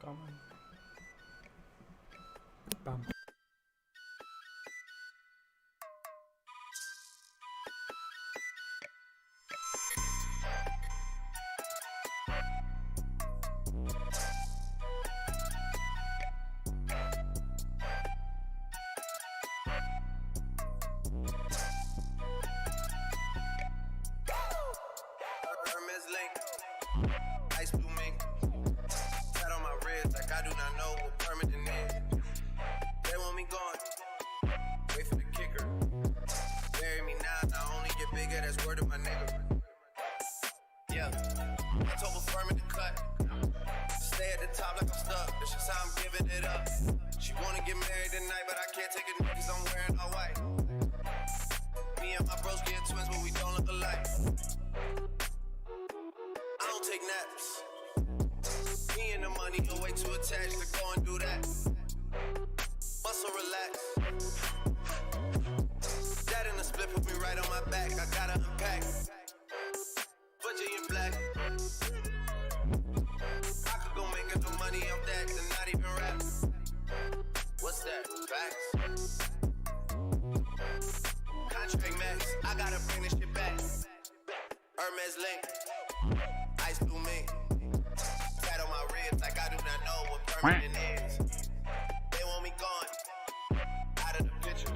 Toma. Bam. Ice blue mink, tat on my wrist like I do not know what permanent is. They want me gone, wait for the kicker. Bury me now, not only get bigger, that's word of my nigga. Yeah, I told a firm in the cut, stay at the top like I'm stuck, that's just how I'm giving it up. She wanna get married tonight, but I can't take a nigga cause I'm wearing all white. Me and my bros get twins, but we don't look alike. I don't take naps. Me and the money are way too attached to go and do that. Muscle relax. That in the split put me right on my back. I gotta unpack. Virginia black. I could go make a little money off that and not even rap. What's that? Facts. Contract max. I gotta bring this shit back. Hermes link. Ice blue mink. Tat on my ribs like I do not know what permanent is. They want me gone. Out of the picture.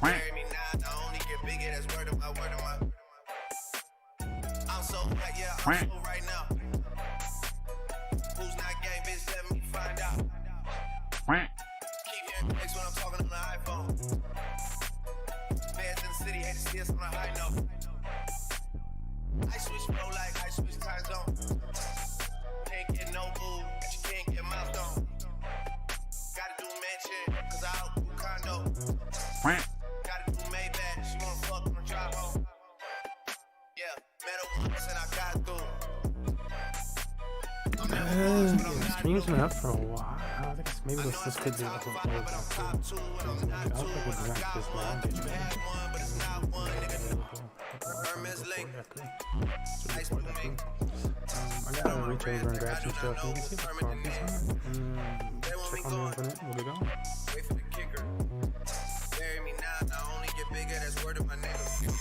Bury me now, not only get bigger, that's word of my. I'm so hot, yeah, I'm so right now. Who's not gang, bitch, let me find out. Keep hearing clicks when I'm talking on the iPhone. Fans in the city hate to see us on a high note. I switch flow like I switch time zone. Can't get no boo, but you can't get milestone. Gotta do mansion, cause I outgrew condo. Gotta do Maybach, she wanna fuck on the drive home. Yeah, met her once and I got through. It's losing up for a while. I think maybe this could be like a I don't think we'll drag this long. I gotta reach over and grab some stuff. You can see the coffee's on. Check on the infinite. We'll be gone. Wait for the kicker. Bury me now, not only get bigger, that's word of my nigga.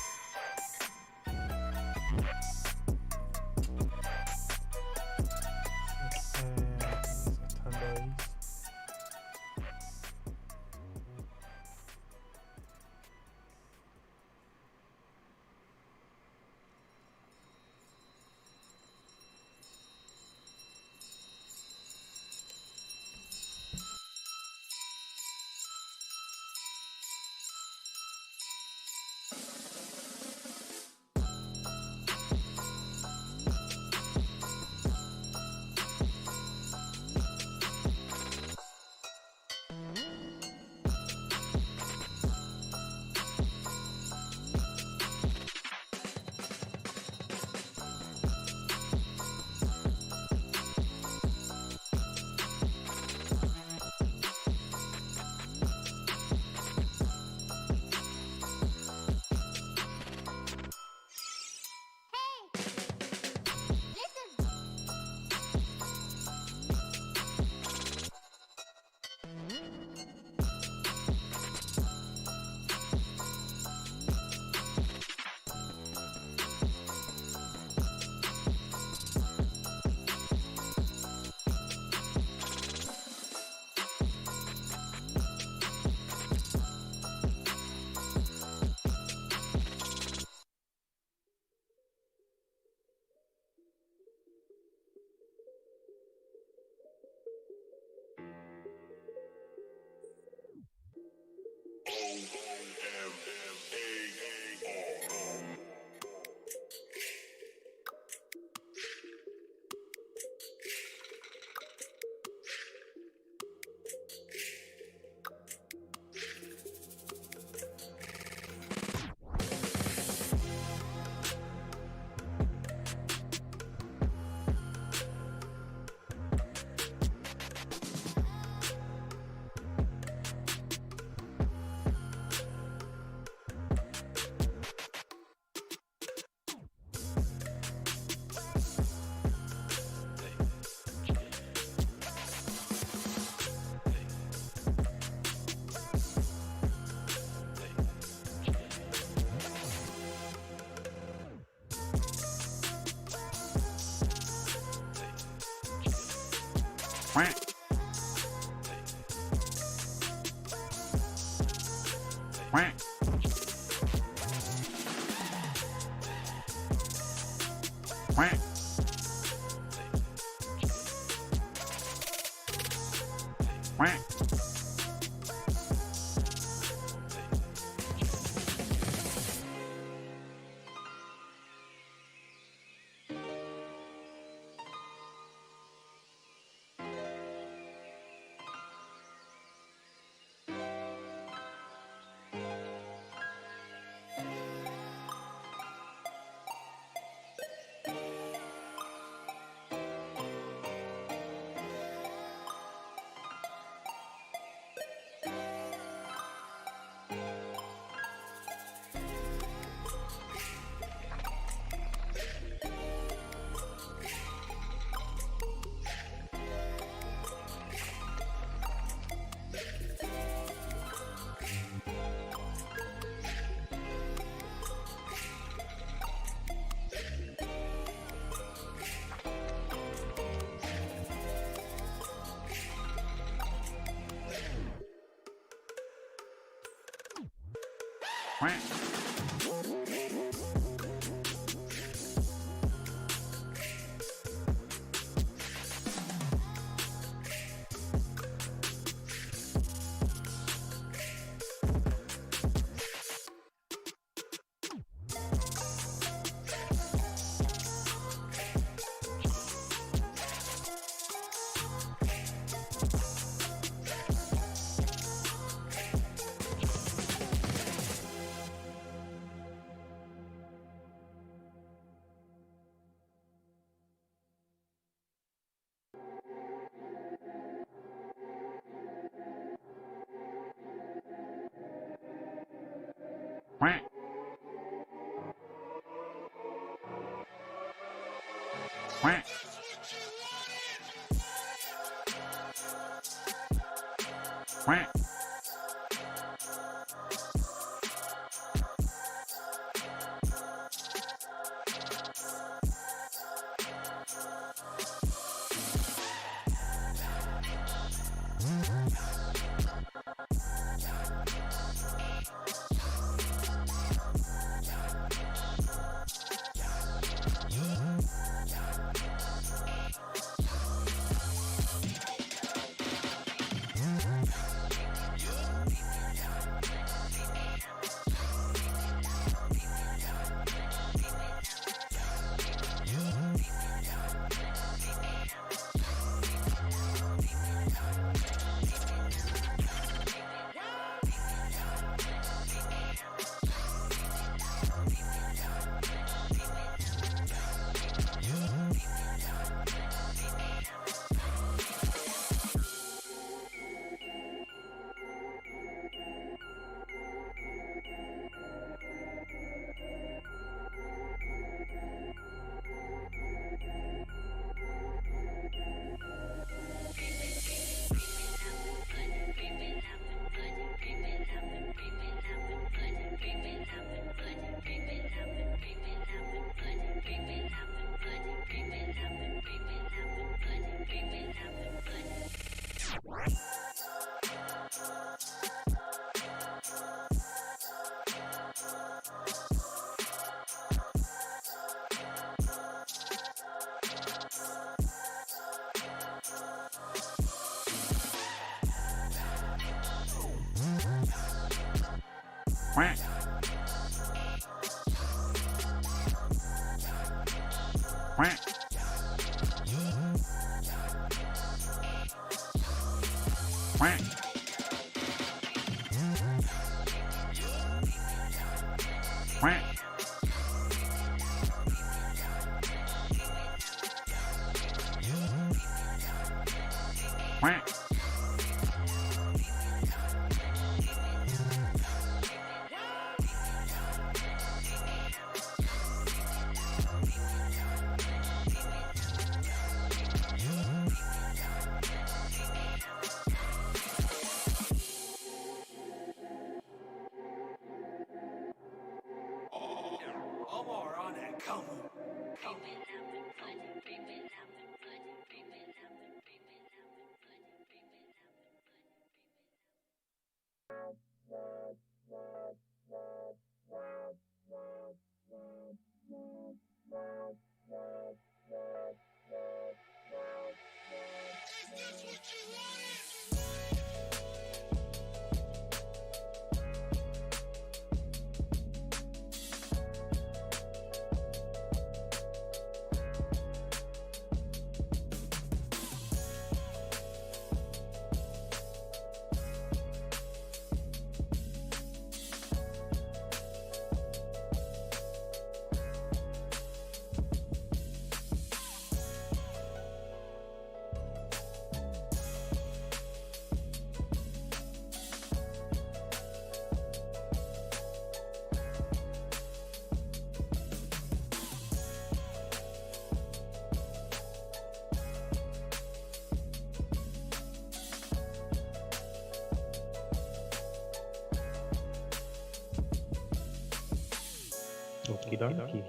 Okie dokie.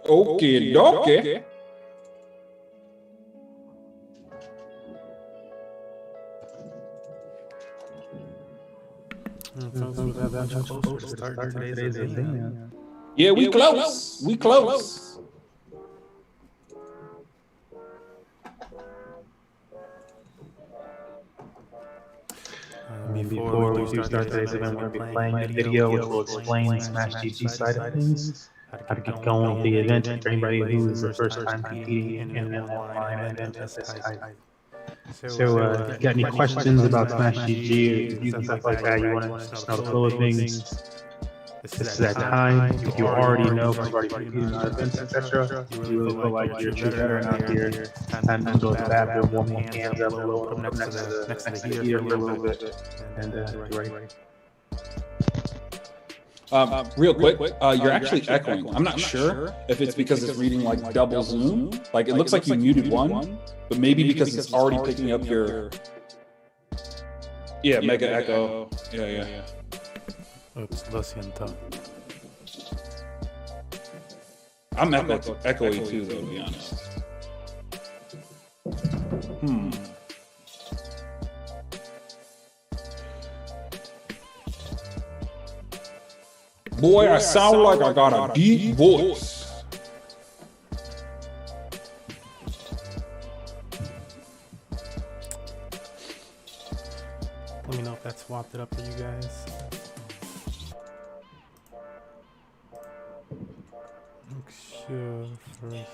Okay, dokie. Folks, we got that much closer to starting today's event. Yeah, we close. We close. Before we do start today's event, we're going to be playing a video which will explain the Smash GG side of things, how to get going with the event for anybody who is the first time competing in an online event of this type. So, if you got any questions about Smash GG or reviews and stuff like that, you want to just know the flow of things, this is that time. If you already know from already competing on events, etc., you really feel like you're a true veteran out here, time to go to the bathroom, warm your hands up a little, put them next to the heater for a little bit, and you're ready. Real quick, you're actually echoing. I'm not sure if it's because it's reading like double zoom. Like it looks like you muted one, but maybe because it's already picking up your mega echo. Yeah. Oops, lo siento. I'm echoey too, though, to be honest. Boy, I sound like I got a deep voice. Let me know if that swapped it up for you guys. Sure, for him.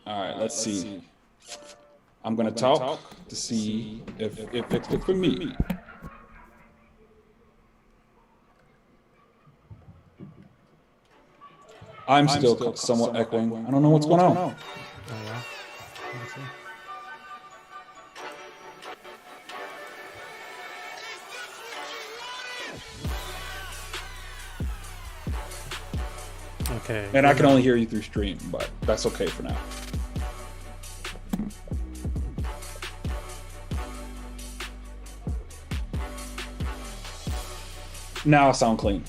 All right, let's see. I'm gonna talk to see if it's good for me. I'm still somewhat echoing. I don't know what's going on. Oh yeah. Let's see. Okay. And I can only hear you through stream, but that's okay for now. Now I sound clean.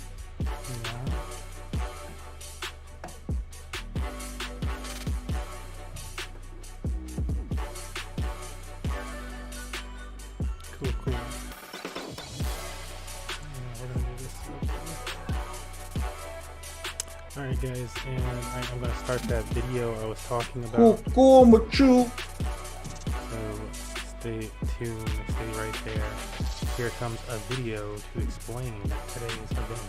Cool. Yeah, we're gonna do this. Alright guys, and I'm gonna start that video I was talking about. So stay tuned, stay right there. Here comes a video to explain today's event.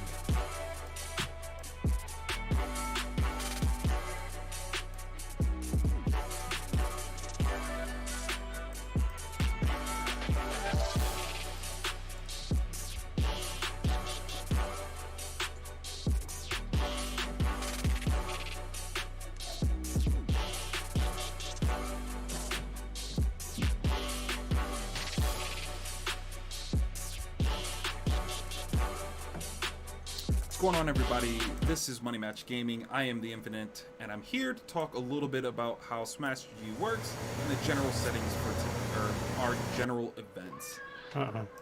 What's going on, everybody? This is Money Match Gaming. I am the Infinite, and I'm here to talk a little bit about how Smash GG works and the general settings for our general events.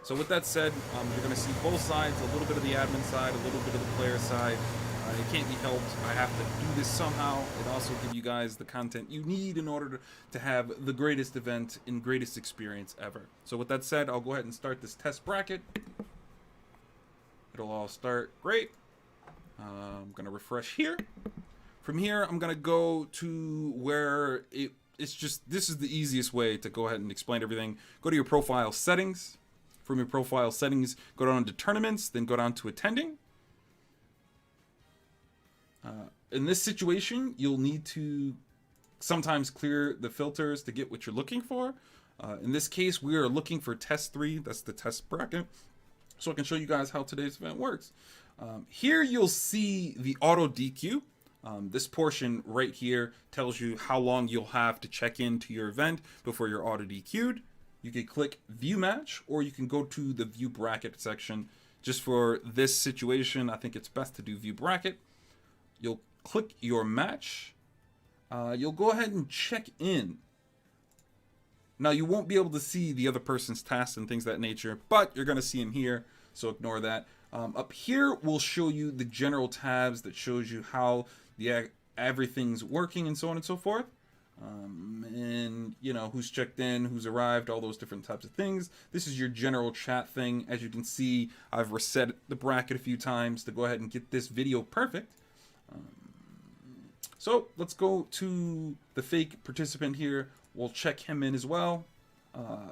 So with that said, you're going to see both sides, a little bit of the admin side, a little bit of the player side. It can't be helped. I have to do this somehow. It also give you guys the content you need in order to have the greatest event and greatest experience ever. So with that said, I'll go ahead and start this test bracket. It'll all start great. I'm going to refresh here. From here, I'm going to go to where it's just, this is the easiest way to go ahead and explain everything. Go to your profile settings. From your profile settings, go down to tournaments, then go down to attending. In this situation, you'll need to sometimes clear the filters to get what you're looking for. In this case, we are looking for test 3. That's the test bracket. So I can show you guys how today's event works. Here you'll see the auto DQ. This portion right here tells you how long you'll have to check into your event before you're auto DQ'd. You can click view match, or you can go to the view bracket section. Just for this situation, I think it's best to do view bracket. You'll click your match. You'll go ahead and check in. Now, you won't be able to see the other person's tasks and things of that nature, but you're going to see them here, so ignore that. Up here, we'll show you the general tabs that shows you how everything's working and so on and so forth. And you know who's checked in, who's arrived, all those different types of things. This is your general chat thing. As you can see, I've reset the bracket a few times to go ahead and get this video perfect. So let's go to the fake participant here. We'll check him in as well.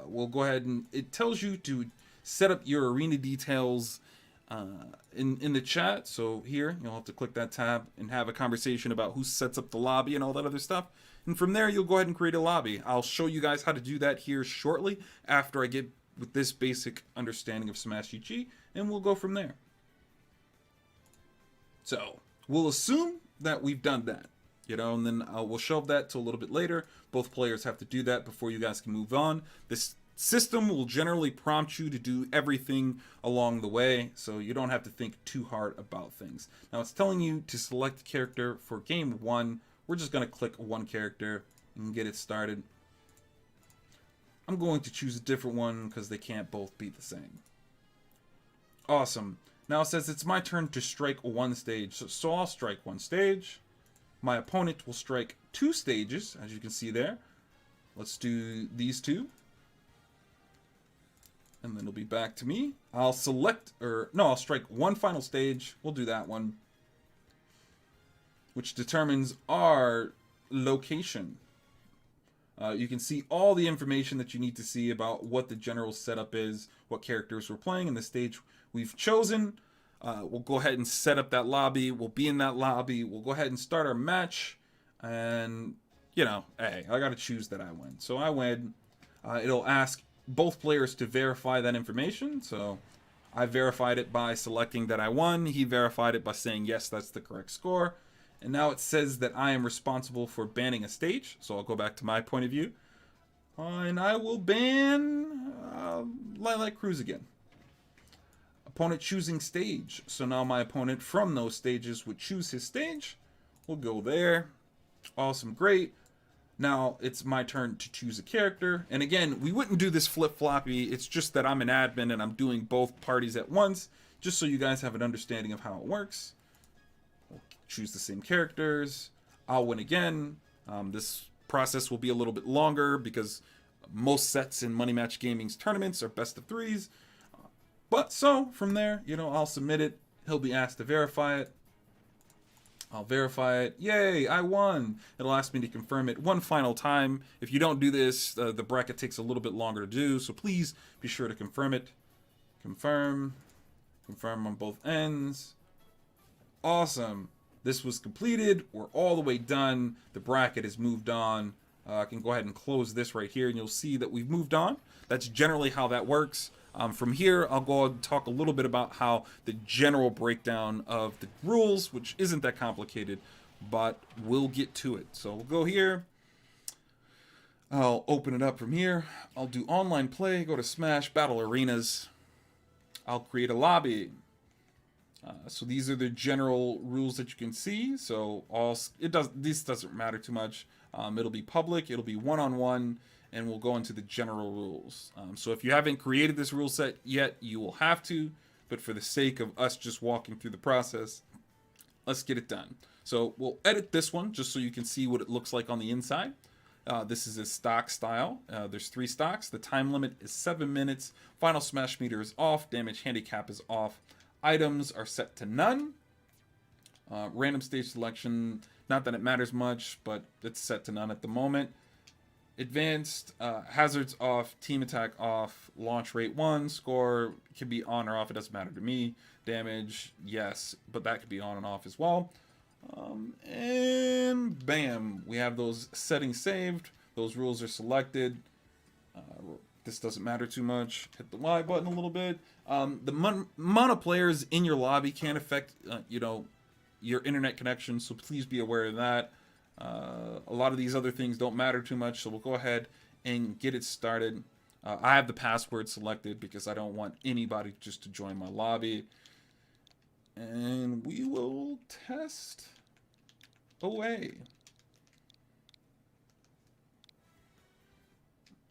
We'll go ahead and it tells you to set up your arena details in the chat. So here you'll have to click that tab and have a conversation about who sets up the lobby and all that other stuff. And from there you'll go ahead and create a lobby. I'll show you guys how to do that here shortly after I get with this basic understanding of Smash GG, and we'll go from there. So we'll assume that we've done that, you know, and then we'll shelve that to a little bit later. Both players have to do that before you guys can move on. This system will generally prompt you to do everything along the way, so you don't have to think too hard about things. Now it's telling you to select a character for game 1. We're just going to click one character and get it started. I'm going to choose a different one because they can't both be the same. Awesome. Now it says it's my turn to strike one stage, so I'll strike one stage. My opponent will strike 2 stages, as you can see there. Let's do these 2. And then it'll be back to me. I'll strike one final stage. We'll do that one, which determines our location. You can see all the information that you need to see about what the general setup is, what characters we're playing, and the stage we've chosen. We'll go ahead and set up that lobby. We'll be in that lobby. We'll go ahead and start our match. And, you know, hey, I got to choose that I win. So I win. It'll ask both players to verify that information. So I verified it by selecting that I won. He verified it by saying, yes, that's the correct score. And now it says that I am responsible for banning a stage. So I'll go back to my point of view. And I will ban Lilac Cruise again. Opponent choosing stage. So now my opponent from those stages would choose his stage. We'll go there. Awesome, great. Now it's my turn to choose a character. And again, we wouldn't do this flip-floppy. It's just that I'm an admin and I'm doing both parties at once, just so you guys have an understanding of how it works. We'll choose the same characters. I'll win again. This process will be a little bit longer because most sets in Money Match Gaming's tournaments are best of 3s. But so from there, you know, I'll submit it. He'll be asked to verify it. I'll verify it. Yay, I won. It'll ask me to confirm it one final time. If you don't do this, the bracket takes a little bit longer to do, so please be sure to confirm it. Confirm. Confirm on both ends. Awesome. This was completed. We're all the way done. The bracket has moved on. I can go ahead and close this right here, and you'll see that we've moved on. That's generally how that works. From here, I'll go and talk a little bit about how the general breakdown of the rules, which isn't that complicated, but we'll get to it. So we'll go here. I'll open it up from here. I'll do online play, go to Smash, Battle Arenas. I'll create a lobby. So these are the general rules that you can see. So this doesn't matter too much. It'll be public, it'll be one-on-one, and we'll go into the general rules. So if you haven't created this rule set yet, you will have to, but for the sake of us just walking through the process, let's get it done. So we'll edit this one just so you can see what it looks like on the inside. This is a stock style. There's 3 stocks. The time limit is 7 minutes. Final smash meter is off. Damage handicap is off. Items are set to none. Random stage selection, not that it matters much, but it's set to none at the moment. Advanced, hazards off, team attack off, launch rate 1, score can be on or off, it doesn't matter to me. Damage, yes, but that could be on and off as well. And bam, we have those settings saved, those rules are selected. This doesn't matter too much. Hit the Y button a little bit. The amount of players in your lobby can affect, you know, your internet connection, so please be aware of that. A lot of these other things don't matter too much, so we'll go ahead and get it started. I have the password selected because I don't want anybody just to join my lobby. And we will test away.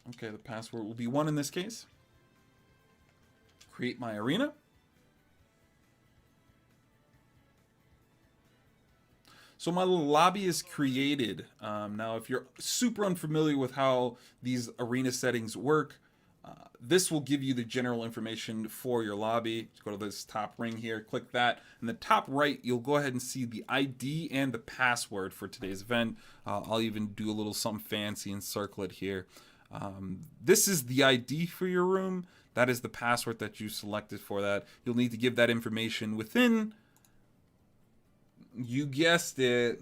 Okay, the password will be 1 in this case. Create my arena. So my little lobby is created. Now, if you're super unfamiliar with how these arena settings work, this will give you the general information for your lobby. Just go to this top ring here, click that. In the top right, you'll go ahead and see the ID and the password for today's event. I'll even do a little something fancy and circle it here. This is the ID for your room. That is the password that you selected for that. You'll need to give that information within, you guessed it,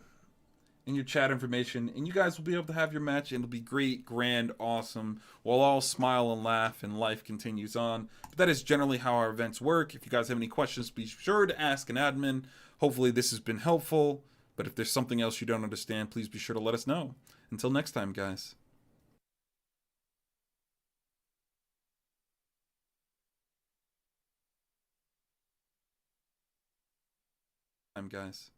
in your chat information, and you guys will be able to have your match, and it'll be great, grand, awesome. We'll all smile and laugh, and life continues on. But that is generally how our events work. If you guys have any questions, be sure to ask an admin. Hopefully this has been helpful, but if there's something else you don't understand, please be sure to let us know. Until next time, guys. Guys.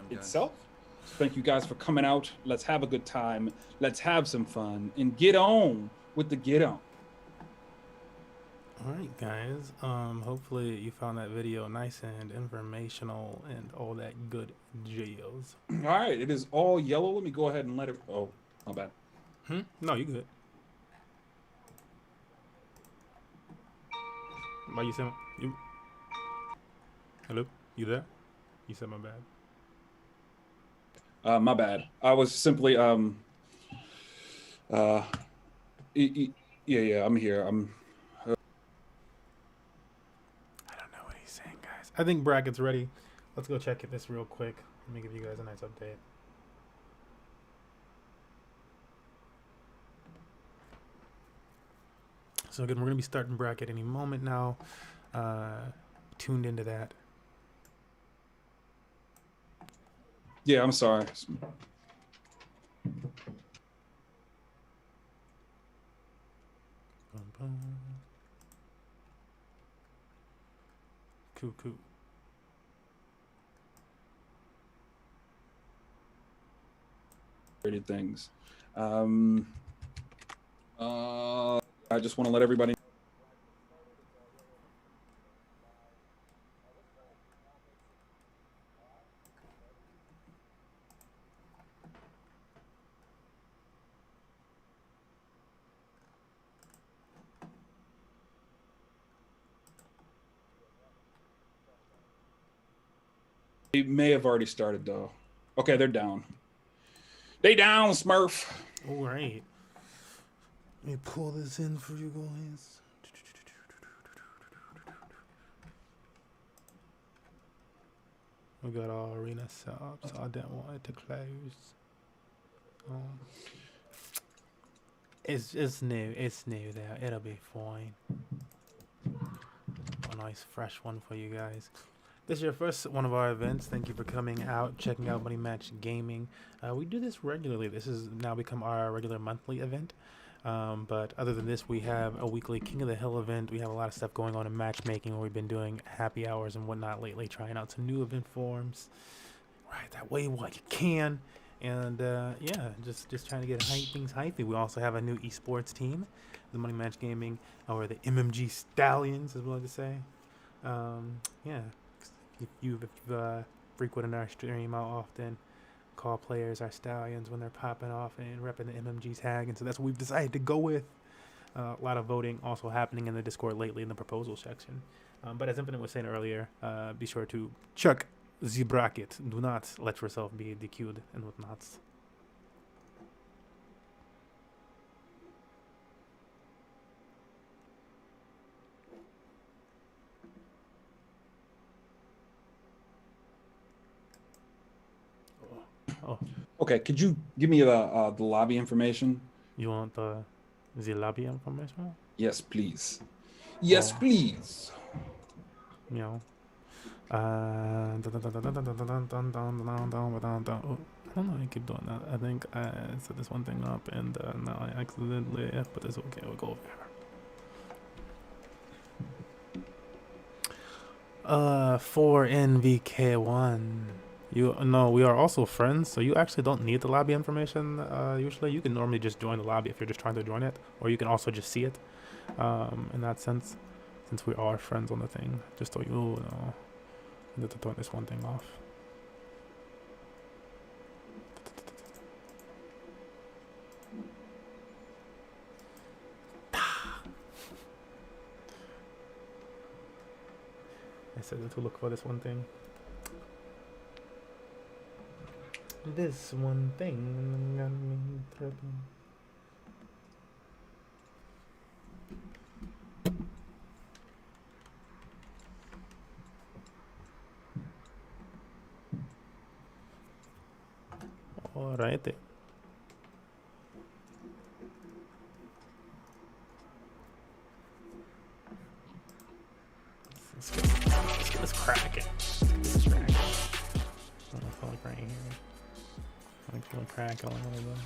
Itself. Thank you guys for coming out. Let's have a good time. Let's have some fun and get on with the get on. All right, guys. Hopefully you found that video nice and informational and all that good jails. All right, it is all yellow. Let me go ahead and let it. Oh, my bad. No, you good. Why you said you? Hello, you there? You said my bad. My bad. I was simply yeah, I'm here. I don't know what he's saying, guys. I think bracket's ready. Let's go check this real quick. Let me give you guys a nice update. So again, we're gonna be starting bracket any moment now. Tuned into that. Yeah, I'm sorry. Cool. Things. I just want to let everybody know. They may have already started though. Okay, they're down. They down, Smurf. All right. Let me pull this in for you guys. We got our arena set up, so I didn't want it to close. It's new. It's new there. It'll be fine. A nice fresh one for you guys. This is your first one of our events. Thank you for coming out, checking out Money Match Gaming. We do this regularly. This has now become our regular monthly event. But other than this, we have a weekly King of the Hill event. We have a lot of stuff going on in matchmaking where we've been doing happy hours and whatnot lately, trying out some new event forms. Right that way while you can. And yeah, just trying to get things hypey. We also have a new esports team, the Money Match Gaming, or the MMG Stallions, as we like to say. Yeah. If you've frequented our stream out often, call players our stallions when they're popping off and repping the MMG tag, and so that's what we've decided to go with. A lot of voting also happening in the Discord lately in the proposal section. But as Infinite was saying earlier, be sure to check the bracket. Do not let yourself be DQ'd and whatnots. Oh, Okay, could you give me the lobby information? you want the lobby information? Yes, please. Yes, please. You know. Oh, I don't know how I keep doing that. I think I set this one thing up and now I accidentally but it's okay, we'll go over here. For NVK1, No, we are also friends, so you actually don't need the lobby information. Usually, you can normally just join the lobby if you're just trying to join it, or you can also just see it. In that sense, since we are friends on the thing, just so you know, I need to turn this one thing off. I said to look for this one thing. This one thing got me tripping. All right. Let's get this cracking. Let's get this cracking. I feel like right here. I feel like cracking a little bit.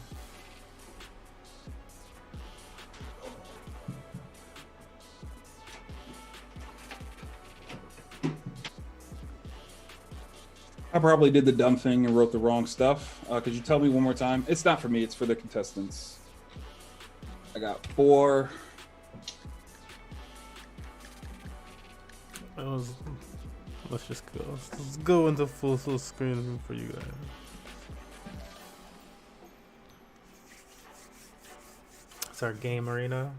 I probably did the dumb thing and wrote the wrong stuff. Could you tell me one more time? It's not for me, it's for the contestants. I got 4. Let's just go. Let's go into full screen for you guys. It's our game arena.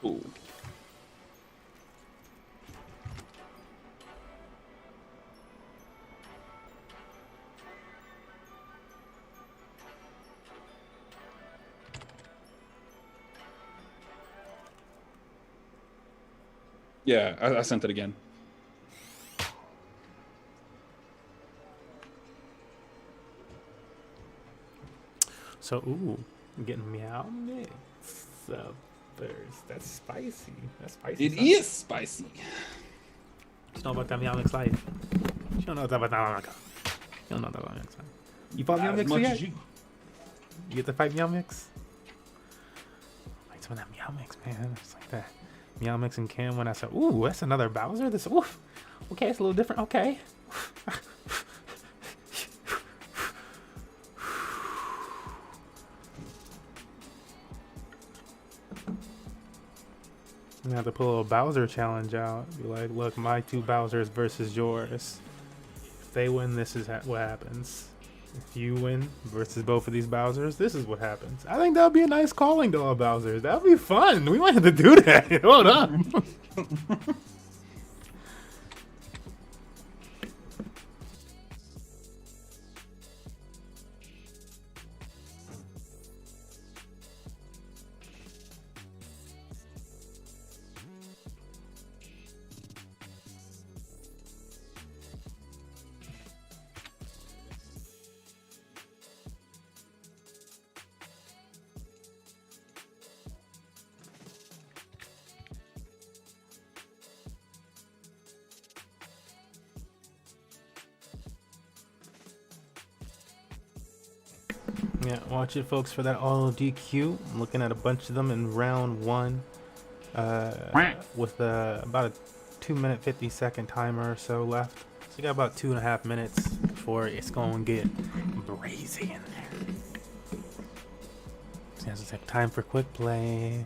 Ooh. Yeah, I sent it again. So, I'm getting meow mix up first. That's spicy. That's spicy. It is spicy. You know about that meow mix life. You don't know about that. You don't know about meow mix life. You fought meow mix yet? You get to fight meow mix? Like some of that meow mix, man. It's like that. Meow Mix and Cam when I said, ooh, that's another Bowser. This, oof. Okay, it's a little different. Okay. I'm gonna have to pull a little Bowser challenge out. Be like, look, my 2 Bowsers versus yours. If they win, this is what happens. If you win versus both of these Bowsers, this is what happens. I think that would be a nice calling to all Bowsers. That would be fun. We might have to do that. Hold on. Yeah, watch it, folks, for that auto DQ. I'm looking at a bunch of them in round 1 with about a 2-minute 50-second timer or so left. So you got about 2.5 minutes before it's going to get brazy in there. So you have to take time for quick play.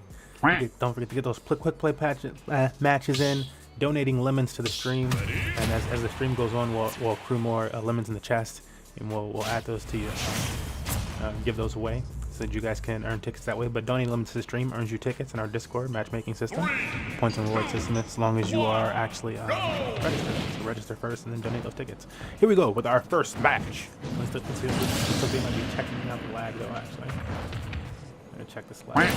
Don't forget to get those quick play matches in. Donating lemons to the stream, and as the stream goes on, we'll accrue more lemons in the chest, and we'll add those to you. Give those away so that you guys can earn tickets that way. But donating lemons to the stream earns you tickets in our Discord matchmatching system, points and reward system, as long as you are actually registered. So register first and then donate those tickets. Here we go with our first match. Let's see if they might be checking out the lag though. Actually, I'm gonna check this lag.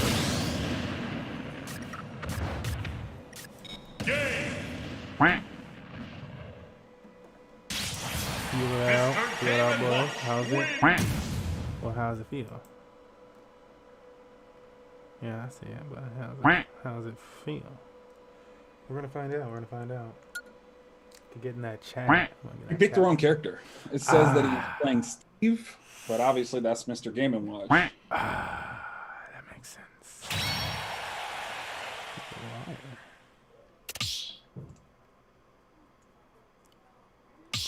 Feel it out, boys. How's it? Well, how does it feel? Yeah, I see it, but how does it feel? We're gonna find out. To get in that chat. You picked the wrong character. It says that he's playing Steve, but obviously that's Mr. Game & Watch. That makes sense.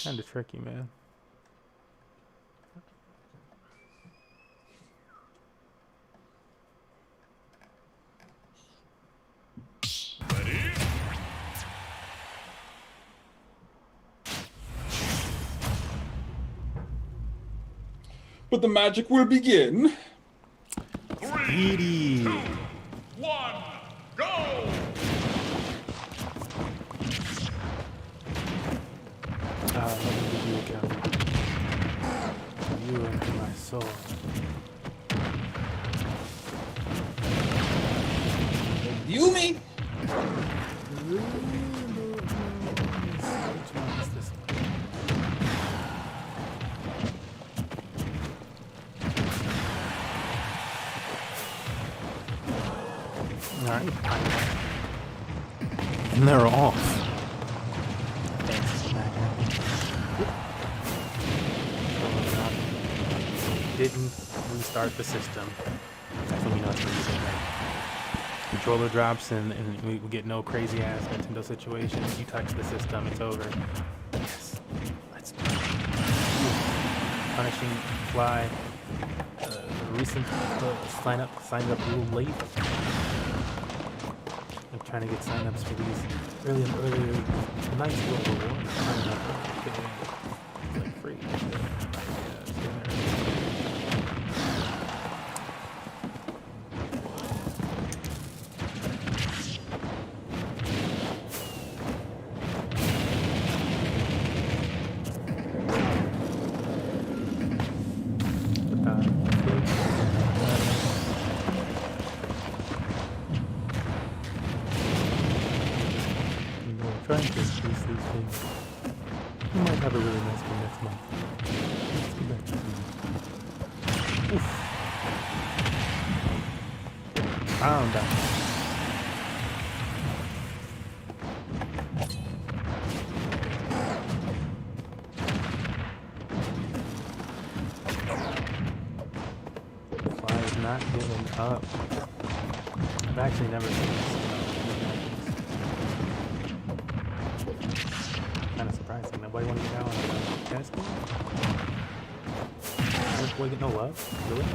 Kind of tricky, man. But the magic will begin. Speedy. 1, go! Let me give you a gun. You are my soul. You me? Which one is this one? Alright. And they're off. Thanks, didn't restart the system. That's when we know it's the reason, right? Controller drops and we get no crazy ass Nintendo situations. You touch the system, it's over. Yes. Let's do it. Punishing fly. Recent signed up a little late. I'm trying to get sign-ups for these earlier nice little rewards. Signing up like free. Trying to increase these things. We might have a really nice one next month. Let's get back to the oof. Found that. Fly is not giving up. I've actually never seen this. Kind of surprising. Nobody want to get down on the tennis court? This boy get no love? Really?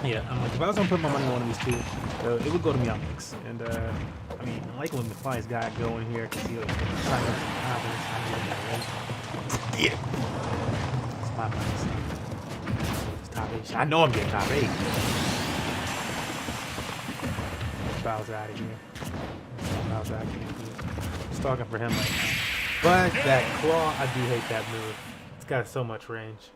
Yeah, I'm like, if I was gonna put my money on one of these two, it would go to Meowmix. And I mean, I like when the Fly's got going here because he'll sign up some confidence. Yeah, it's my money. It's top 8. I know I'm getting top 8. Bowser out of here. Bowser out of here. Just talking for him right now. But that claw, I do hate that move. It's got so much range.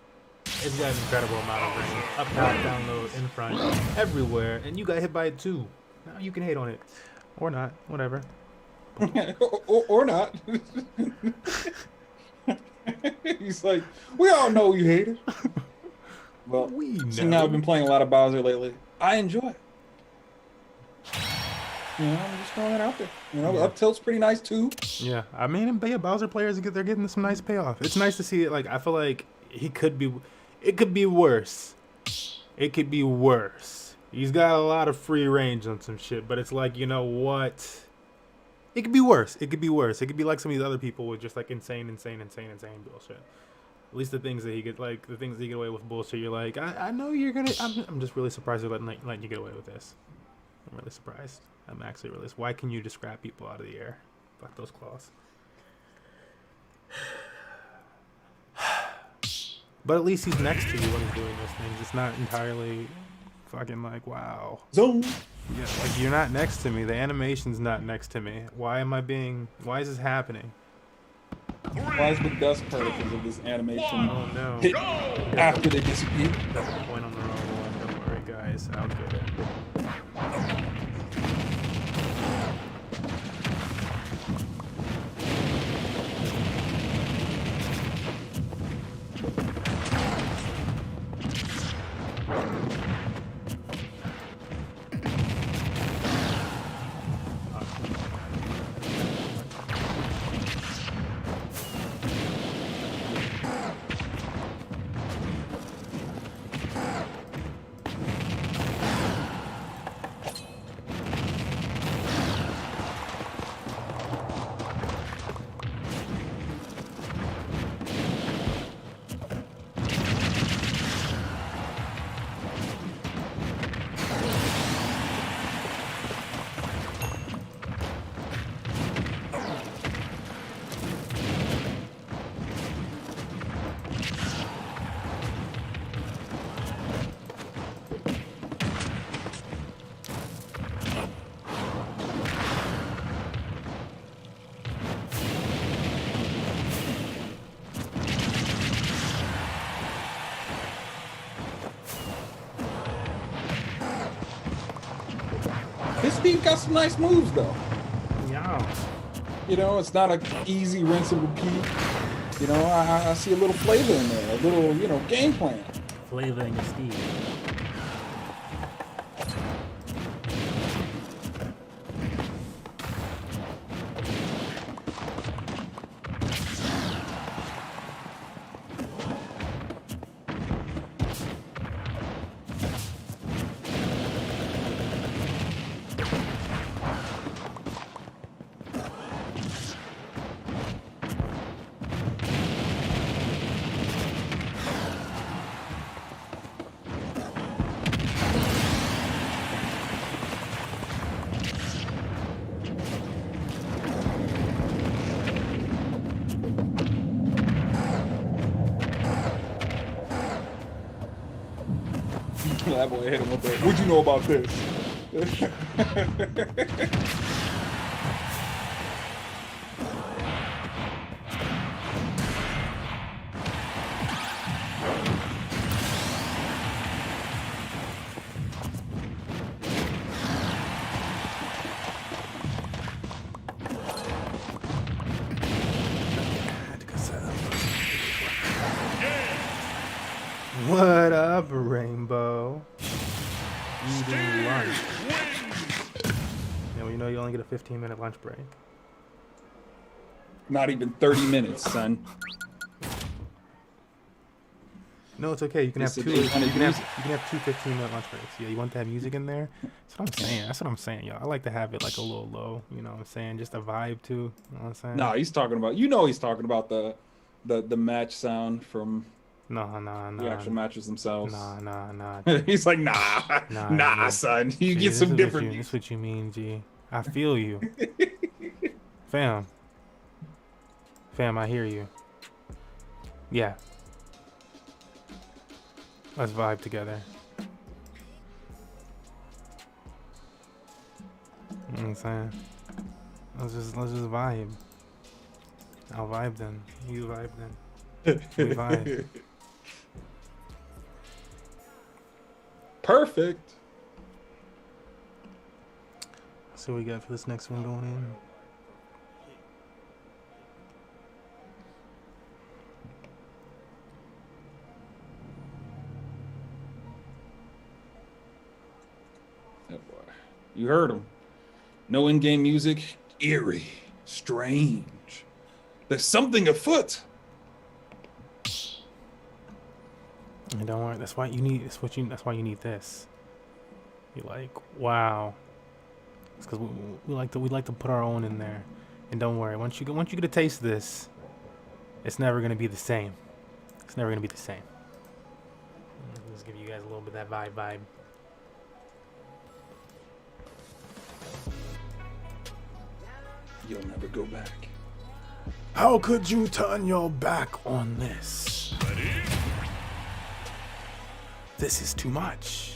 It's got an incredible amount of range. Up, top, down low, in front, everywhere. And you got hit by it too. Now you can hate on it. Or not. Whatever. or not. He's like, we all know you hate it. Well, We know. seeing how I've been playing a lot of Bowser lately, I enjoy it. You know, I'm just throwing it out there. You know, up tilt's pretty nice too. Yeah, I mean, Bowser players, they're getting some nice payoff. It's nice to see it. Like, I feel like it could be worse. It could be worse. He's got a lot of free range on some shit, but it's like, you know what? It could be worse. It could be worse. It could be like some of these other people with just like insane bullshit. At least the things that he get, like the things that he get away with bullshit. You're like, I know you're gonna. I'm just really surprised they're letting you get away with this. I'm really surprised. I'm actually really. Why can you just grab people out of the air? Fuck those claws. But at least he's next to you when he's doing those things. It's not entirely fucking like, wow. Zone. Yeah, like you're not next to me. The animation's not next to me. Why is this happening? Why is the dust particles of this animation Oh no. hit after they disappear? That's the point on the wrong one. Don't worry, guys. I'll get it. His Steve got some nice moves though. Yeah. You know, it's not an easy rinse and repeat. You know, I see a little flavor in there, a little, you know, game plan. Flavor in your Steve. That boy hit him with it. What'd you know about this? What up, Rainbow? Eating lunch. Yeah, well, you know you only get a 15-minute lunch break. Not even 30 minutes, son. No, it's okay. You can have It's two. a You big can one of have two 15-minute lunch breaks. Yeah, you want to have music in there? That's what I'm saying. That's what I'm saying, yo. I like to have it like a little low. You know what I'm saying? Just a vibe too. You know what I'm saying? Nah, he's talking about. You know, he's talking about the match sound from No, the actual matches themselves. Nah. He's like, nah, Nah, son. You G, get this some is different. That's what you mean, G. I feel you. Fam, I hear you. Yeah. Let's vibe together. You know what I'm saying? Let's just vibe. I'll vibe then. You vibe then. We vibe. Perfect. So what we got for this next one going in? That boy. You heard him. No in-game music. Eerie. Strange. There's something afoot. And don't worry, that's why you need. That's why you need this. You're like, wow. It's because we like to put our own in there. And don't worry, once you get a taste of this, it's never gonna be the same. It's never gonna be the same. Just give you guys a little bit of that vibe. You'll never go back. How could you turn your back on this? This is too much.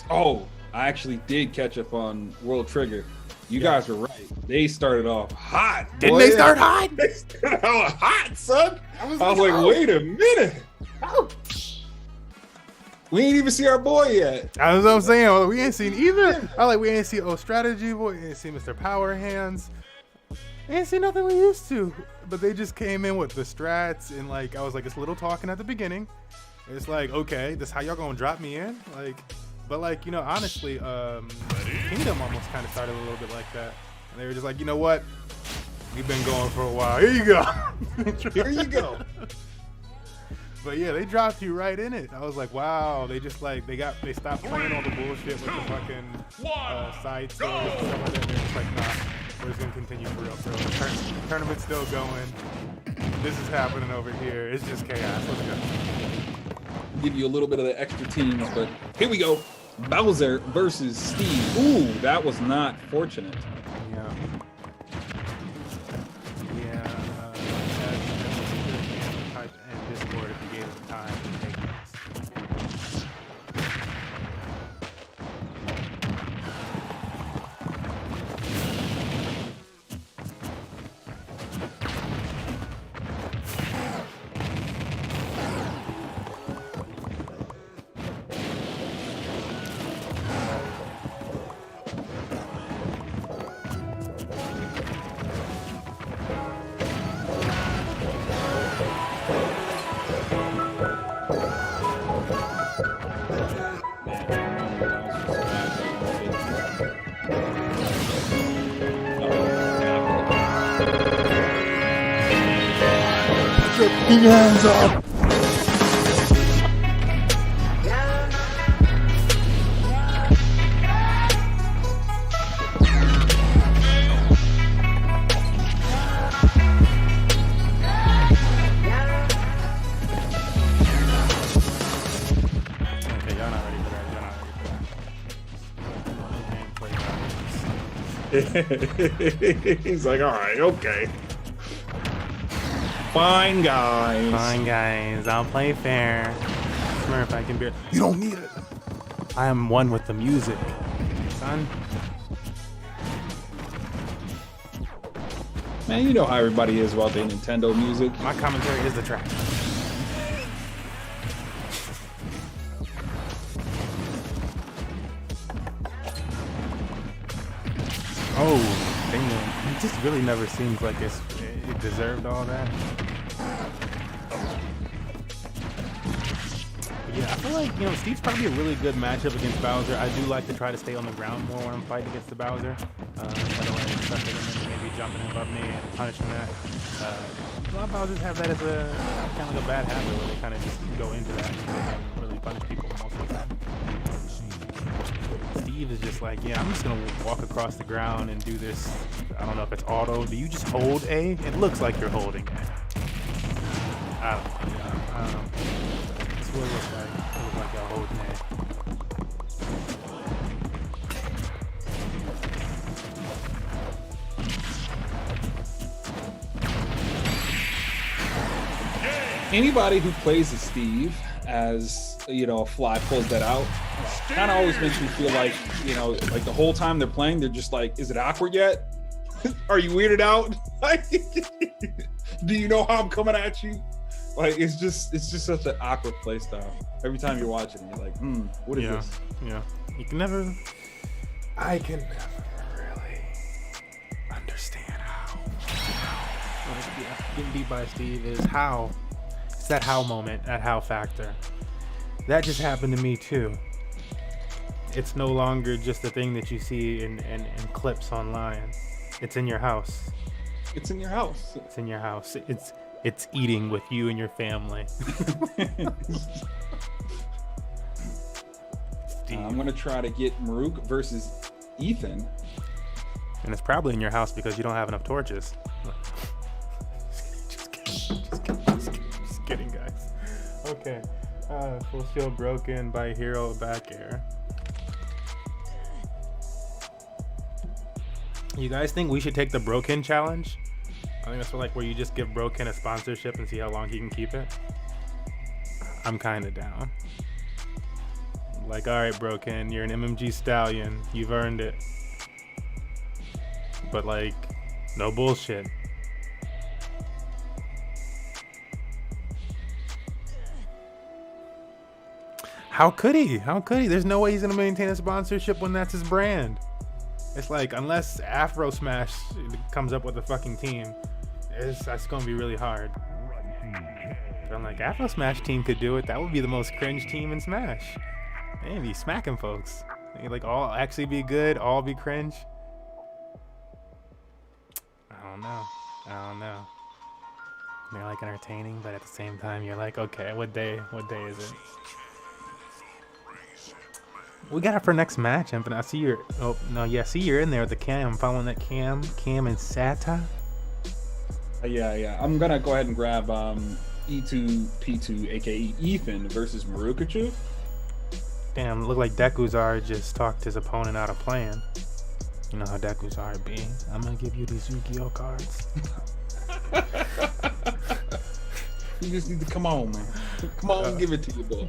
Oh, I actually did catch up on World Trigger. You guys were right. They started off hot. Didn't boy. they start hot? They started out hot, son. I was like, oh. wait a minute. We ain't even see our boy yet. That's what I'm saying. Well, we ain't seen either. We ain't see Strategy Boy. We ain't see Mr. Power Hands. We ain't see nothing we used to. But they just came in with the strats and like I was like, it's a little talking at the beginning. It's like, okay, this how y'all gonna drop me in? But you know, honestly, Kingdom almost kind of started a little bit like that. And they were just like, you know what? We've been going for a while. Here you go. Here you go. But yeah, they dropped you right in it. I was like, wow. They just they stopped playing all the bullshit with the fucking side stories and stuff like that. They're just like, nah, we're just gonna continue for real. The tournament's still going. This is happening over here. It's just chaos. Let's go. Give you a little bit of the extra teams, but here we go. Bowser versus Steve. Ooh, that was not fortunate. Yeah. Type in Discord if you gave it time to take this. Put your fucking hands up. Okay, y'all not ready for that. Y'all not ready for that. He's like, all right, okay. Fine, guys. Fine, guys. I'll play fair. Smurf, I can be. You don't need it. I am one with the music, son. Man, you know how everybody is about their Nintendo music. My commentary is the track. Oh, damn. It just really never seems like it deserved all that. But yeah, I feel like, Steve's probably a really good matchup against Bowser. I do like to try to stay on the ground more when I'm fighting against the Bowser. Otherwise, stuff him and maybe jumping above me and punishing that. A lot of Bowsers have that as a kind of like a bad habit where they kind of just go into that and they don't really punish people most of the time. Steve is just like, yeah, I'm just gonna walk across the ground and do this. I don't know if it's auto. Do you just hold A? It looks like you're holding A. I don't know. That's what it looks like. It looks like y'all holding A. Anybody who plays as Steve, as Fly pulls that out, kind of always makes me feel like, like the whole time they're playing, they're just like, is it awkward yet? Are you weirded out? Like, do you know how I'm coming at you? Like, it's just such an awkward play style. Every time you're watching, you're like, what is this? Yeah. I can never really understand how. Getting beat by Steve is how. It's that how moment, that how factor. That just happened to me too. It's no longer just a thing that you see in clips online. It's in your house. It's in your house. It's in your house. It's eating with you and your family. I'm gonna try to get Maruk versus Ethan. And it's probably in your house because you don't have enough torches. Just kidding, guys. Okay. Full shield broken by hero back air. You guys think we should take the Broken challenge? I think that's where you just give Broken a sponsorship and see how long he can keep it. I'm kind of down. Like, all right, Broken, you're an MMG stallion. You've earned it. But no bullshit. How could he? There's no way he's gonna maintain a sponsorship when that's his brand. It's like, unless Afro Smash comes up with a fucking team, that's gonna be really hard. But I'm like, Afro Smash team could do it. That would be the most cringe team in Smash. They'd be smacking folks. They'd all actually be good, all be cringe. I don't know. They're entertaining, but at the same time, you're like, okay, what day is it? We got it for next match, Infinite. I see you're. Oh no, yeah. See you're in there with the Cam. I'm following that Cam and Sata. Yeah. I'm gonna go ahead and grab E2P2, aka Ethan versus Marukachu. Damn, look like Dekuzar just talked his opponent out of playing. You know how Dekuzar be. I'm gonna give you these Yu-Gi-Oh cards. You just need to come on, man. Come on and give it to you, boy.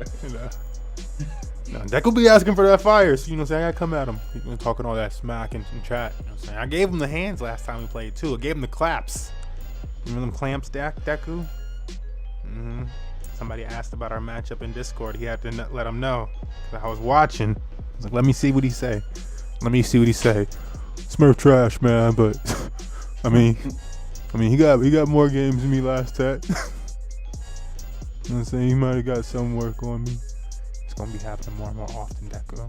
No, Deku be asking for that fire, so I gotta come at him. He's been talking all that smack in chat. I gave him the hands last time we played too. I gave him the claps. Remember them clamps, Deku? Somebody asked about our matchup in Discord. He had to let him know. I was watching. I was like, let me see what he say. Smurf trash, man, but I mean, he got more games than me last time. You know what I'm saying? He might have got some work on me. It's gonna be happening more and more often, Deku.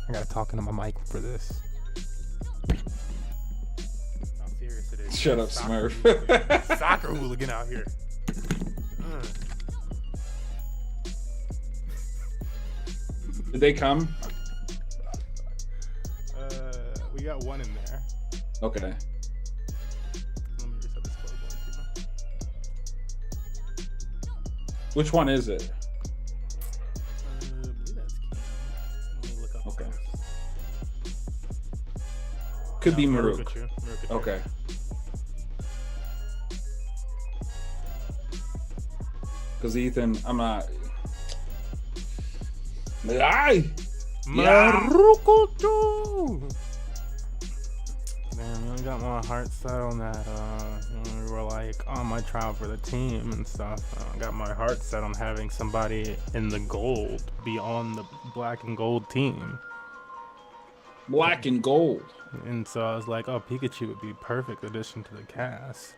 I gotta talk into my mic for this. it is. Shut up, Soccer Smurf. hooligan. Soccer hooligan out here. Did they come? We got one in there. Okay. Let me reset the scoreboard too. Which one is it? I believe that's Cam. Let me look up. Okay. first. Could be No, Maruk. Marukachu. Okay. Because Ethan, I'm not. Ay! Marukachu. Man, I got my heart set on that. When we were like on my trial for the team and stuff. I got my heart set on having somebody in the gold be on the black and gold team. Black and gold. And so I was like, oh, Pikachu would be perfect addition to the cast.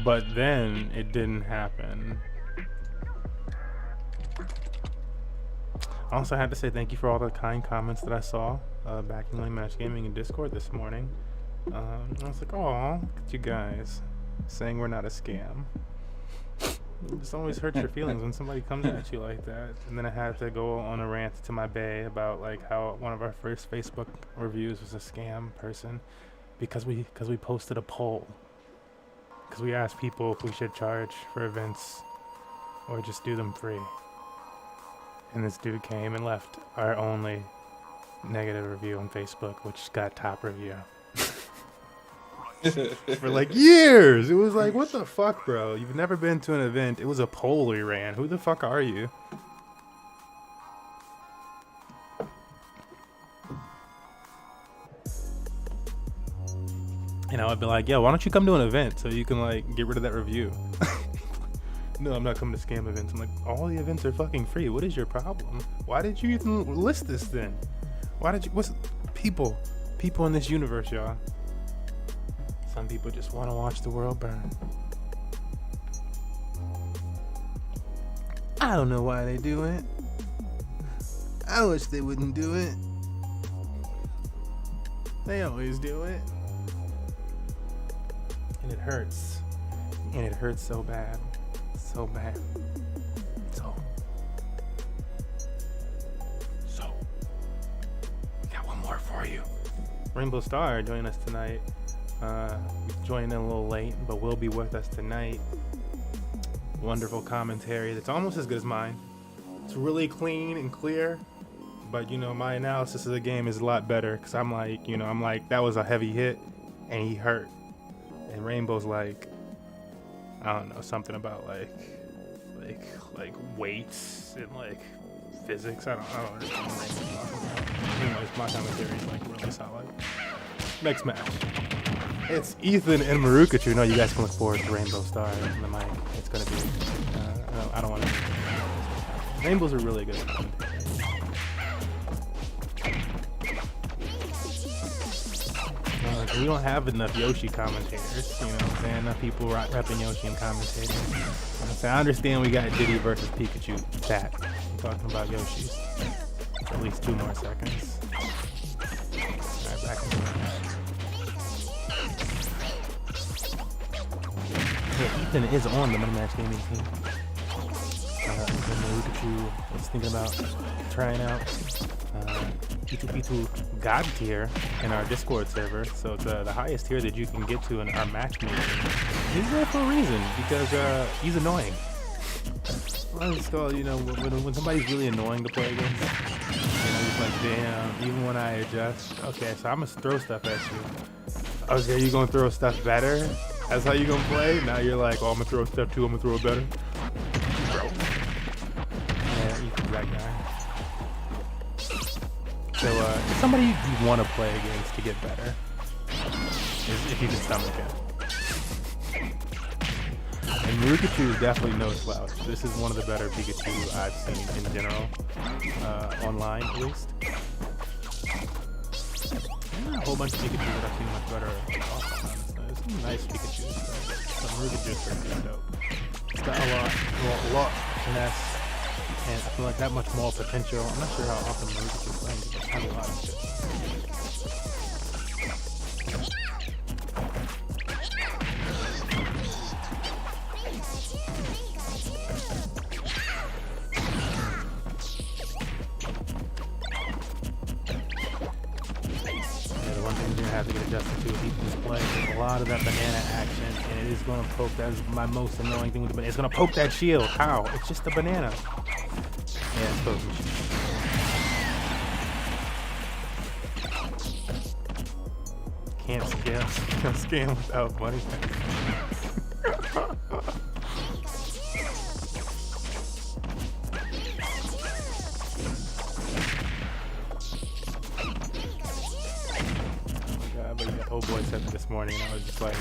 But then it didn't happen. I also had to say thank you for all the kind comments that I saw back in Lane Match Gaming in Discord this morning. I was like, oh, look at you guys saying we're not a scam. It just always hurts your feelings when somebody comes at you like that. And then I had to go on a rant to my bae about like how one of our first Facebook reviews was a scam person because we posted a poll. Because we asked people if we should charge for events or just do them free. And this dude came and left our only negative review on Facebook, which got top review. For like years. It was like, what the fuck, bro? You've never been to an event. It was a poll we ran. Who the fuck are you? And I would be like, yo, why don't you come to an event so you can like get rid of that review? No, I'm not coming to scam events. I'm like, all the events are fucking free. What is your problem? Why did you even list this then? Why did you, what's, people in this universe, y'all. Some people just want to watch the world burn. I don't know why they do it. I wish they wouldn't do it. They always do it. And it hurts. And it hurts so bad. So bad. So. We got one more for you. Rainbow Star joining us tonight. Joined in a little late, but will be with us tonight. Wonderful commentary that's almost as good as mine. It's really clean and clear, but you know, my analysis of the game is a lot better because I'm like, that was a heavy hit and he hurt. And Rainbow's like, I don't know, something about like weights and like physics. I don't understand what Rainbow's talking about. Anyways, my commentary is like really solid. Next match. It's Ethan and Marukachu. No, you guys can look forward to Rainbow Star in the mic. It's gonna be. I don't want to. Rainbows are really good. We don't have enough Yoshi commentators. You know what I'm saying? Enough people repping Yoshi and commentating. I understand we got Diddy versus Pikachu chat. I'm talking about Yoshi. At least 2 more seconds. Alright, back into it. Yeah, Ethan is on the Money Match Gaming team. Pikachu is thinking about trying out Pitu God tier in our Discord server. So it's the highest tier that you can get to in our matchmaking. He's there for a reason because he's annoying. Well, it's called, when somebody's really annoying to play against, it's like, damn, even when I adjust, okay, so I'm gonna throw stuff at you. Okay, you gonna throw stuff better? That's how you gonna play? Now you're like, oh, I'm gonna throw stuff too, I'm gonna throw it better. Bro. Yeah, Ethan's that guy. So, it's somebody you want to play against to get better. If you can stomach it. And Marukachu is definitely no slouch. This is one of the better Pikachu I've seen in general. Online, at least. A whole bunch of Pikachu that I've seen much better offline. There's some nice Pikachu. Some Marukachu is pretty dope. It's got a lot finesse. And I feel like that much more potential. I'm not sure how often Marukachu is playing, but it has a lot of shit. have to get adjusted to if he can play. There's a lot of that banana action, and it is going to poke. That's my most annoying thing with the banana. It's going to poke that shield. How? It's just a banana. Yeah, it's poking shield. Can't scam without money. But yeah, old boy said that this morning, and I was just like,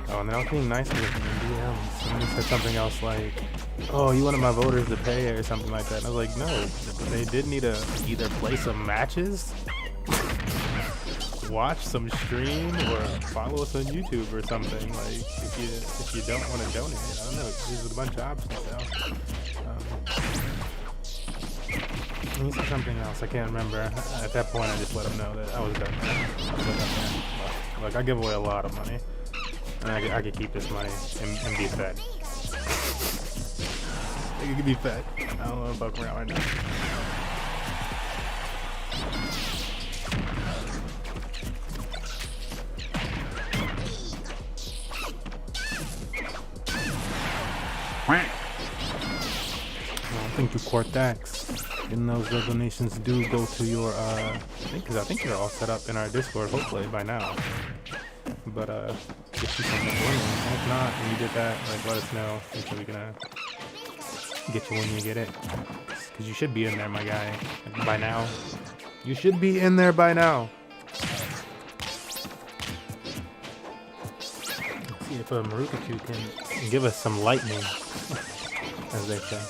oh, and then I was being nice with him in DMs. And he said something else like, oh, you wanted my voters to pay or something like that. And I was like, no, they did need to either play some matches, watch some stream, or follow us on YouTube or something. Like, if you don't want to donate, I don't know. There's a bunch of options now. He said something else. I can't remember. At that point, I just let him know that I was done. Like, I give away a lot of money, and I could keep this money and be fed. I could be fed. I don't know if I'm around right now. I think you Cortex. And those donations do go to your, I think you're all set up in our Discord, hopefully, by now. But, get you something winning. If not, and you did that, like, let us know, so we can, get you when you get it. Because you should be in there, my guy, by now. You should be in there by now. Let's see if Marukaku can give us some lightning, as they say.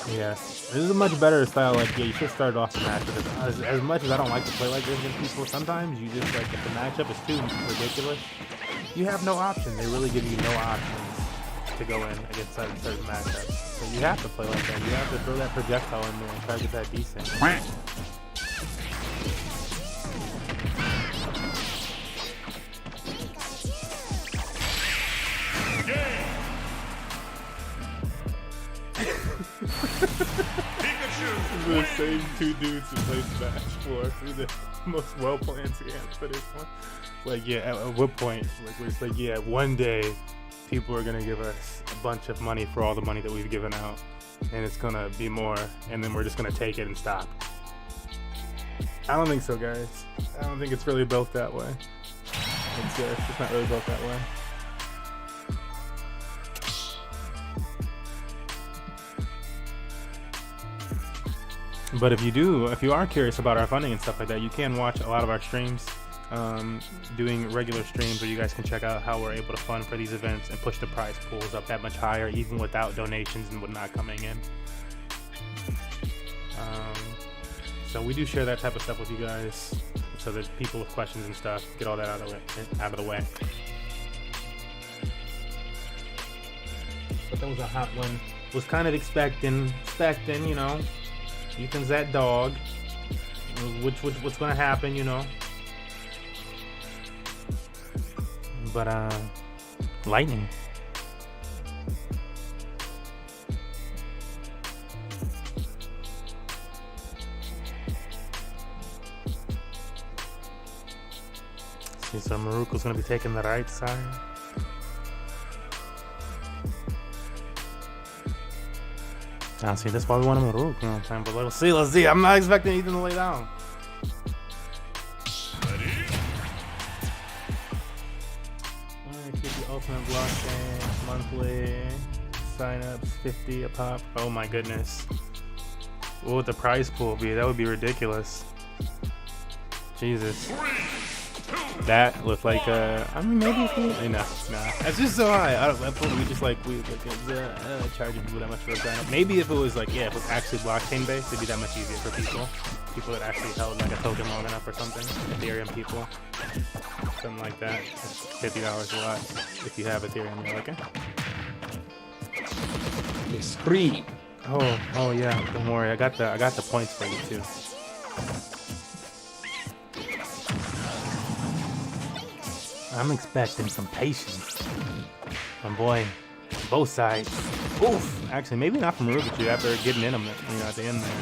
Yeah, this is a much better style. Like, yeah, you should start off the match with it. As much as I don't like to play like this against people, sometimes you just, like, if the matchup is too ridiculous, you have no option. They really give you no options to go in against certain matchups. So you have to play like that. You have to throw that projectile in there and try to get that decent. The same two dudes who played Smash 4 through the most well-planned scams for this one. Like, yeah, at what point? Like, we're just like, yeah, one day people are gonna give us a bunch of money for all the money that we've given out, and it's gonna be more, and then we're just gonna take it and stop. I don't think so, guys. I don't think it's really built that way. It's not really built that way. But if you are curious about our funding and stuff like that, you can watch a lot of our streams, doing regular streams where you guys can check out how we're able to fund for these events and push the prize pools up that much higher, even without donations and whatnot coming in. So we do share that type of stuff with you guys, so that people with questions and stuff get all that out of the way. But that was a hot one. Was kind of expecting, you know. Ethan's that dog. What's gonna happen, you know? But lightning. See, so Maruko's gonna be taking the right side. See, that's why we want him to rook, you know what I'm saying? But let's see. I'm not expecting Ethan to lay down. Alright, keep the ultimate blockchain, monthly, sign-ups, 50 a pop. Oh my goodness. What would the prize pool be? That would be ridiculous. Jesus. That looked like I mean, maybe if we, nah. That's just so high. I thought we just charging people that much for a sign up. Maybe if it was like, yeah, if it was actually blockchain based, it'd be that much easier for people that actually held like a token long enough or something. Ethereum people, something like that. It's $50 a lot if you have Ethereum. You're like, It's free. Oh yeah. Don't worry, I got the points for you too. I'm expecting some patience. My boy, both sides. Oof. Actually, maybe not from Marukichu after getting in him, you know, at the end there,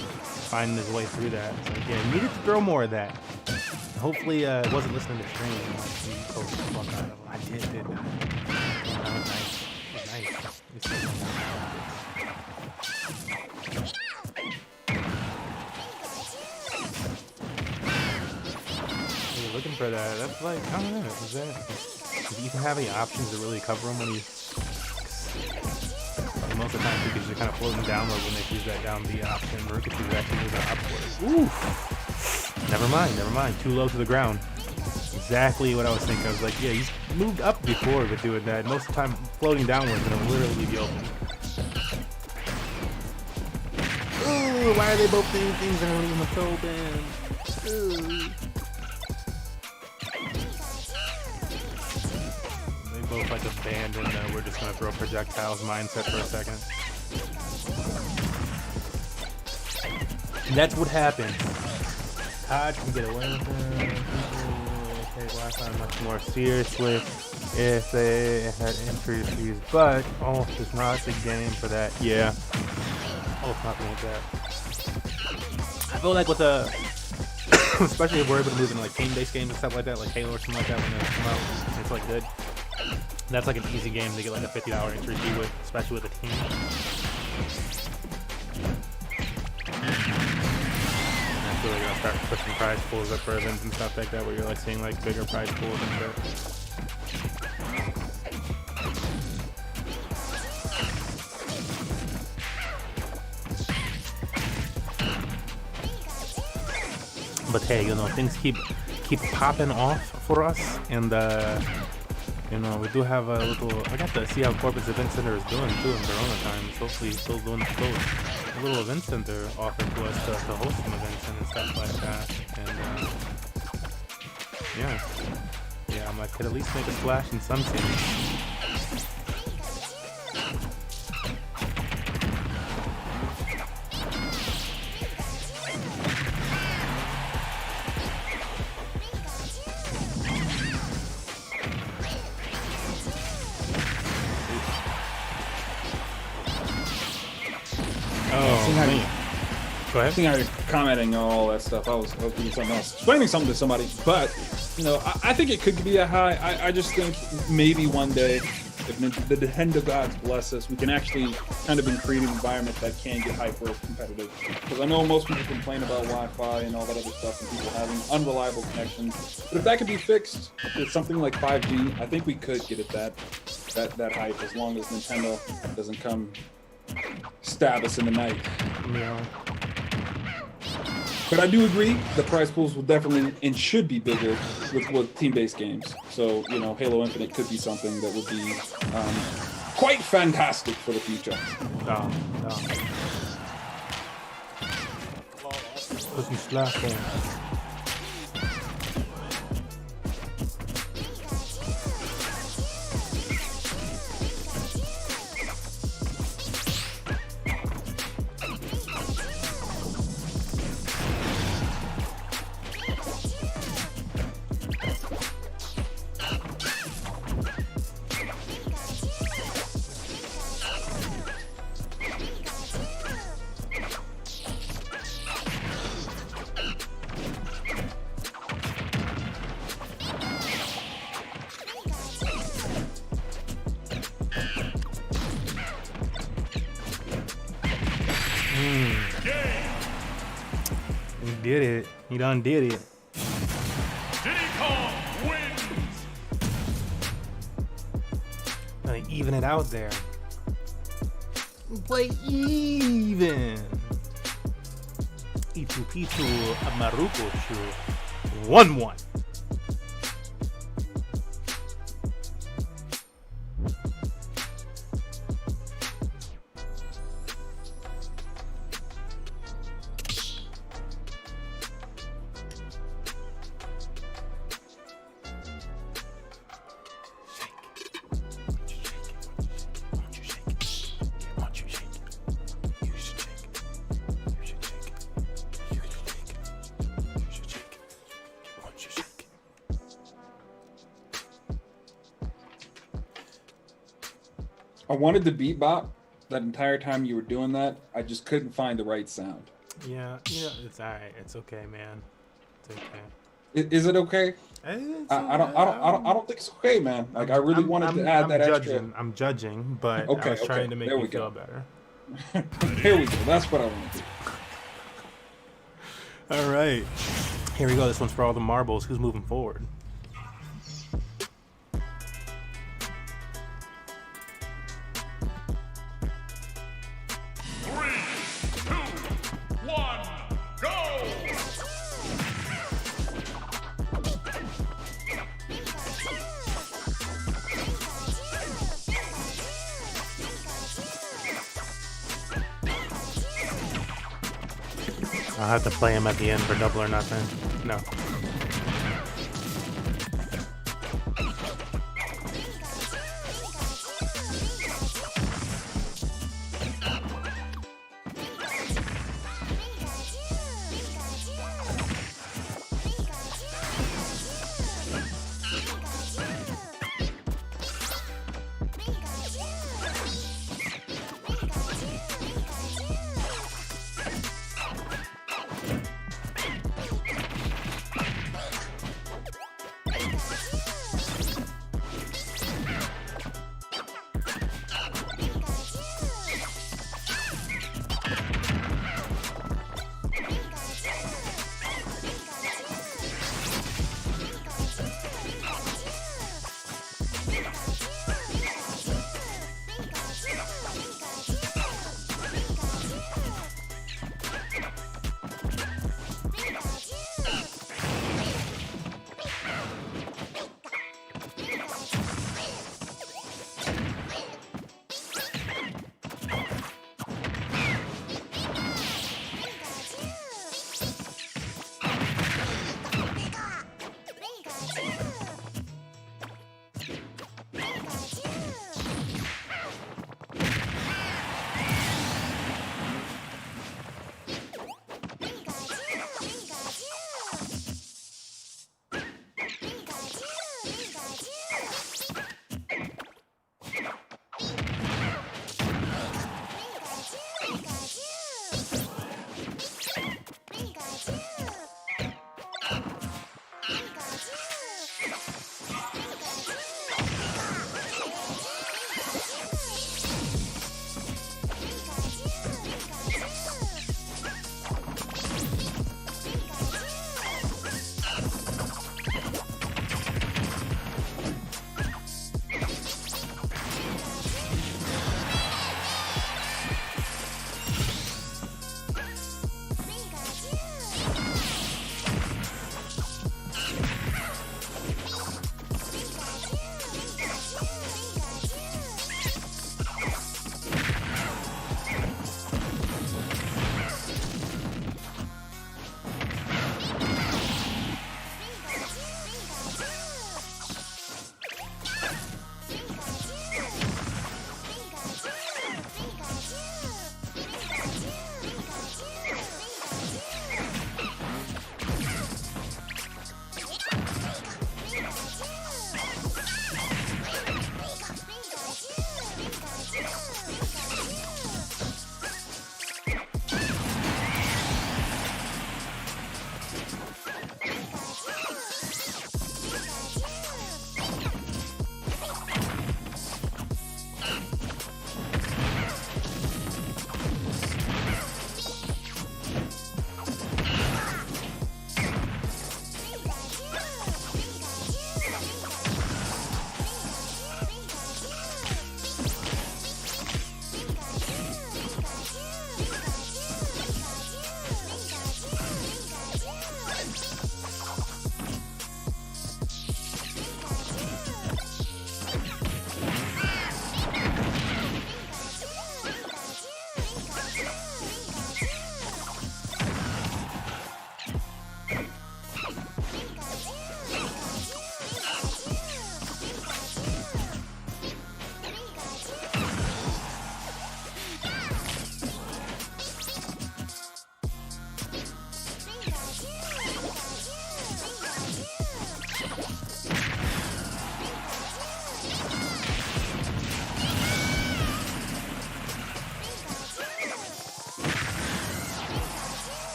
finding his way through that. So, yeah, he needed to throw more of that. Hopefully, it wasn't listening to stream. He coached the fuck out of him. I did, didn't I? That was nice. It was nice. It's so You're looking for that. That's like, I don't know. Is that? Does Ethan have any options to really cover him when he's? Most of the time, because you're kind of floating downward when they choose that down B option. Marukichu actually moves that upward. Oof. Never mind. Too low to the ground. Exactly what I was thinking. I was like, yeah, he's moved up before with doing that. Most of the time, floating downwards, and it'll literally leave you open. Ooh, why are they both doing things that are leaving them open? Ooh. Both like abandoned, we're just gonna throw projectiles mindset for a second. And that's what happens. Todd can get away with it. People take Wi-Fi much more seriously if they had entry fees, but Ulf is not the game for that. Yeah, Ulf not the game for that. I feel like with the, especially if we're able to move into like team-based games and stuff like that, like Halo or something like that, when they come out, it's like good. That's like an easy game to get like a $50 entry fee with, especially with a team. And that's really gonna start pushing prize pools up for events and stuff like that, where you're like seeing like bigger prize pools and shit. But hey, you know, things keep popping off for us, and you know, we do have a little. I got to see how Corpus Event Center is doing too in Corona times. Hopefully, still doing a little event center offered to us to host some events and stuff like that. And yeah, I could at least make a splash in some cities. Go ahead. I think I was commenting on all that stuff. I was doing something else, explaining something to somebody. But you know, I think it could be a high. I just think maybe one day, if the Nintendo gods bless us, we can actually kind of create an environment that can get hyper competitive. Because I know most people complain about Wi-Fi and all that other stuff, and people having unreliable connections. But if that could be fixed with something like 5G, I think we could get it that hype, as long as Nintendo doesn't come stab us in the night. Yeah. But I do agree the prize pools will definitely and should be bigger with team-based games. So, you know, Halo Infinite could be something that would be quite fantastic for the future. Pussy slap on. He did it. He done did it. Gonna even it out there. Play even. Itu Pitu Marukichu 1-1. I wanted to beat Bop that entire time you were doing that, I just couldn't find the right sound. Yeah, it's all right. It's okay, man. It's okay. Is it okay? I don't think it's okay, man. Like I really wanted to add that judging. extra. I'm judging, but Okay, I was trying okay. to make There you we feel go. better. Here we go. That's what I want to do. All right. Here we go. This one's for all the marbles. Who's moving forward? I'll have to play him at the end for double or nothing. No.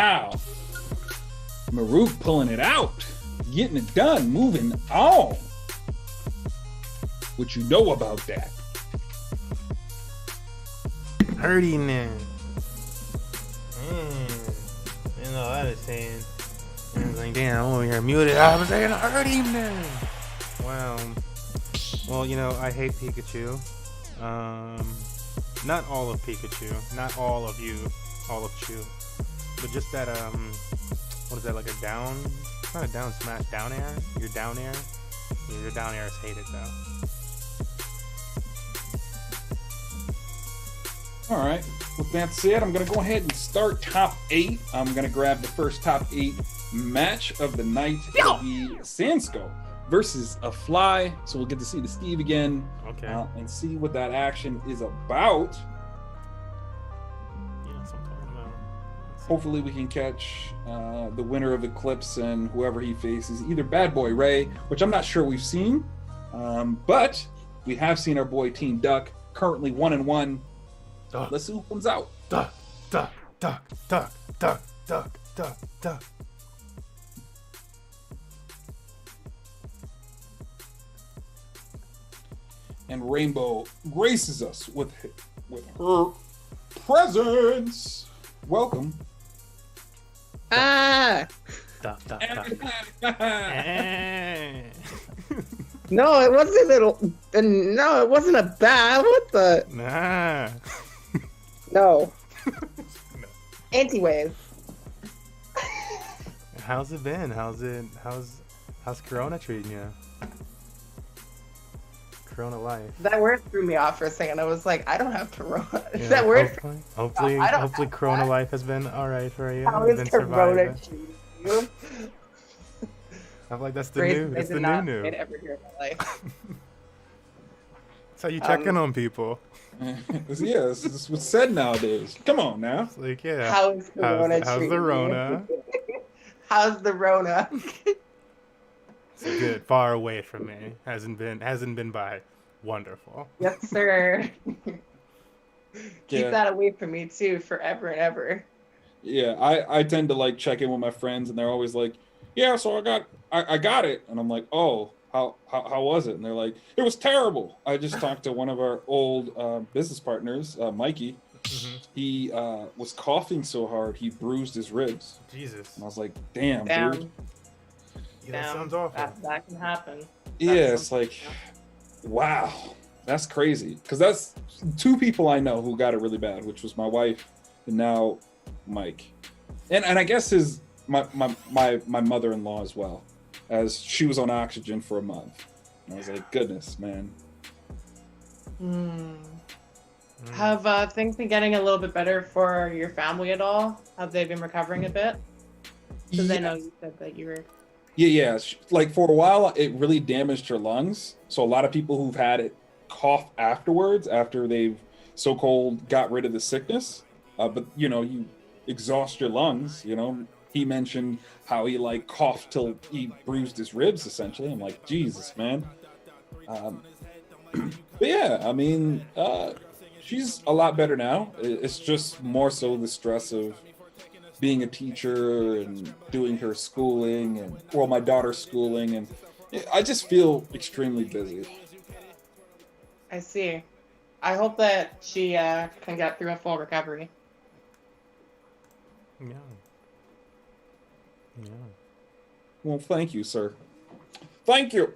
Wow. Maruk pulling it out. Getting it done. Moving on. What you know about that? Hurting then. You know what I was saying. I was like, damn, I'm over here muted. I was saying hurting then. Wow. Well, you know, I hate Pikachu. Not all of Pikachu. Not all of you. All of Chew. But just that, what is that, like a down? It's not a down smash, down air? Your down air? Yeah, your down air is hated, though. All right. With that said, I'm going to go ahead and start top 8. I'm going to grab the first top 8 match of the night. It'll be Sandsco versus a Fly. So we'll get to see the Steve again. Okay. And see what that action is about. Yeah, that's what I'm talking about. Hopefully we can catch the winner of Eclipse and whoever he faces, either Bad Boy Ray, which I'm not sure we've seen, but we have seen our boy Team Duck, currently 1-1. Let's see who comes out. Duck, duck, duck, duck, duck, duck, duck, duck. And Rainbow graces us with her presence. Welcome. Ah! Duck, duck, duck. No, it wasn't no, it wasn't a bat. What the? Nah. No. Anti-wave. How's it been? How's Corona treating you? Corona life. That word threw me off for a second. I was like, I don't have Corona. Is Yeah, that word? Hopefully, I don't hopefully have Corona that. life has been all right for you. How You've is been Corona surviving. treating you? I feel like that's the Phrase new. I It's did the not new. say to ever hear in my life. That's how you check in on people. Yeah, this is what's said nowadays. Come on now. It's like, yeah. How is Corona how's treating the you? Rona? How's the Rona? It's good. Far away from me. Hasn't been by. Wonderful. Yes, sir. Keep Yeah. that away from me too, forever and ever. Yeah, I tend to like check in with my friends, and they're always like, "Yeah, so I got it," and I'm like, "Oh, how was it?" And they're like, "It was terrible." I just talked to one of our old business partners, Mikey. Mm-hmm. He was coughing so hard he bruised his ribs, Jesus. and I was like, "Damn, Damn. dude." Yeah, that Damn. sounds awful. That can happen. Yeah, it's something. like, wow, that's crazy. Because that's 2 people I know who got it really bad, which was my wife and now Mike, and I guess my mother-in-law as well, as she was on oxygen for a month. And I was like, goodness, man. Have things been getting a little bit better for your family at all? Have they been recovering a bit? Because I know you said that you were. Yeah. Like for a while, it really damaged her lungs. So a lot of people who've had it cough afterwards, after they've so-called got rid of the sickness. But you exhaust your lungs. He mentioned how he like coughed till he bruised his ribs. Essentially, I'm like, Jesus, man. But yeah, I mean, she's a lot better now. It's just more so the stress of being a teacher and doing her schooling and my daughter's schooling, and I just feel extremely busy. I see. I hope that she can get through a full recovery. Yeah. Well, thank you, sir. Thank you.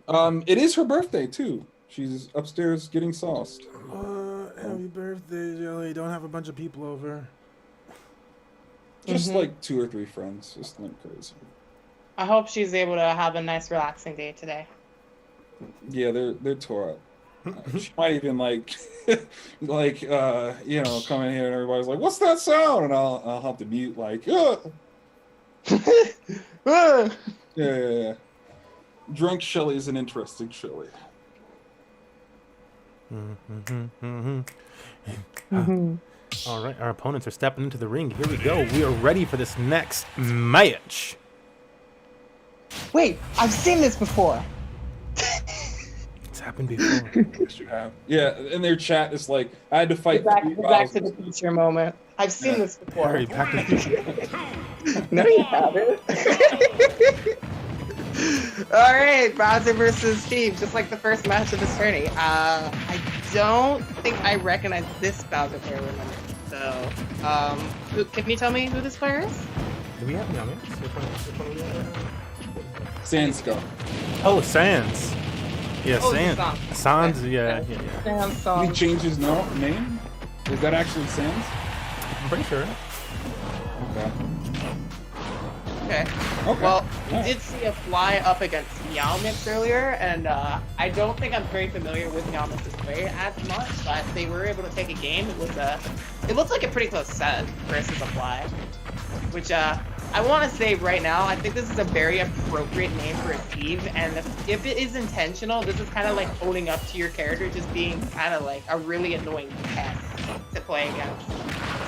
It is her birthday too. She's upstairs getting sauced. Happy birthday, Jelly. Don't have a bunch of people over. Just like 2 or 3 friends. Just not crazy. I hope she's able to have a nice, relaxing day today. Yeah, they're tore up. She might even like come in here and everybody's like, "What's that sound?" And I'll have to mute like, yeah. Drunk Shelly is an interesting Shelly. All right, our opponents are stepping into the ring. Here we go. We are ready for this next match. Wait, I've seen this before. It's happened before. Yes, you have. Yeah, in their chat, it's like I had to fight Back, 3 back to Bowsers. the future moment. I've seen Yeah. this before. Harry, back to the future. No, you haven't. All right, Bowser versus Steve, just like the first match of this tourney. I don't think I recognize this Bowser player. Remember? So, can you tell me who this player is? Do we have comments? Which one do we have? Sans go. Oh, Sans. Yeah, Oh, Sans. Sans. Sans, yeah. Sam Did he song. change his name? Is that actually Sans? I'm pretty sure. Okay. Okay. Okay. Well, we Yeah. did see a fly up against Meowmix earlier, and I don't think I'm very familiar with Meowmix's play as much, but they were able to take a game. It looked like a pretty close set versus a fly, which I want to say right now, I think this is a very appropriate name for a Steve, and if it is intentional, this is kind of like owning up to your character just being kind of like a really annoying pest to play against.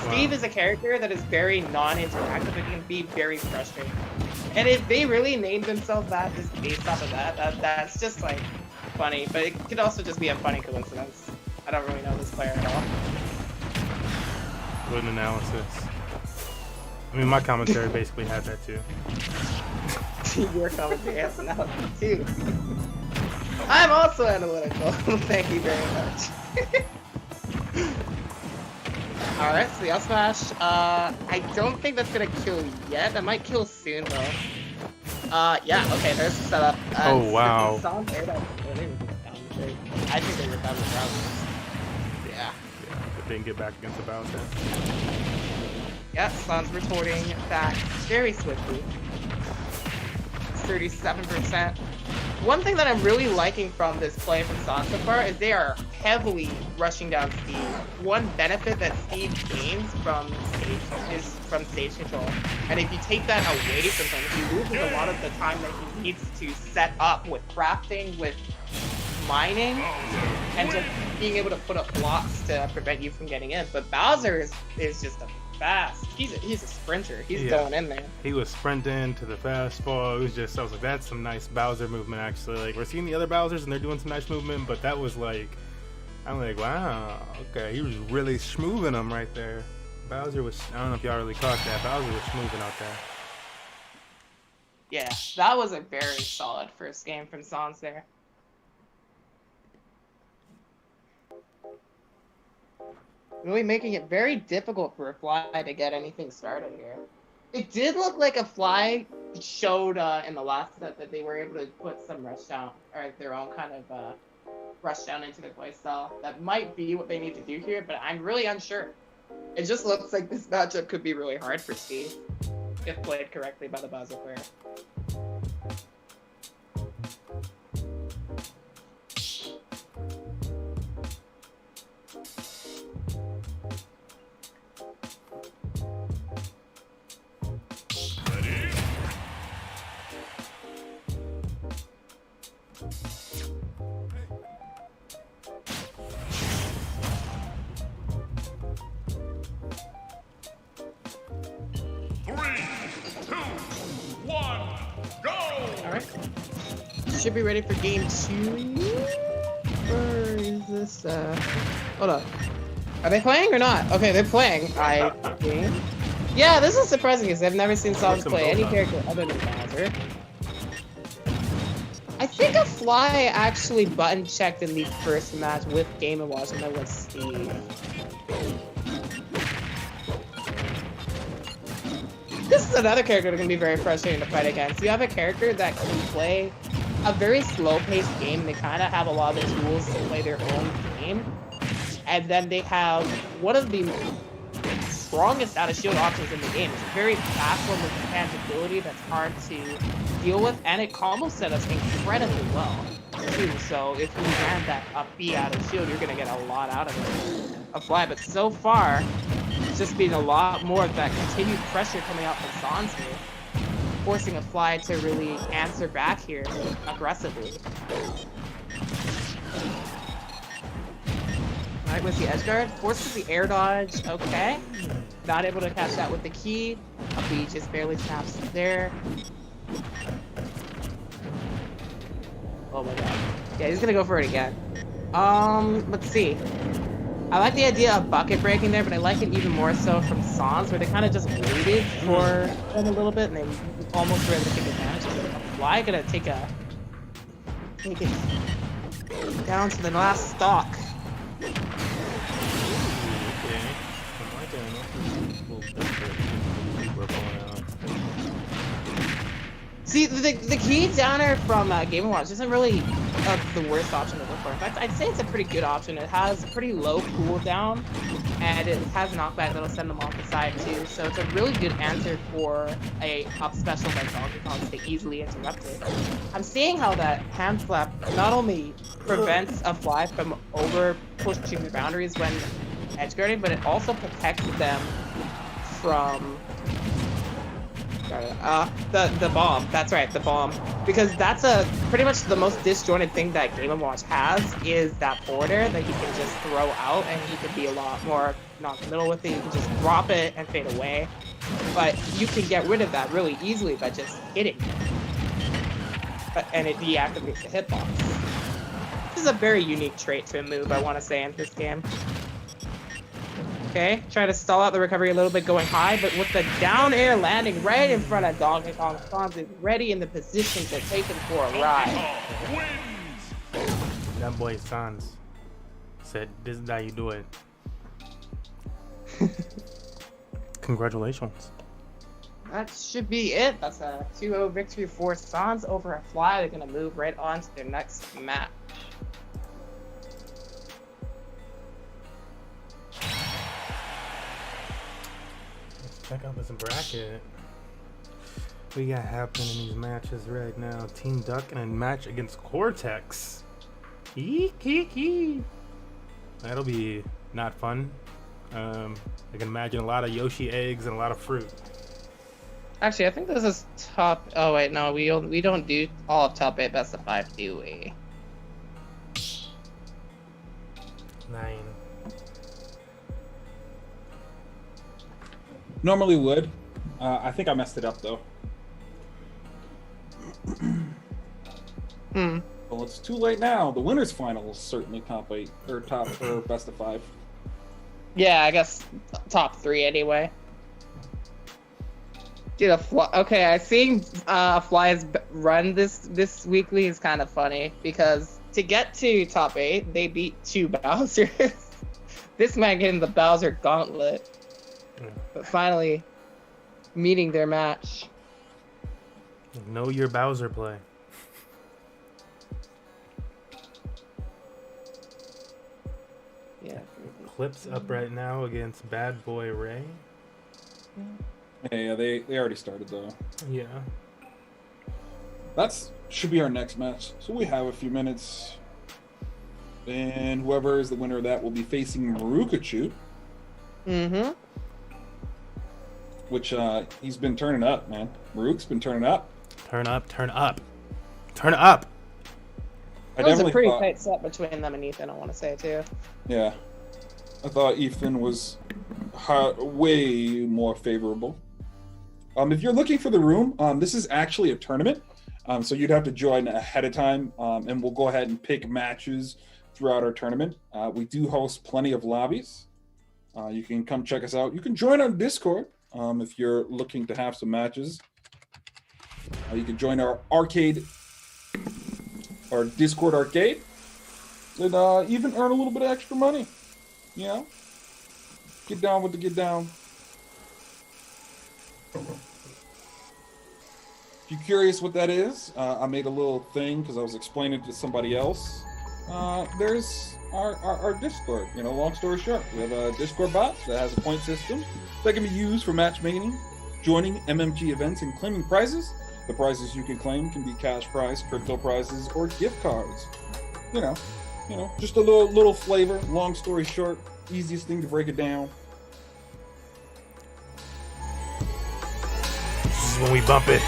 Steve is a character that is very non-interactive and can be very frustrating. And if they really named themselves that just based off of that's just like funny, but it could also just be a funny coincidence. I don't really know this player at all. Good analysis. I mean, my commentary basically had that too. Your commentary has analysis too. I'm also analytical. Thank you very much. Alright, so the L smash. I don't think that's gonna kill yet. That might kill soon though. Yeah, okay, there's the setup. Oh, wow. I think they were done with Bowser. Yeah. But didn't get back against the Bowser. Yeah, Sun's retorting back very swiftly. 37%. One thing that I'm really liking from this play from Sun so far is they are heavily rushing down Steve. One benefit that Steve gains from stage is from stage control. And if you take that away from him, he loses a lot of the time that he needs to set up with crafting, with mining, and just being able to put up blocks to prevent you from getting in. But Bowser is just a fast. He's a sprinter. He's going in there. He was sprinting to the fastball. It was just, I was like, that's some nice Bowser movement actually. Like, we're seeing the other Bowsers and they're doing some nice movement, but that was like, I'm like, wow, okay. He was really schmooving them right there. Bowser was, I don't know if y'all really caught that. Bowser was schmooving out there. Yeah, that was a very solid first game from Sans there. Really making it very difficult for a fly to get anything started here. It did look like a fly showed in the last set that they were able to put some rush down, or their own kind of rush down into the play style. That might be what they need to do here, but I'm really unsure. It just looks like this matchup could be really hard for Steve, if played correctly by the Bowser player. Should be ready for game 2. Or is this hold up. Are they playing or not? Okay, they're playing. I think. Yeah, this is surprising because I've never seen Sans play any character other than Bowser. I think a fly actually button checked in the first match with Game & Watch, and that was Steve. This is another character that can be very frustrating to fight against. You have a character that can play a very slow-paced game. They kind of have a lot of the tools to play their own game. And then they have one of the strongest out-of-shield options in the game. It's a very fast one with tangibility that's hard to deal with, and it combo set us incredibly well, too. So if you land that up B out-of-shield, you're going to get a lot out of it. A fly, but so far, it's just been a lot more of that continued pressure coming out from Sans here, forcing a fly to really answer back here aggressively. Alright, with the edge guard, forces the air dodge, okay. Not able to catch that with the key. A B just barely snaps there. Oh my god. Yeah, he's gonna go for it again. Let's see. I like the idea of bucket breaking there, but I like it even more so from Sans, where they kind of just waited for him a little bit, and they almost were able to take advantage of it. Fly gonna take it down to the last stock. Okay. I like it. We're pulling out. See, the key downer from Game & Watch isn't really the worst option to look for. In fact, I'd say it's a pretty good option. It has pretty low cooldown, and it has knockback that'll send them off the side too. So it's a really good answer for a up special like Donkey Kong to easily interrupt it. I'm seeing how that hand slap not only prevents a fly from over pushing the boundaries when edge guarding, but it also protects them from the bomb. That's right, the bomb. Because that's pretty much the most disjointed thing that Game & Watch has is that border that you can just throw out, and you can be a lot more non-committal with it. You can just drop it and fade away. But you can get rid of that really easily by just hitting it. And it deactivates the hitbox. This is a very unique trait to a move, I want to say, in this game. Okay, try to stall out the recovery a little bit going high, but with the down air landing right in front of Donkey Kong, Sans is ready in the position to take him for a ride. That boy Sans said, "This is how you do it." Congratulations. That should be it. That's a 2-0 victory for Sans over a Fly. They're going to move right on to their next match. Check out this bracket. We got happening in these matches right now. Team Duck in a match against Cortex. Eek, eek, eek. That'll be not fun. I can imagine a lot of Yoshi eggs and a lot of fruit. Actually, I think this is top. Oh wait, no, we don't do all of top 8 best of 5, do we? 9. Normally would. I think I messed it up though. Well, it's too late now. The winners final is certainly top 8 or top or best of 5. Yeah, I guess top 3 anyway. Dude, okay, I think Fly's run this weekly is kind of funny because to get to top 8, they beat 2 Bowsers. This man getting the Bowser gauntlet. But finally, meeting their match. Know your Bowser play. Yeah. Clips up right now against Bad Boy Ray. Yeah, they already started though. Yeah. That's should be our next match. So we have a few minutes. And whoever is the winner of that will be facing Marukachu. Mm-hmm. Which he's been turning up, man. Maruk's been turning up. Turn up, turn up. Turn up! It was a pretty tight set between them and Ethan, I want to say, too. Yeah. I thought Ethan was way more favorable. If you're looking for the room, this is actually a tournament. So you'd have to join ahead of time, and we'll go ahead and pick matches throughout our tournament. We do host plenty of lobbies. You can come check us out. You can join our Discord if you're looking to have some matches. You can join our arcade, our Discord arcade, and even earn a little bit of extra money. You know, get down with the get down. If you're curious what that is, I made a little thing because I was explaining it to somebody else. There's our Discord. You know, long story short, we have a Discord bot that has a point system that can be used for matchmaking, joining MMG events, and claiming prizes. The prizes you can claim can be cash prize, crypto prizes, or gift cards. You know, just a little flavor. Long story short, easiest thing to break it down. This is when we bump it.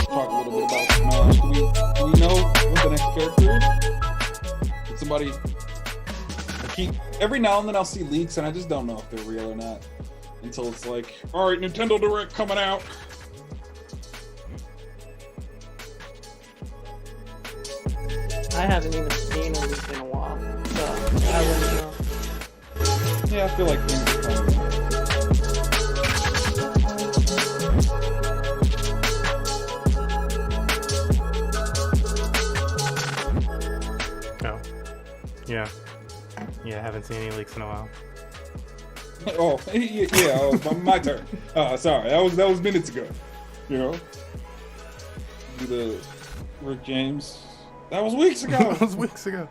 Talk a little bit about Smash. Do we know what the next character is? Did somebody... every now and then I'll see leaks and I just don't know if they're real or not. until it's like, all right, Nintendo Direct coming out. I haven't even seen a leak in a while, so I wouldn't know. Yeah, I feel like things are coming out. Oh. Yeah. Yeah, I haven't seen any leaks in a while. Oh, yeah, my turn. Sorry, that was minutes ago. You know, the Rick James. That was weeks ago. That was weeks ago.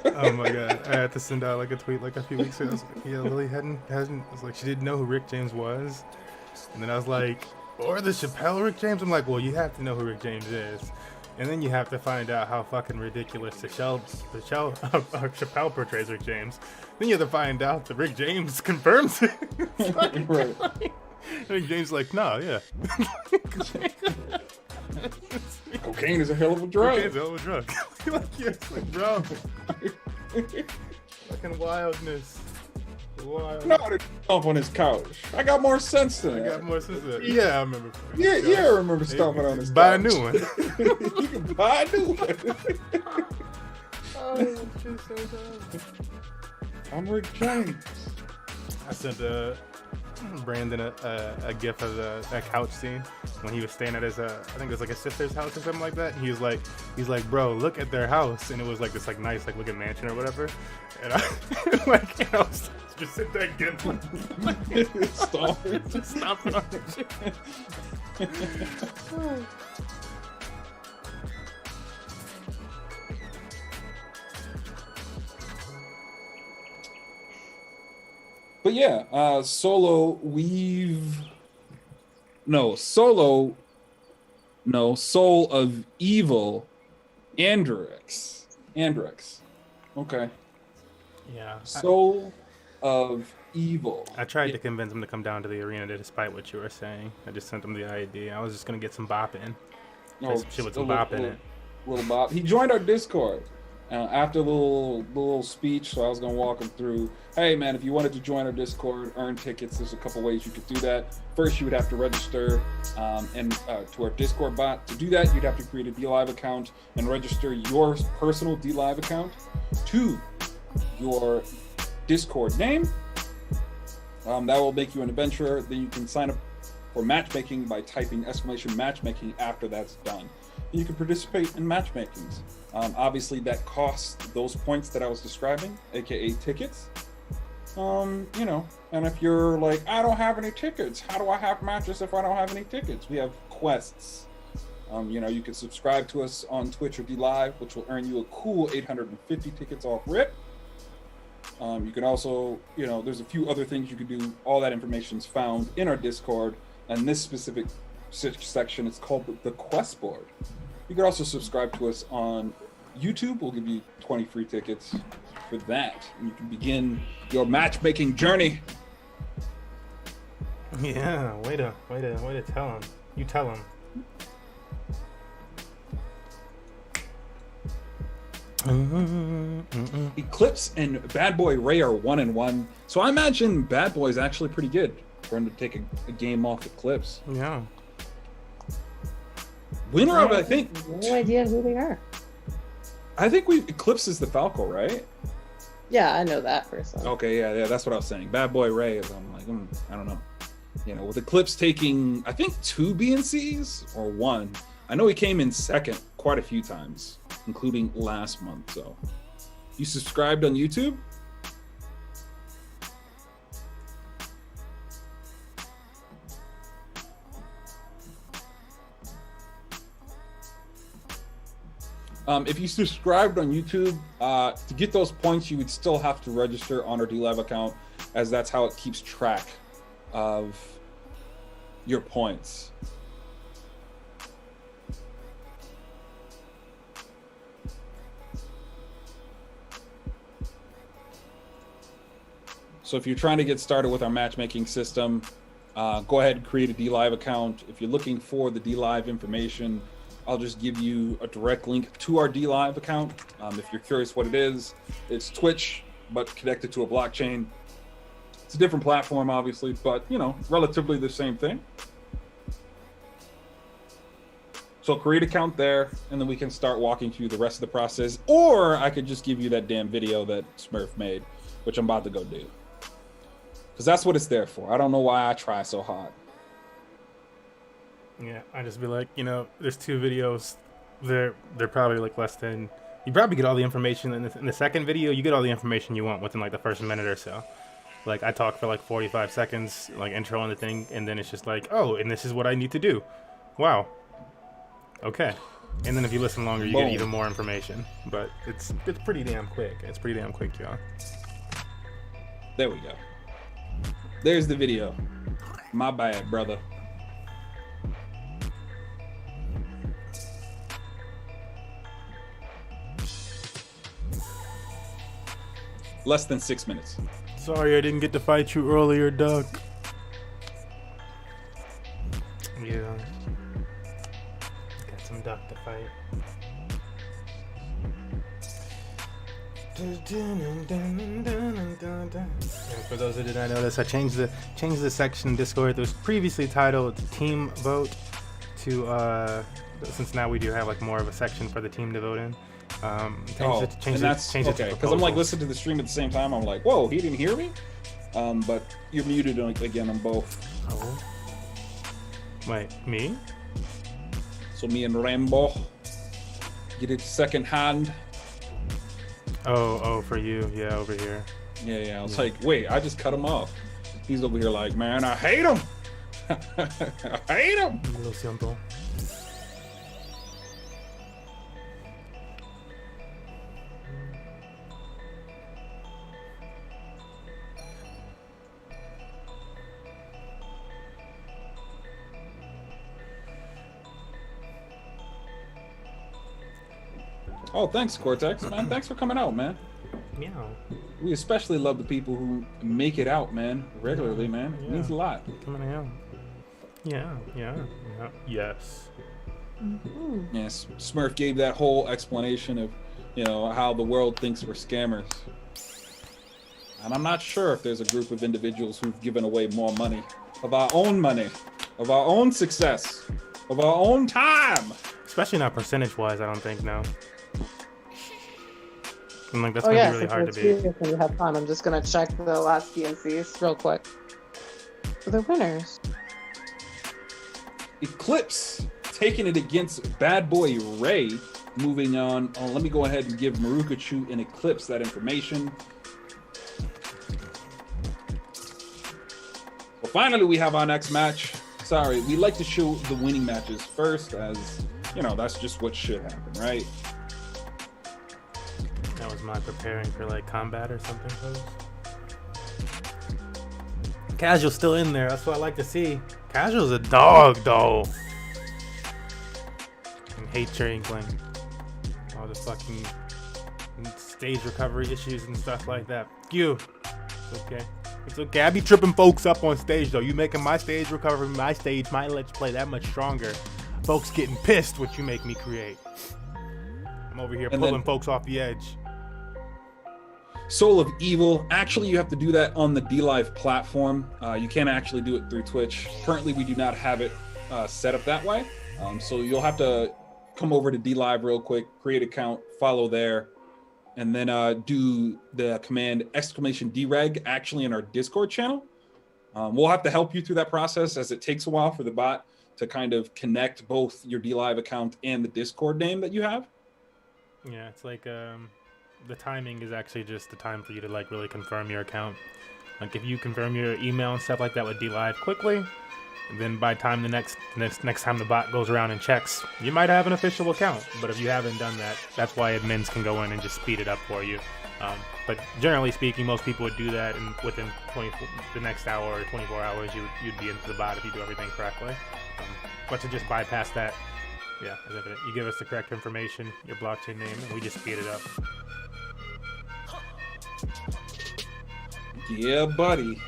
Oh my god! I had to send out like a tweet like a few weeks ago. I was like, yeah, Lily hasn't. I was like, she didn't know who Rick James was, and then I was like, or the Chappelle Rick James. I'm like, well, you have to know who Rick James is, and then you have to find out how fucking ridiculous Chappelle portrays Rick James. Then you have to find out that Rick James confirms it. Right. Rick James like, no, yeah. Cocaine is a hell of a drug. Cocaine's a hell of a drug. Like, yeah, it's like, bro. Fucking wildness. Wild. No, to stomp on his couch. I got more sense than I that. got more sense of that. Yeah, I remember. Yeah, I remember stomping on his Buy a couch. new one. You can buy a new one. Oh, that's just so dumb. I'm Rick James. I sent Brandon a gif of that couch scene when he was staying at his I think it was like his sister's house or something like that. And he's like, bro, look at their house, and it was like this like nice like looking mansion or whatever. And I like, I was just sitting there again, Stomping. just stomping on that shit. But yeah, Soul of Evil, Andrix. Okay. Yeah. Soul of Evil. I tried to convince him to come down to the arena despite what you were saying. I just sent him the ID. I was just gonna get some bop in. Shit with some bop in it. Little bop. He joined our Discord after the little speech, so I was gonna walk him through. Hey man, if you wanted to join our Discord, earn tickets, there's a couple ways you could do that. First, you would have to register to our Discord bot. To do that, you'd have to create a DLive account and register your personal DLive account to your Discord name. That will make you an adventurer. Then you can sign up for matchmaking by typing !matchmaking after that's done. And you can participate in matchmakings. Obviously, that costs those points that I was describing, aka tickets. And if you're like, I don't have any tickets, how do I have matches if I don't have any tickets? We have quests. You can subscribe to us on Twitch or DLive, which will earn you a cool 850 tickets off rip. You can also, there's a few other things you can do. All that information is found in our Discord, and this specific section is called the Quest Board. You can also subscribe to us on YouTube. We'll give you 20 free tickets for that, and you can begin your matchmaking journey. Yeah, way to tell him. You tell him. Eclipse and Bad Boy Ray are 1-1, so I imagine Bad Boy is actually pretty good for him to take a game off Eclipse. Yeah. Winner of, I think. No idea who they are. I think Eclipse is the Falco, right? Yeah, I know that person. Okay, yeah, that's what I was saying. Bad Boy Ray is, I'm like, I don't know. With Eclipse taking, I think 2 BNCs or 1. I know he came in second quite a few times, including last month. So, you subscribed on YouTube? If you subscribed on YouTube, to get those points, you would still have to register on our DLive account, as that's how it keeps track of your points. So if you're trying to get started with our matchmaking system, go ahead and create a DLive account. If you're looking for the DLive information, I'll just give you a direct link to our DLive account. If you're curious what it is, it's Twitch, but connected to a blockchain. It's a different platform, obviously, but you know, relatively the same thing. So create account there, and then we can start walking through the rest of the process. Or I could just give you that damn video that Smurf made, which I'm about to go do. Because that's what it's there for. I don't know why I try so hard. Yeah, I just be like, you know, there's 2 videos. They're probably like less than. You probably get all the information in the second video. You get all the information you want within like the first minute or so. Like I talk for like 45 seconds, like intro on the thing, and then it's just like, oh, and this is what I need to do. Wow. Okay. And then if you listen longer, you get even more information. But it's pretty damn quick. It's pretty damn quick, y'all. There we go. There's the video. My bad, brother. Less than 6 minutes. Sorry I didn't get to fight you earlier, Duck. Yeah. Got some duck to fight. And for those who did not notice, I changed the section in Discord that was previously titled Team Vote to since now we do have like more of a section for the team to vote in. Change it because I'm like listening to the stream at the same time. I'm like, whoa, he didn't hear me. But you're muted again on both. Oh. Wait, me? So me and Rambo get it second hand. Oh, for you, yeah, over here. Yeah. I was like, wait, I just cut him off. He's over here like, man, I hate him. I hate him. Lo siento. Oh, thanks, Cortex, man. Thanks for coming out, man. Yeah. We especially love the people who make it out, man, regularly, man. It means a lot. Coming out. Yeah. Yes. Yes, Smurf gave that whole explanation of, you know, how the world thinks we're scammers. And I'm not sure if there's a group of individuals who've given away more money, of our own success, of our own time. Especially not percentage-wise, I don't think, no. I'm like, that's gonna be really hard to beat. When you have fun, I'm just gonna check the last DNCs real quick for the winners. Eclipse taking it against Bad Boy Ray. Moving on. Oh, let me go ahead and give Marukachu and Eclipse that information. Well, finally, we have our next match. Sorry, we like to show the winning matches first, as you know, that's just what should happen, right? That was my preparing for like combat or something. Casual's still in there. That's what I like to see. Casual's a dog, though. And hate your inkling. All the fucking stage recovery issues and stuff like that. You. It's okay. It's okay. I be tripping folks up on stage, though. You making my stage recovery, my let's play that much stronger. Folks getting pissed what you make me create. I'm over here pulling folks off the edge. Soul of Evil. Actually, you have to do that on the DLive platform. You can't actually do it through Twitch. Currently, we do not have it set up that way. So you'll have to come over to DLive real quick, create an account, follow there, and then do the command !dereg actually in our Discord channel. We'll have to help you through that process, as it takes a while for the bot to kind of connect both your DLive account and the Discord name that you have. Yeah, it's like the timing is actually just the time for you to like really confirm your account. Like if you confirm your email and stuff like that with DLive quickly, then by the time the next time the bot goes around and checks, you might have an official account. But if you haven't done that, that's why admins can go in and just speed it up for you. But generally speaking, most people would do that, and within the next hour or 24 hours, you'd be into the bot if you do everything correctly. But to just bypass that, yeah, as evident. You give us the correct information, your blockchain name, and we just speed it up. Yeah, buddy.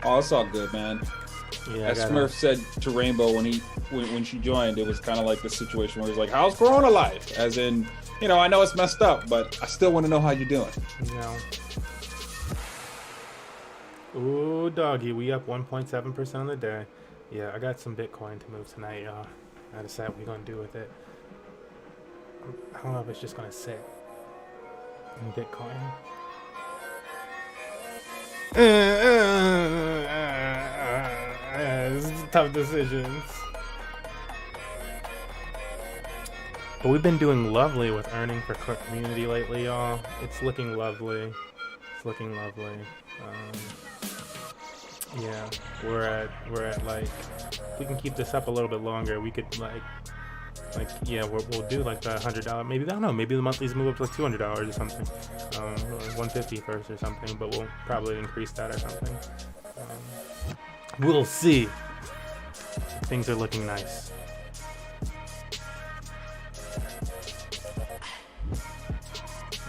Oh, it's all good, man. Yeah, As Smurf said to Rainbow when she joined, it was kind of like the situation where he's like, "How's Corona life?" As in, you know, I know it's messed up, but I still want to know how you're doing. No. Ooh, doggy, we up 1.7% on the day. Yeah, I got some Bitcoin to move tonight, y'all. I decide what we're gonna do with it. I don't know if it's just gonna sit in Bitcoin. This is tough decisions. But we've been doing lovely with earning for community lately, y'all. It's looking lovely. It's looking lovely. Yeah, we're at like, if we can keep this up a little bit longer, we could like yeah, we'll do like the $100. Maybe, I don't know, maybe the monthlies move up to like $200 or something, or $150 first or something. But we'll probably increase that or something. We'll see. Things are looking nice.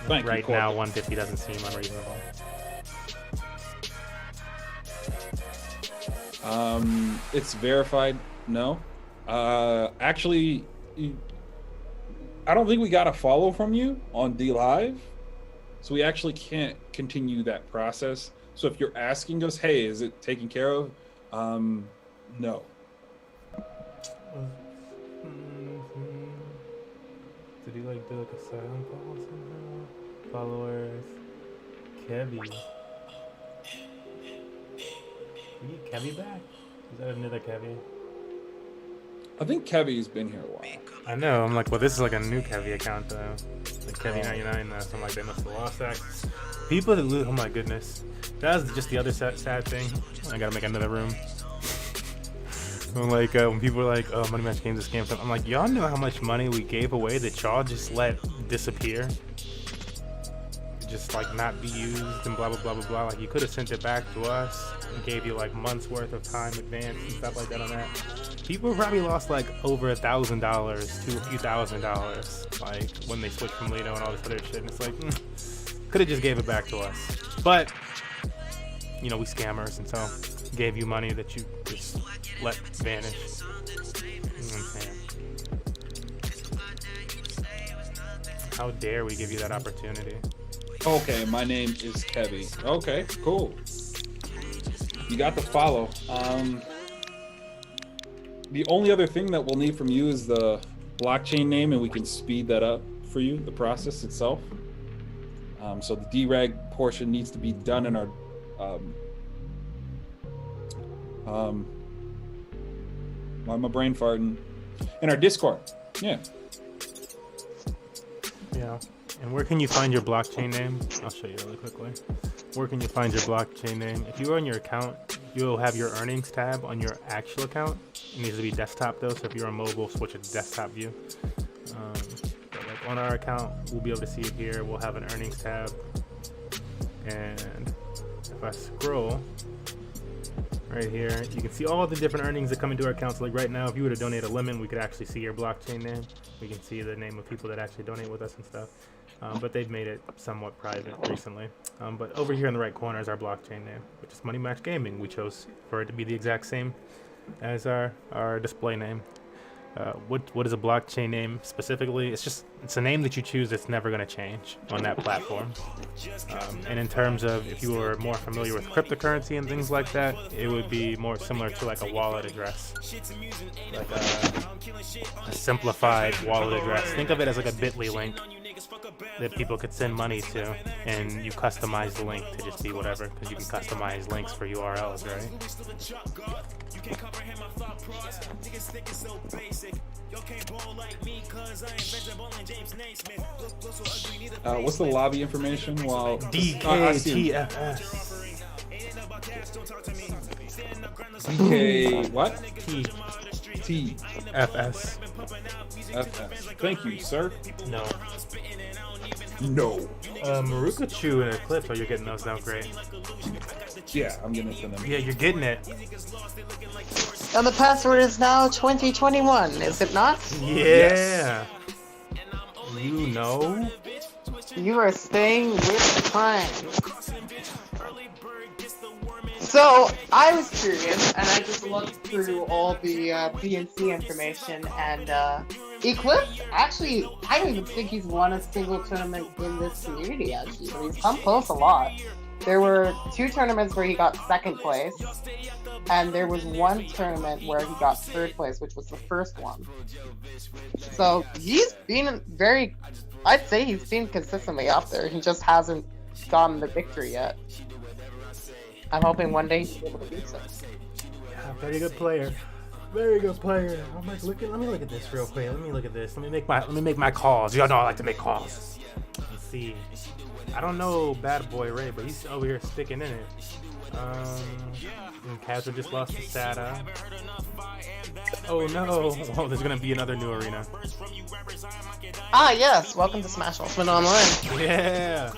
Thank you, Right now, Corbin. 150 doesn't seem unreasonable. It's verified. No, actually, I don't think we got a follow from you on D Live, so we actually can't continue that process. So if you're asking us, hey, is it taken care of? No. Did he like do like a silent call somehow? Followers, Kevy. Did you get Kevy back? Is that another Kevy? I think Kevy's been here a while. I know. I'm like, well, this is like a new Kevy account though. Like Kevy99. So I'm like, they must have lost that. People that lose. Oh my goodness. That's just the other sad thing. I gotta make another room. I'm like, when people are like, oh, Money Match Games is scam, I'm like, y'all know how much money we gave away that y'all just let disappear? Just like not be used and blah, blah, blah, blah, blah. Like, you could have sent it back to us and gave you like months worth of time advance and stuff like that on that. People probably lost like over $1,000 to a few $1,000s, like when they switched from Lido and all this other shit. And it's like, could have just gave it back to us. But, you know, we scammers, and so gave you money that you just let vanish. You know what I'm saying? How dare we give you that opportunity? Okay, my name is Kevy. Okay, cool. You got the follow. The only other thing that we'll need from you is the blockchain name, and we can speed that up for you, the process itself. So the dereg portion needs to be done in our why am I brain farting? In our Discord. Yeah. Yeah. And where can you find your blockchain name? I'll show you really quickly. Where can you find your blockchain name? If you are on your account, you'll have your earnings tab on your actual account. It needs to be desktop though, so if you're on mobile, switch it to desktop view. But like on our account, we'll be able to see it here. We'll have an earnings tab. And if I scroll right here, you can see all the different earnings that come into our accounts. Like right now, if you were to donate a lemon, we could actually see your blockchain name. We can see the name of people that actually donate with us and stuff. But they've made it somewhat private recently. But over here in the right corner is our blockchain name, which is Money Match Gaming. We chose for it to be the exact same as our display name. What is a blockchain name specifically? It's a name that you choose that's never going to change on that platform. And in terms of if you were more familiar with cryptocurrency and things like that, it would be more similar to like a wallet address, like a simplified wallet address. Think of it as like a bit.ly link that people could send money to, and you customize the link to just be whatever, because you can customize links for URLs, right? What's the lobby information? Well, DKTFS. DK what? T. FS. FS. Thank you, sir. No. No. Marukachu and Eclipse, you're getting those now, great. Yeah, I'm getting it from them. Yeah, you're getting it. And the password is now 2021, is it not? Yeah. Yes. You know? You are staying with the crime. So I was curious, and I just looked through all the BNC information, and Eclipse actually, I don't even think he's won a single tournament in this community. Actually, but he's come close a lot. There were 2 tournaments where he got 2nd place, and there was 1 tournament where he got 3rd place, which was the first one. So he's been very, I'd say he's been consistently up there. He just hasn't gotten the victory yet. I'm hoping one day he'll be able to do so. Yeah, very good player. Very good player. I'm like, let me look at this real quick. Let me look at this. Let me make my calls. Y'all know I like to make calls. Let's see. I don't know Bad Boy Ray, but he's over here sticking in it. And Kazra just lost to Sada. Oh no! Oh, there's gonna be another new arena. Ah yes, welcome to Smash Ultimate Online. Yeah.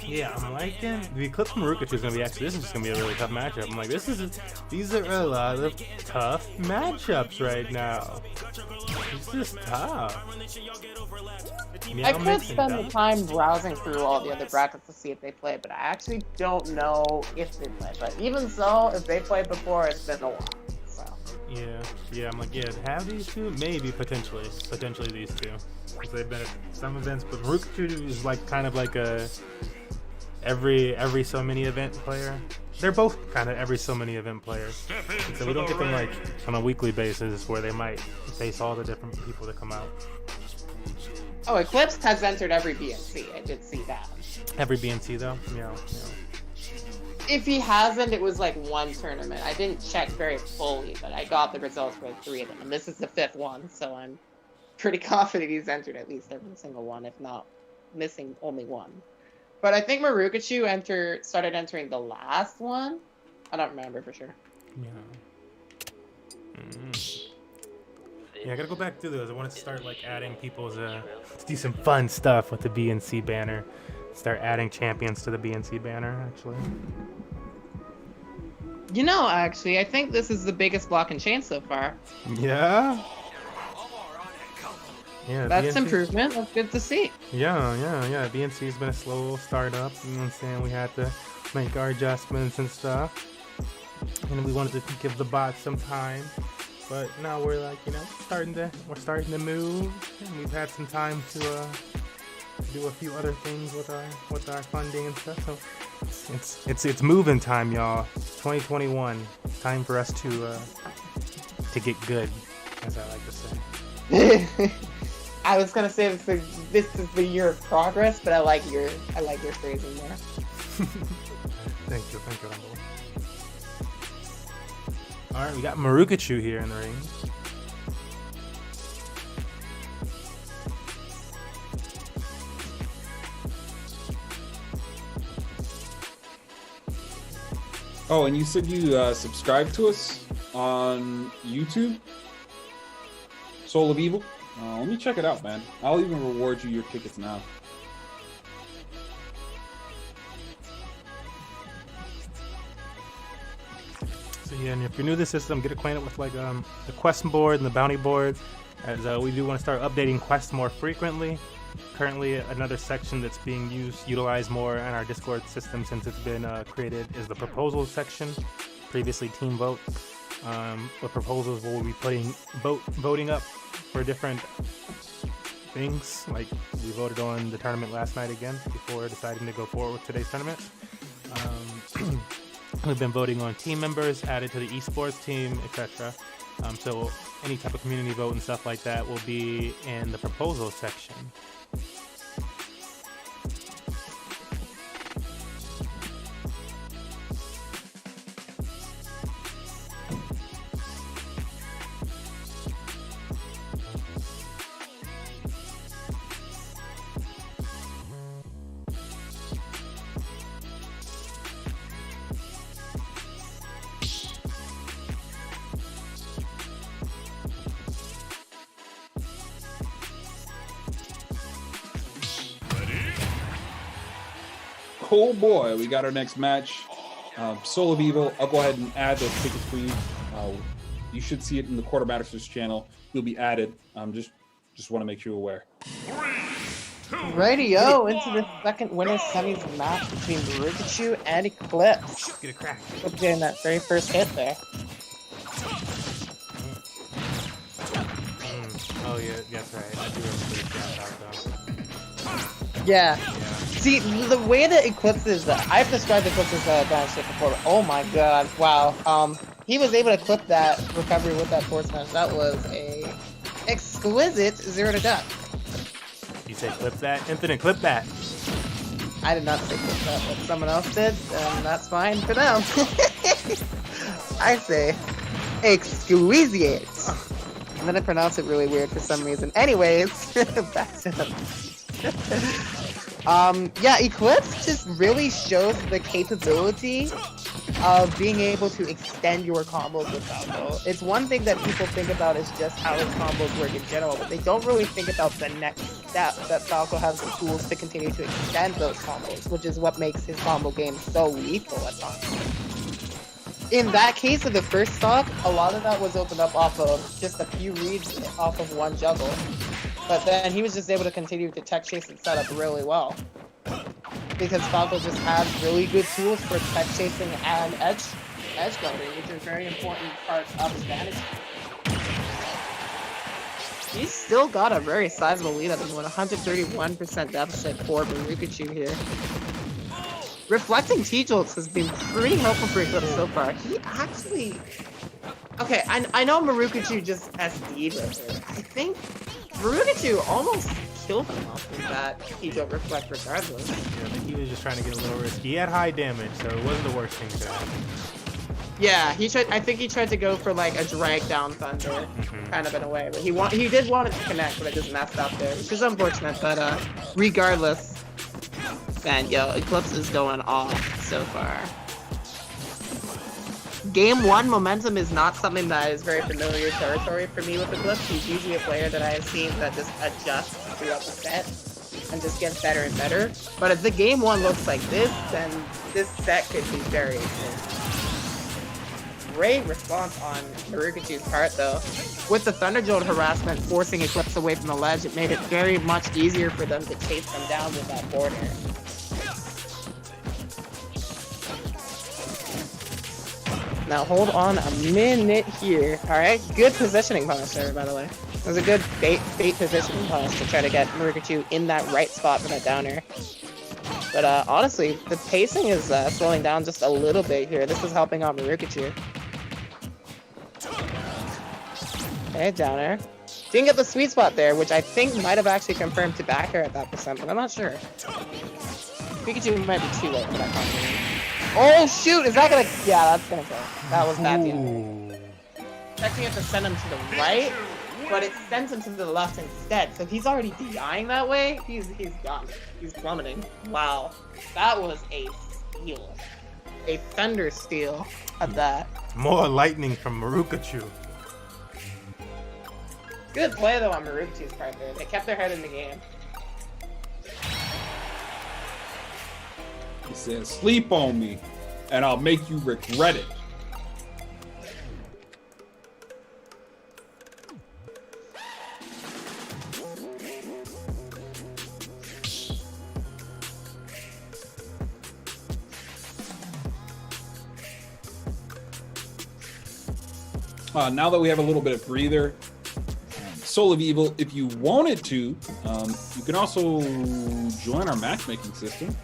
Yeah, I'm liking the Eclipse Marukachu is gonna be actually. This is just gonna be a really tough matchup. I'm like, these are a lot of tough matchups right now. This is tough. Yeah, I could spend the time browsing through all the other brackets to see if they play, but I actually don't know if they play. But even so, if they played before, it's been a while. So. Yeah, I'm like, yeah, have these two? Maybe, potentially these two. Because they've been at some events, but Marukachu is like kind of like a every so many event player. They're both kind of every so many event players. And so we don't get them like on a weekly basis where they might face all the different people that come out. Oh, Eclipse has entered every BNC. I did see that. Every BNC though? Yeah. If he hasn't, it was like 1 tournament. I didn't check very fully, but I got the results for 3 of them. And this is the 5th one, so I'm pretty confident he's entered at least every single one, if not missing only 1. But I think Marukachu started entering the last one. I don't remember for sure. Yeah, I gotta go back through those. I want to start like adding people's to do some fun stuff with the BNC banner. Start adding champions to the BNC banner, actually. You know, actually, I think this is the biggest block and chain so far. Yeah. Yeah, that's BNC, improvement. That's good to see. Yeah. BNC's been a slow startup. You know what I'm saying? We had to make our adjustments and stuff, and we wanted to give the bot some time. But now we're like, we're starting to move, and we've had some time to do a few other things with our funding and stuff. So it's moving time, y'all. 2021, time for us to get good, as I like to say. I was gonna say this is the year of progress, but I like your phrasing there. Thank you, Rumble. All right, we got Marukachu here in the ring. Oh, and you said you subscribed to us on YouTube? Soul of Evil? Let me check it out, man. I'll even reward you your tickets now. So yeah, and if you're new to the system, get acquainted with like the quest board and the bounty board, as we do want to start updating quests more frequently. Currently, another section that's being utilized more in our Discord system since it's been created is the proposals section. Previously, team vote. With proposals, we'll be putting voting up for different things. Like we voted on the tournament last night again before deciding to go forward with today's tournament. We've been voting on team members added to the esports team, etc. So any type of community vote and stuff like that will be in the proposal section. Oh boy, we got our next match. Soul of Evil. I'll go ahead and add those tickets for you. You should see it in the Quartermasters channel. You'll be added. Just want to make you aware. 3, Radio into the second winner's semis match between Rikachu and Eclipse. Get a crack. Eclipse getting that very first hit there. Oh yeah, that's right. I do remember this gas out though. Yeah. Yeah. See, the way that Eclipse is, I've described Eclipse as a downshift before, but oh my god, wow. He was able to clip that recovery with that force smash. That was a exquisite 0 to death. You say clip that? Infinite, clip that. I did not say clip that, but someone else did, and that's fine for them. I say exquisite. And then I pronounce it really weird for some reason. Anyways, back to him. Yeah, Eclipse just really shows the capability of being able to extend your combos with Falco. It's one thing that people think about is just how his combos work in general, but they don't really think about the next step, that Falco has the tools to continue to extend those combos, which is what makes his combo game so lethal at times. In that case of the first stock, a lot of that was opened up off of just a few reads off of one juggle. But then he was just able to continue to tech chase and set up really well. Because Falco just has really good tools for tech chasing and edge guarding, which are very important parts of his management. He's still got a very sizable lead at the moment, 131% deficit for Marukachu here. Reflecting T-Jolts has been pretty helpful for Eclipse so far. He actually... Okay, I know Marukachu just SD'd right there. I think Marukachu almost killed him off with that T-Jolt reflect regardless. Yeah, I think he was just trying to get a little risky. He had high damage, so it wasn't the worst thing to happen. Yeah, I think he tried to go for like a drag down thunder, kind of in a way. But he did want it to connect, but it just messed up there, which is unfortunate. But regardless, man, yo, Eclipse is going off so far. Game 1 momentum is not something that is very familiar territory for me with Eclipse. He's usually a player that I have seen that just adjusts throughout the set and just gets better and better. But if the game 1 looks like this, then this set could be very interesting. Great response on Marukachu's part though. With the Thunder Jolt harassment forcing Eclipse away from the ledge, it made it very much easier for them to chase them down with that border. Now hold on a minute here. Alright, good positioning punish there, by the way. It was a good bait positioning punish to try to get Marukachu in that right spot for that downer. But honestly, the pacing is slowing down just a little bit here. This is helping out Marukachu. Okay, downer. Didn't get the sweet spot there, which I think might have actually confirmed to back her at that percent, but I'm not sure. Pikachu might be too late for that combination. Oh shoot, is that gonna... Yeah, that's gonna go. That was bad. Expecting it to send him to the right, but it sends him to the left instead. So he's already DIing that way. He's gone. He's plummeting. Wow. That was a steal. A thunder steal at that. More lightning from Marukachu. Good play though on Marukachu's part there. They kept their head in the game. He says, sleep on me, and I'll make you regret it. Now that we have a little bit of breather, Soul of Evil, if you wanted to, you can also join our matchmaking system.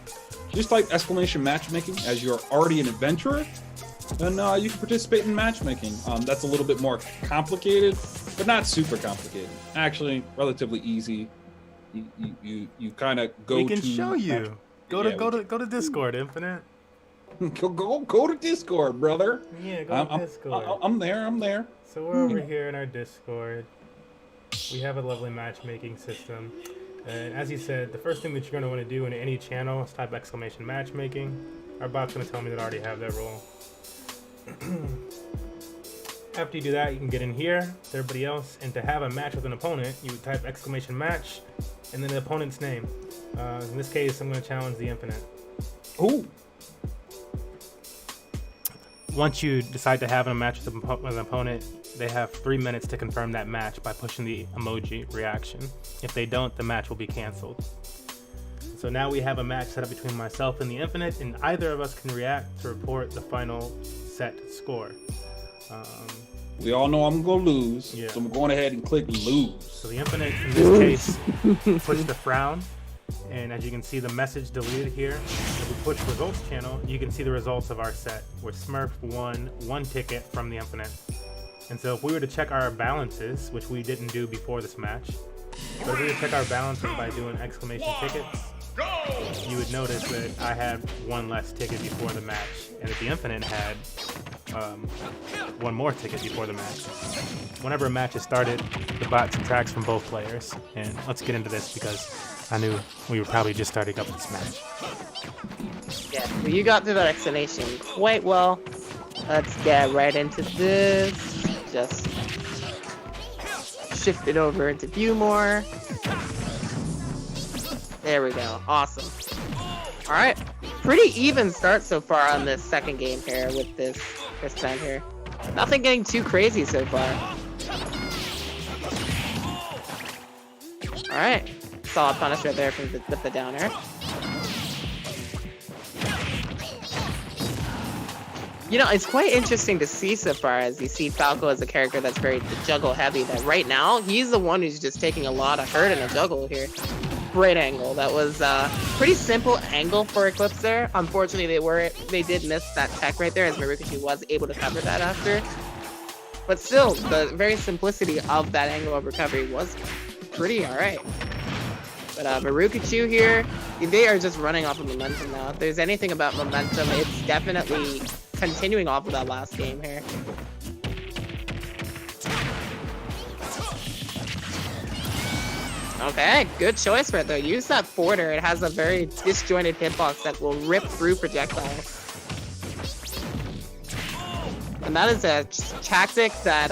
Just type exclamation matchmaking as you're already an adventurer, and you can participate in matchmaking. That's a little bit more complicated, but not super complicated. Actually, relatively easy. You kind of go. We can to show you. Go to Discord, Infinite. Go to Discord, brother. Yeah, go to Discord. I'm there. So we're over here in our Discord. We have a lovely matchmaking system. And as you said, the first thing that you're going to want to do in any channel is type exclamation matchmaking. Our bot's going to tell me that I already have that role. After you do that, you can get in here with everybody else, and to have a match with an opponent, you would type exclamation match and then the opponent's name. In this case, I'm going to challenge the Infinite. Ooh. Once you decide to have a match with an opponent, they have 3 minutes to confirm that match by pushing the emoji reaction. If they don't, the match will be canceled. So now we have a match set up between myself and the Infinite, and either of us can react to report the final set score. We all know I'm gonna lose, Yeah. so I'm going ahead and click lose. So the Infinite, in this case, pushed the frown, and as you can see, the message deleted here. If we push results channel, you can see the results of our set, where Smurf won 1 ticket from the Infinite. And so if we were to check our balances, which we didn't do before this match, but if we were to check our balances by doing exclamation tickets, you would notice that I had 1 less ticket before the match, and that the Infinite had 1 more ticket before the match. Whenever a match is started, the bot subtracts from both players. And let's get into this because I knew we were probably just starting up this match. Yeah, so you got through that explanation quite well. Let's get right into this. Just shift it over into view more. There we go. Awesome. All right. Pretty even start so far on this second game here with this time here. Nothing getting too crazy so far. All right. Solid punish right there from with the downer. You know, it's quite interesting to see so far as you see Falco as a character that's very juggle heavy, that right now he's the one who's just taking a lot of hurt in a juggle here. Great angle. That was pretty simple angle for Eclipse there. Unfortunately, they did miss that tech right there as Marukashi was able to cover that after. But still, the very simplicity of that angle of recovery was pretty alright. But Marukachu here, they are just running off of momentum now. If there's anything about momentum, it's definitely continuing off of that last game here. Okay, good choice right there. Use that forwarder. It has a very disjointed hitbox that will rip through projectiles. And that is a tactic that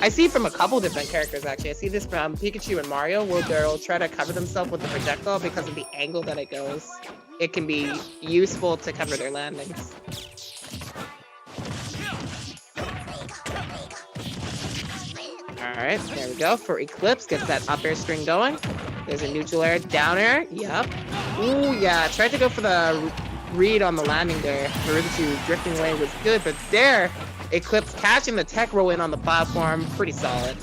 I see from a couple different characters, actually. I see this from Pikachu and Mario, where they'll try to cover themselves with the projectile because of the angle that it goes. It can be useful to cover their landings. Alright, there we go. For Eclipse, gets that up air string going. There's a neutral air, down air. Yep. Ooh, yeah. Tried to go for the read on the landing there. Marukachu drifting away was good, but there, Eclipse catching the tech roll in on the platform. Pretty solid.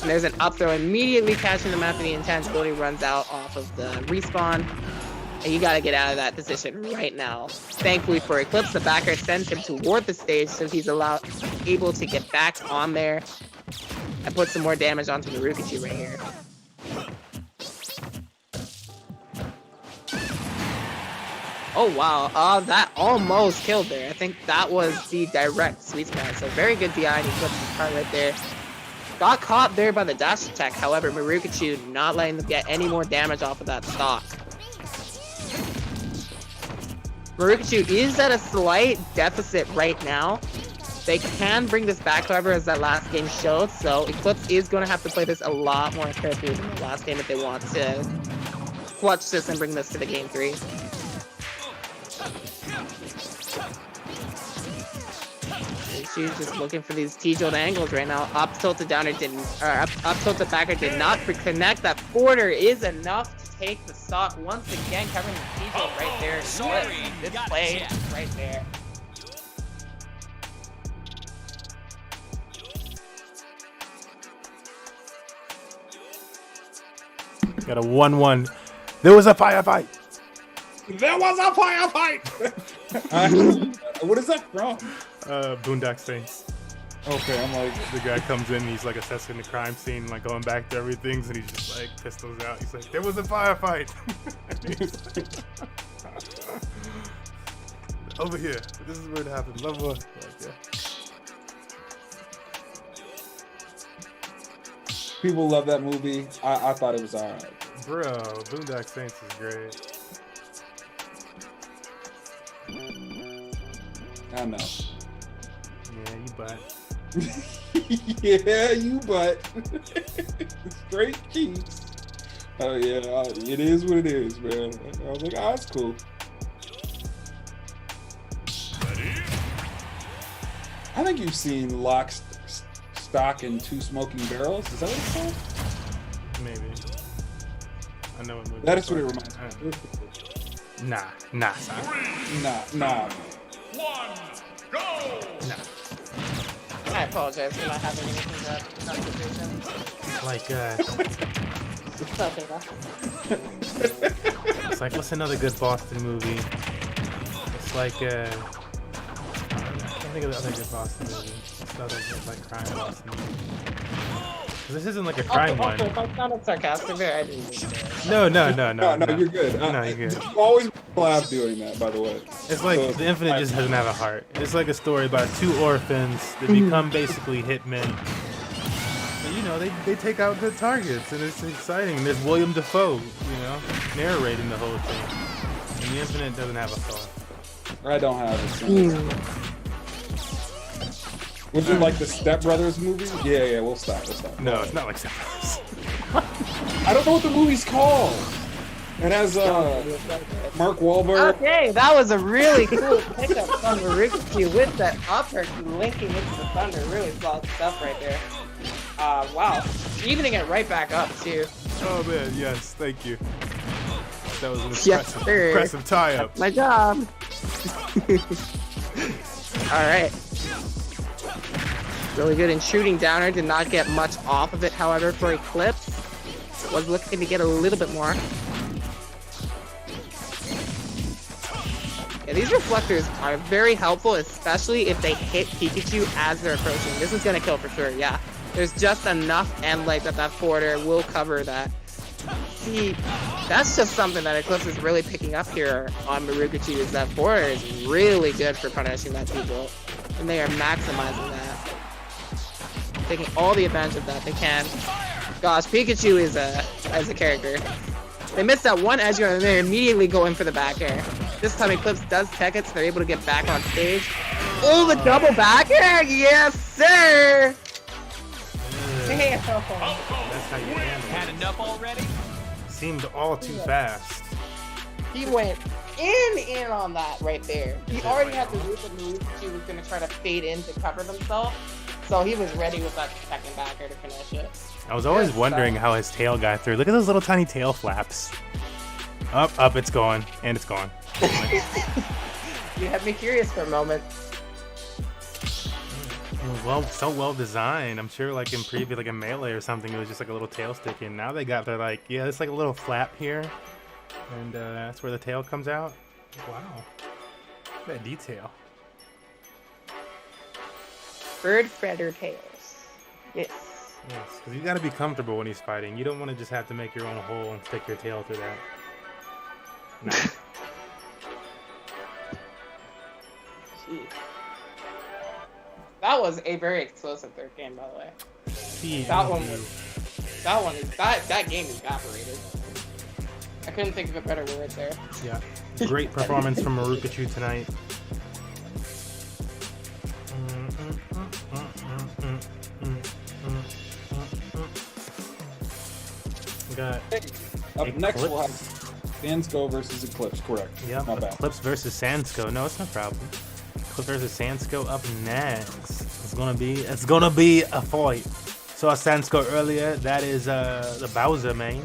And there's an up throw immediately catching them after the intangibility runs out off of the respawn. And you gotta get out of that position right now. Thankfully for Eclipse, the backer sends him toward the stage, so he's able to get back on there and put some more damage onto Marukachu right here. Oh wow, that almost killed there. I think that was the direct sweet spot. So very good DI and Eclipse's part right there. Got caught there by the dash attack, however, Marukachu not letting them get any more damage off of that stock. Marukachu is at a slight deficit right now. They can bring this back, however, as that last game showed, so Eclipse is going to have to play this a lot more carefully than the last game if they want to clutch this and bring this to the game 3. She's just looking for these T-jolt angles right now. Up tilted downer didn't, or up tilted backer did not connect. That forwarder is enough to take the stock once again, covering the T-jolt right there. sorry, Good got play ya. right there. Got a 1-1. There was a firefight. There was a firefight! What is that from? Boondock Saints. Okay, I'm like, The guy comes in, he's like assessing the crime scene, like going back to everything, and he's just like pistols out. He's like, there was a firefight. Over here. This is where it happened. Love one. Like, yeah. people love that movie. I thought it was alright. Bro, Boondock Saints is great. I know. Yeah, you butt. Yeah, you butt. Straight cheeks. Oh yeah, it is what it is, man. I was like, it's cool. I think you've seen Lock, Stock, and Two Smoking Barrels. Is that what it's called? Maybe. I know what movie. That is what it reminds me of. Nah, son. Nah. Nah. I apologize for not having anything to conversation. Like, It's okay, though. it's like, what's another good Boston movie? It's like, I can't think of the other good Boston movie. What's the other good, like, crime Boston movie? 'Cause this isn't like a crime one. If I sounded sarcastic there, I didn't mean to. No, No, you're good. No, you're good. You always laugh doing that, by the way. It's like So, The Infinite just doesn't have a heart. It's like a story about two orphans that become basically hitmen. And, you know, they take out good targets, and it's exciting. And there's William Dafoe, you know, narrating the whole thing. And The Infinite doesn't have a thought. I don't have it. Was it like the Step Brothers movie? Yeah, we'll stop. No, it's not like that. I don't know what the movie's called. It has Mark Wahlberg. Okay, that was a really cool pickup from Maruki with that upper linking into the thunder. Really solid stuff right there. Wow. Evening it right back up, too. Oh, man, yes, thank you. That was an Yes, sir. impressive tie-up. My job. Alright. Really good in shooting downer. Did not get much off of it, however, for Eclipse. Was looking to get a little bit more. Yeah, these reflectors are very helpful, especially if they hit Pikachu as they're approaching. This is gonna kill for sure, yeah. There's just enough end light that forwarder will cover that. See, that's just something that Eclipse is really picking up here on Marukachu, is that forwarder is really good for punishing that people. And they are maximizing that. Taking all the advantage of that they can. Gosh, Pikachu is a character. They missed that one edge guard and they're immediately going for the back air. This time Eclipse does tech it, so they're able to get back on stage. Oh, the double back air! Yes, sir! Damn. That's how you handle it. Had enough already? Seemed all too fast. He went in on that right there. He already had the loop of moves. He was going to try to fade in to cover themselves. So he was ready with that second backer to finish it. I was always wondering how his tail got through. Look at those little tiny tail flaps. Up, it's gone. And it's gone. You had me curious for a moment. Well, so well designed. I'm sure like in preview, like in Melee or something, it was just like a little tail stick in. Now they got, they're like, yeah, it's like a little flap here. And that's where the tail comes out. Wow. That detail. Bird feather tails. Yes. Yes, because you got to be comfortable when he's fighting. You don't want to just have to make your own hole and stick your tail through that. No. Jeez. That was a very explosive third game, by the way. That game evaporated. I couldn't think of a better word there. Yeah. Great performance from Marukachu tonight. We got Up next, we'll have Sandsco versus Eclipse. Correct. Yep, Not bad. Eclipse versus Sandsco. No, it's no problem. Eclipse versus Sandsco up next. It's gonna be a fight. Saw Sandsco earlier. That is the Bowser main.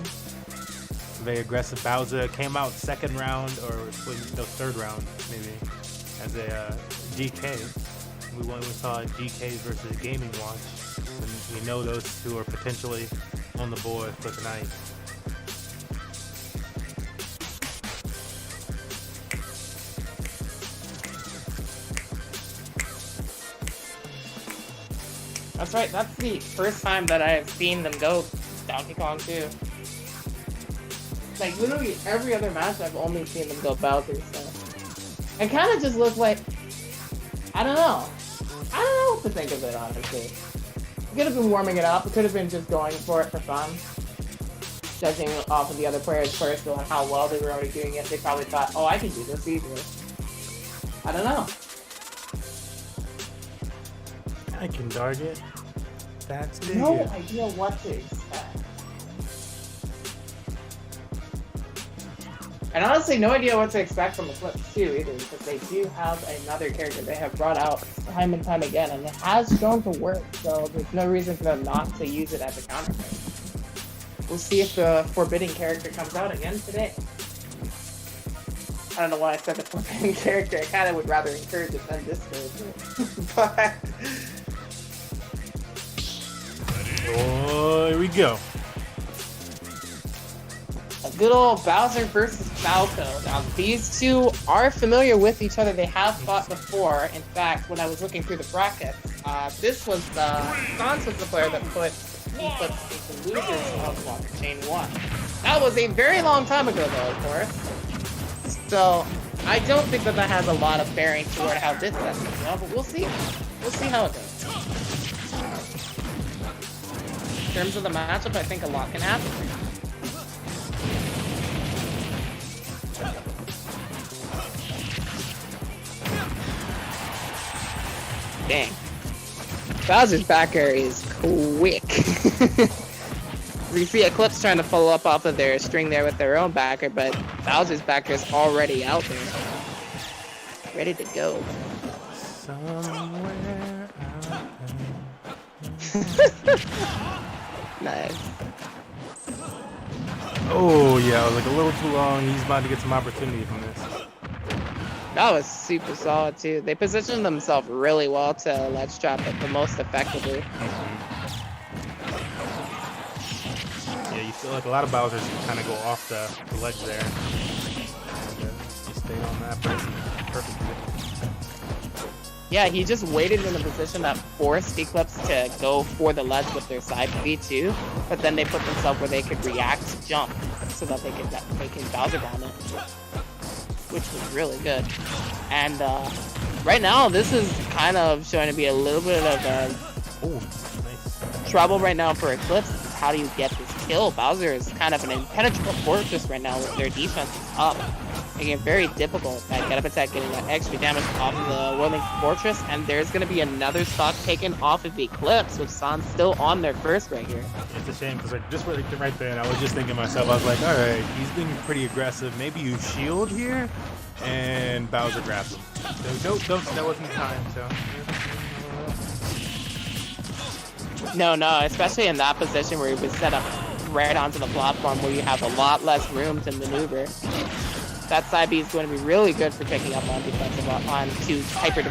Very aggressive Bowser. Came out second round or third round maybe as a GK. We saw GK versus Gaming Watch. And we know those two are potentially on the board for tonight. That's right, that's the first time that I have seen them go Donkey Kong 2. Like, literally every other match I've only seen them go Bowser, so. It kind of just looked like, I don't know what to think of it, honestly. It could have been warming it up, it could have been just going for it for fun. Judging off of the other players first on how well they were already doing it, they probably thought, oh, I can do this easily. I don't know. I can dart it. That's it. No idea what to expect. And honestly, no idea what to expect from Eclipse 2 either, because they do have another character they have brought out time and time again, and it has shown to work, so there's no reason for them not to use it as a counterpart. We'll see if the forbidden character comes out again today. I don't know why I said the forbidden character. I kind of would rather encourage it than discourage it. But Oh, here we go. a good old Bowser versus Falco. Now, these two are familiar with each other. They have fought before. In fact, when I was looking through the brackets, this was Sans was the player that put Eclipse into losers of Water Chain 1. That was a very long time ago, though, of course. So, I don't think that has a lot of bearing toward how this sets will go, but we'll see. We'll see how it goes. In terms of the matchup, I think a lot can happen. Dang. Bowser's back air is quick. We see Eclipse trying to follow up off of their string there with their own backer, but Bowser's backer is already out there. Ready to go. Somewhere out there. Nice. Oh, yeah, I was like a little too long. He's about to get some opportunity from this. That was super solid, too. They positioned themselves really well to ledge trap it the most effectively. Yeah, you feel like a lot of Bowsers kind of go off the ledge there. He stayed on that perfectly. Yeah, he just waited in a position that forced Eclipse to go for the ledge with their side B too, but then they put themselves where they could react to jump so that they could Bowser down it, which was really good. And right now, this is kind of showing to be a little bit of Nice. trouble right now for Eclipse. How do you get this kill? Bowser is kind of an impenetrable fortress right now with their defense is up. Making it very difficult. That get up attack getting that extra damage off of the Whirling Fortress, and there's going to be another stock taken off of Eclipse, with Sans still on their first right here. It's a shame because like just right there, and I was just thinking to myself, I was like, all right, he's being pretty aggressive. Maybe you shield here, and Bowser grabs him. So, nope, that wasn't the time. So. No, especially in that position where he was set up right onto the platform where you have a lot less room to maneuver. That side B is going to be really good for picking up on defensive on two hyper.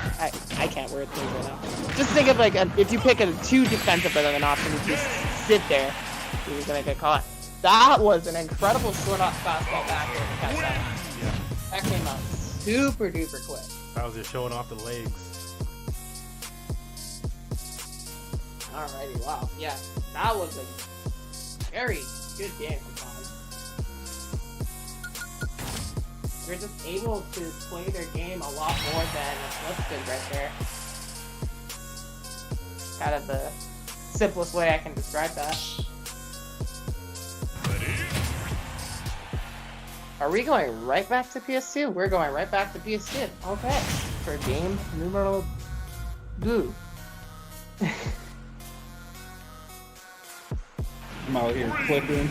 I can't word things right now. Just think of like if you pick a too defensive as an option, you just sit there, you're gonna get caught. That was an incredible short off fastball back there to catch that. Yeah. That came out super duper quick. Bowser showing off the legs. Alrighty, wow, yeah, that was a very good game from Sans. They're just able to play their game a lot more than Eclipse did right there. Kind of the simplest way I can describe that. Are we going right back to PS2? We're going right back to PS2. Okay. For game numero 2. I'm out here clipping.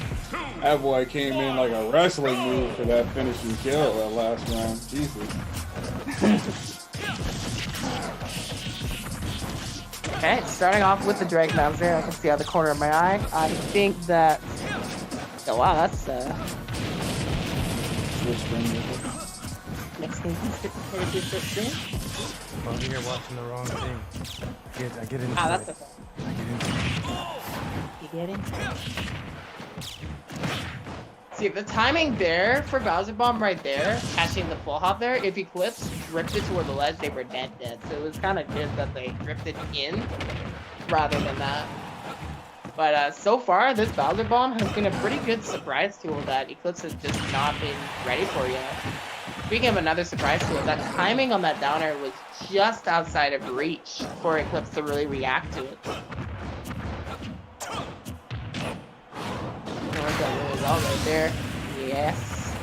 That boy came in like a wrestling move for that finishing kill that last round. Jesus. Okay, starting off with the Drake Mouser. I can see out the corner of my eye. I think that... Oh, wow, that's... Next thing switch screen? Well, you're watching the wrong thing. I get into Ah, that's it. okay. I get into it. You get it? See, the timing there for Bowser Bomb right there, catching the full hop there, if Eclipse drifted toward the ledge, they were dead. So it was kind of good that they drifted in rather than that. But so far, this Bowser Bomb has been a pretty good surprise tool that Eclipse has just not been ready for yet. Speaking of another surprise tool, that timing on that down air was just outside of reach for Eclipse to really react to it. That really well right there. Yes.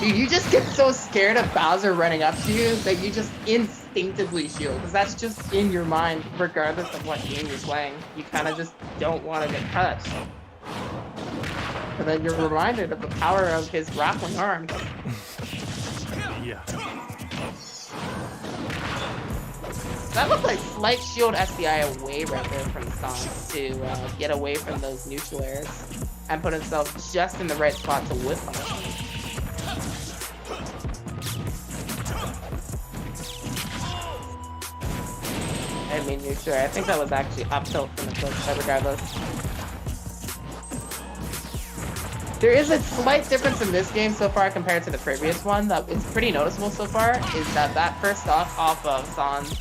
Dude, you just get so scared of Bowser running up to you that you just instinctively shield, because that's just in your mind, regardless of what game you're playing. You kind of just don't want to get touched. And then you're reminded of the power of his grappling arms. Yeah. That looked like slight shield SDI away right there from Sans to get away from those neutral airs and put himself just in the right spot to whip punishment. I mean neutral air. I think that was actually up tilt from the close, but regardless. There is a slight difference in this game so far compared to the previous one that is pretty noticeable so far, is that first stock off of Sans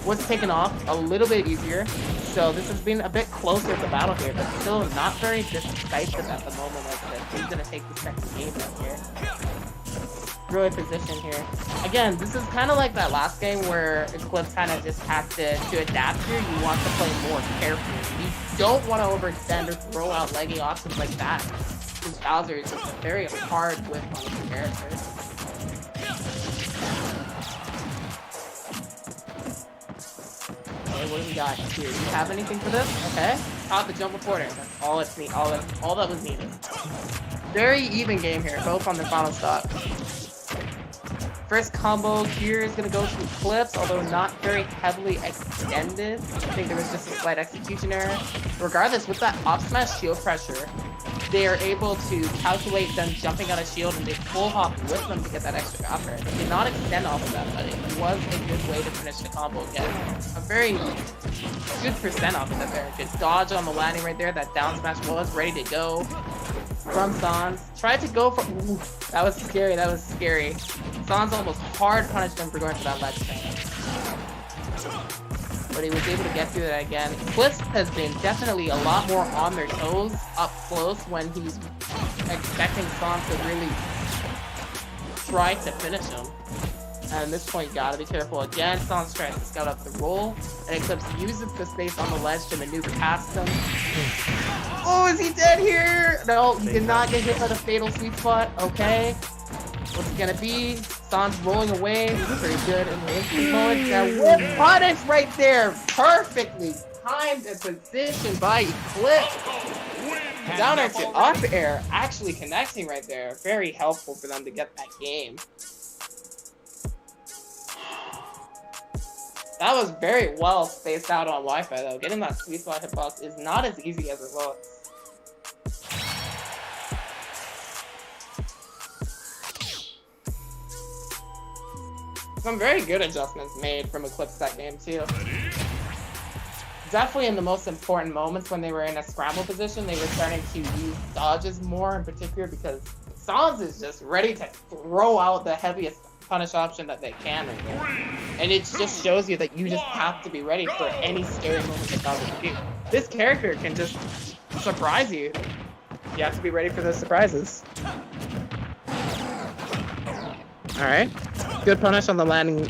was taken off a little bit easier. So this has been a bit closer to battle here, but still not very decisive at the moment as to who's going to take the second game out here. Really positioned here. Again, this is kind of like that last game where Eclipse kind of just has to adapt here. You want to play more carefully. You don't want to overextend or throw out leggy options like that. Because Bowser is just a very hard whip on his character. Okay, what do we got here? Do you have anything for this? Okay. Caught the jump reporter. That's all it's need. All that was needed. Very even game here, both on the final stop. First combo here is gonna go to Eclipse, although not very heavily extended. I think there was just a slight execution error. Regardless, with that up smash shield pressure, they are able to calculate them jumping out of shield and they full hop with them to get that extra upper. They did not extend off of that, but it was a good way to finish the combo again. A very good percent off of that there. Good dodge on the landing right there. That down smash was ready to go from Sans. Tried to go for... Ooh, that was scary. That was scary. Sans almost hard punished him for going for that ledge thing. But he was able to get through that again. Eclipse has been definitely a lot more on their toes up close when he's expecting Sans to really try to finish him. And at this point, you gotta be careful again. Sans tries to scout up the roll, and Eclipse uses the space on the ledge to maneuver past him. Oh, is he dead here? No, he did not get hit by the fatal sweet spot. Okay. What's it gonna be? Sans rolling away. Pretty good in the instant moment. That whip punish right there. Perfectly timed and positioned by Eclipse. Down air to up air. Actually connecting right there. Very helpful for them to get that game. That was very well spaced out on Wi-Fi though. Getting that sweet spot hitbox is not as easy as it looks. Some very good adjustments made from Eclipse that game too. Definitely in the most important moments when they were in a scramble position, they were starting to use dodges more in particular because Sans is just ready to throw out the heaviest punish option that they can right there. And it just shows you that you just have to be ready for any scary moment that Bowser can do. This character can just surprise you. You have to be ready for those surprises. Alright. Good punish on the landing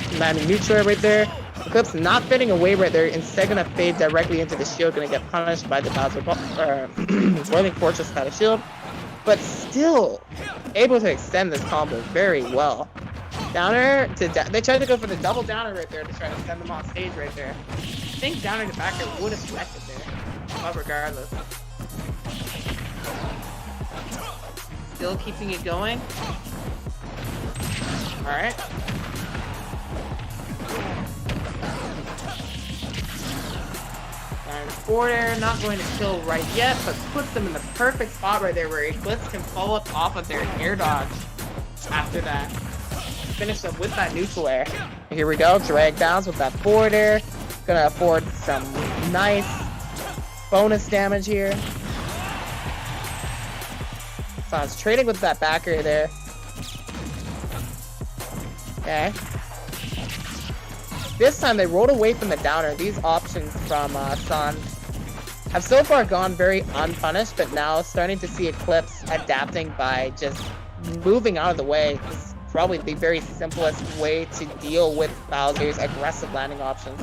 neutral right there. Eclipse not fading away right there. Instead gonna fade directly into the shield. Gonna get punished by the Bowser Boiling Fortress out of shield. But still able to extend this combo very well. Downer to they tried to go for the double downer right there to try to send them off stage right there. I think downer to back air would have connected there. But regardless. Still keeping it going. Alright. And forward air, not going to kill right yet, but puts them in the perfect spot right there where Eclipse can follow up off of their air dodge after that. Finish up with that neutral air. Here we go, drag downs with that forward air. Gonna afford some nice bonus damage here. So I was trading with that back air there. Okay. This time they rolled away from the downer. These options from Sans have so far gone very unpunished, but now starting to see Eclipse adapting by just moving out of the way. This is probably the very simplest way to deal with Bowser's aggressive landing options.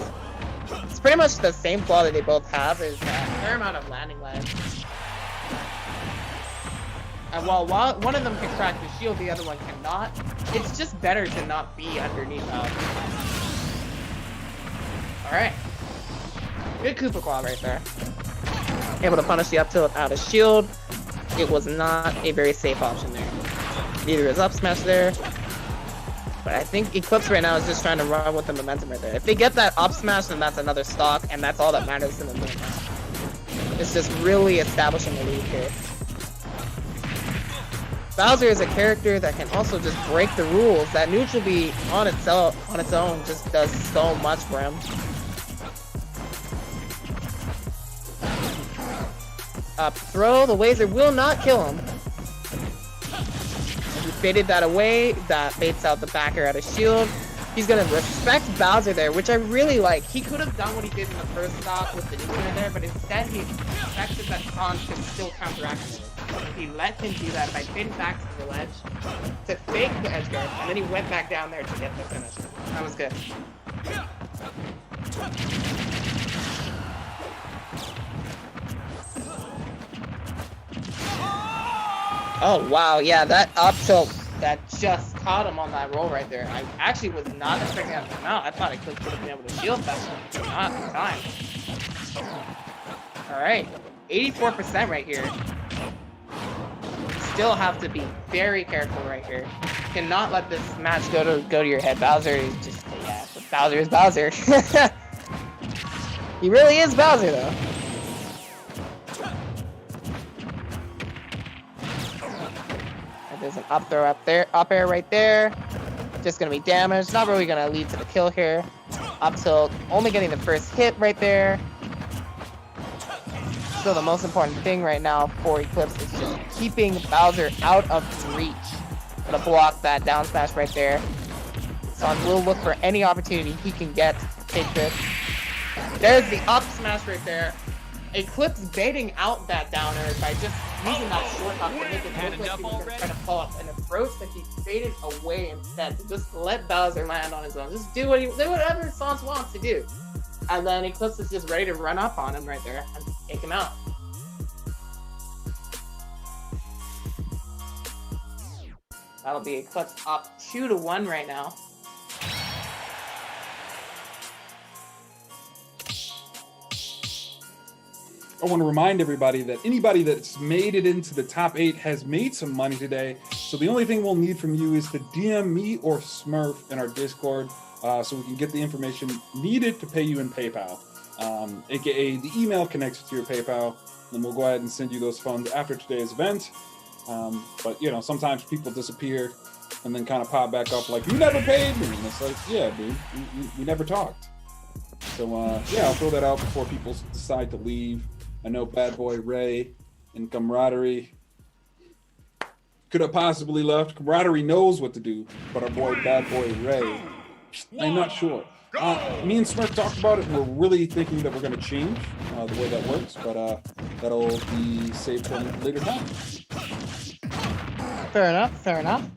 It's pretty much the same flaw that they both have, is a fair amount of landing lag. And while one of them can crack the shield, the other one cannot, it's just better to not be underneath Bowser. Alright. Good Koopa Claw right there. Able to punish the up tilt out of shield. It was not a very safe option there. Neither is up smash there. But I think Eclipse right now is just trying to run with the momentum right there. If they get that up smash, then that's another stock, and that's all that matters in the middle now. It's just really establishing a lead here. Bowser is a character that can also just break the rules. That neutral B on its own just does so much for him. Up throw, the laser will not kill him. He baited that away, that baits out the backer out of shield. He's gonna respect Bowser there, which I really like. He could have done what he did in the first stock with the nuclear there, but instead he respected that Tron could still counteract it. He let him do that by baiting back to the ledge to fake the edge guard, and then he went back down there to get the finish. That was good. Oh wow, yeah, that up tilt that just caught him on that roll right there. I actually was not expecting that to come out. I thought I could have been able to shield that one, but not in time. Alright, 84% right here. Still have to be very careful right here. Cannot let this match go to your head. Bowser is just, yeah, Bowser is Bowser. He really is Bowser though. There's an up throw up there, up air right there. Just gonna be damaged. Not really gonna lead to the kill here. Up tilt, only getting the first hit right there. So the most important thing right now for Eclipse is just keeping Bowser out of reach. Gonna block that down smash right there. Son will look for any opportunity he can get to take this. There's the up smash right there. Eclipse baiting out that downer by just using that short hop to make it look like he was going to try to pull up an approach that he baited away instead to just let Bowser land on his own. Just do whatever Sans wants to do. And then Eclipse is just ready to run up on him right there and take him out. That'll be Eclipse up 2-1 right now. I want to remind everybody that anybody that's made it into the top 8 has made some money today. So the only thing we'll need from you is to DM me or Smurf in our Discord so we can get the information needed to pay you in PayPal. AKA the email connects to your PayPal, and we'll go ahead and send you those funds after today's event. But, you know, sometimes people disappear and then kind of pop back up like, you never paid me. And it's like, yeah, dude, we never talked. So, yeah, I'll throw that out before people decide to leave. I know Bad Boy Ray and Camaraderie could have possibly left. Camaraderie knows what to do, but our boy Bad Boy Ray, I'm not sure. Me and Smurf talked about it, and we're really thinking that we're going to change the way that works, but that'll be saved for a later time. Fair enough, fair enough.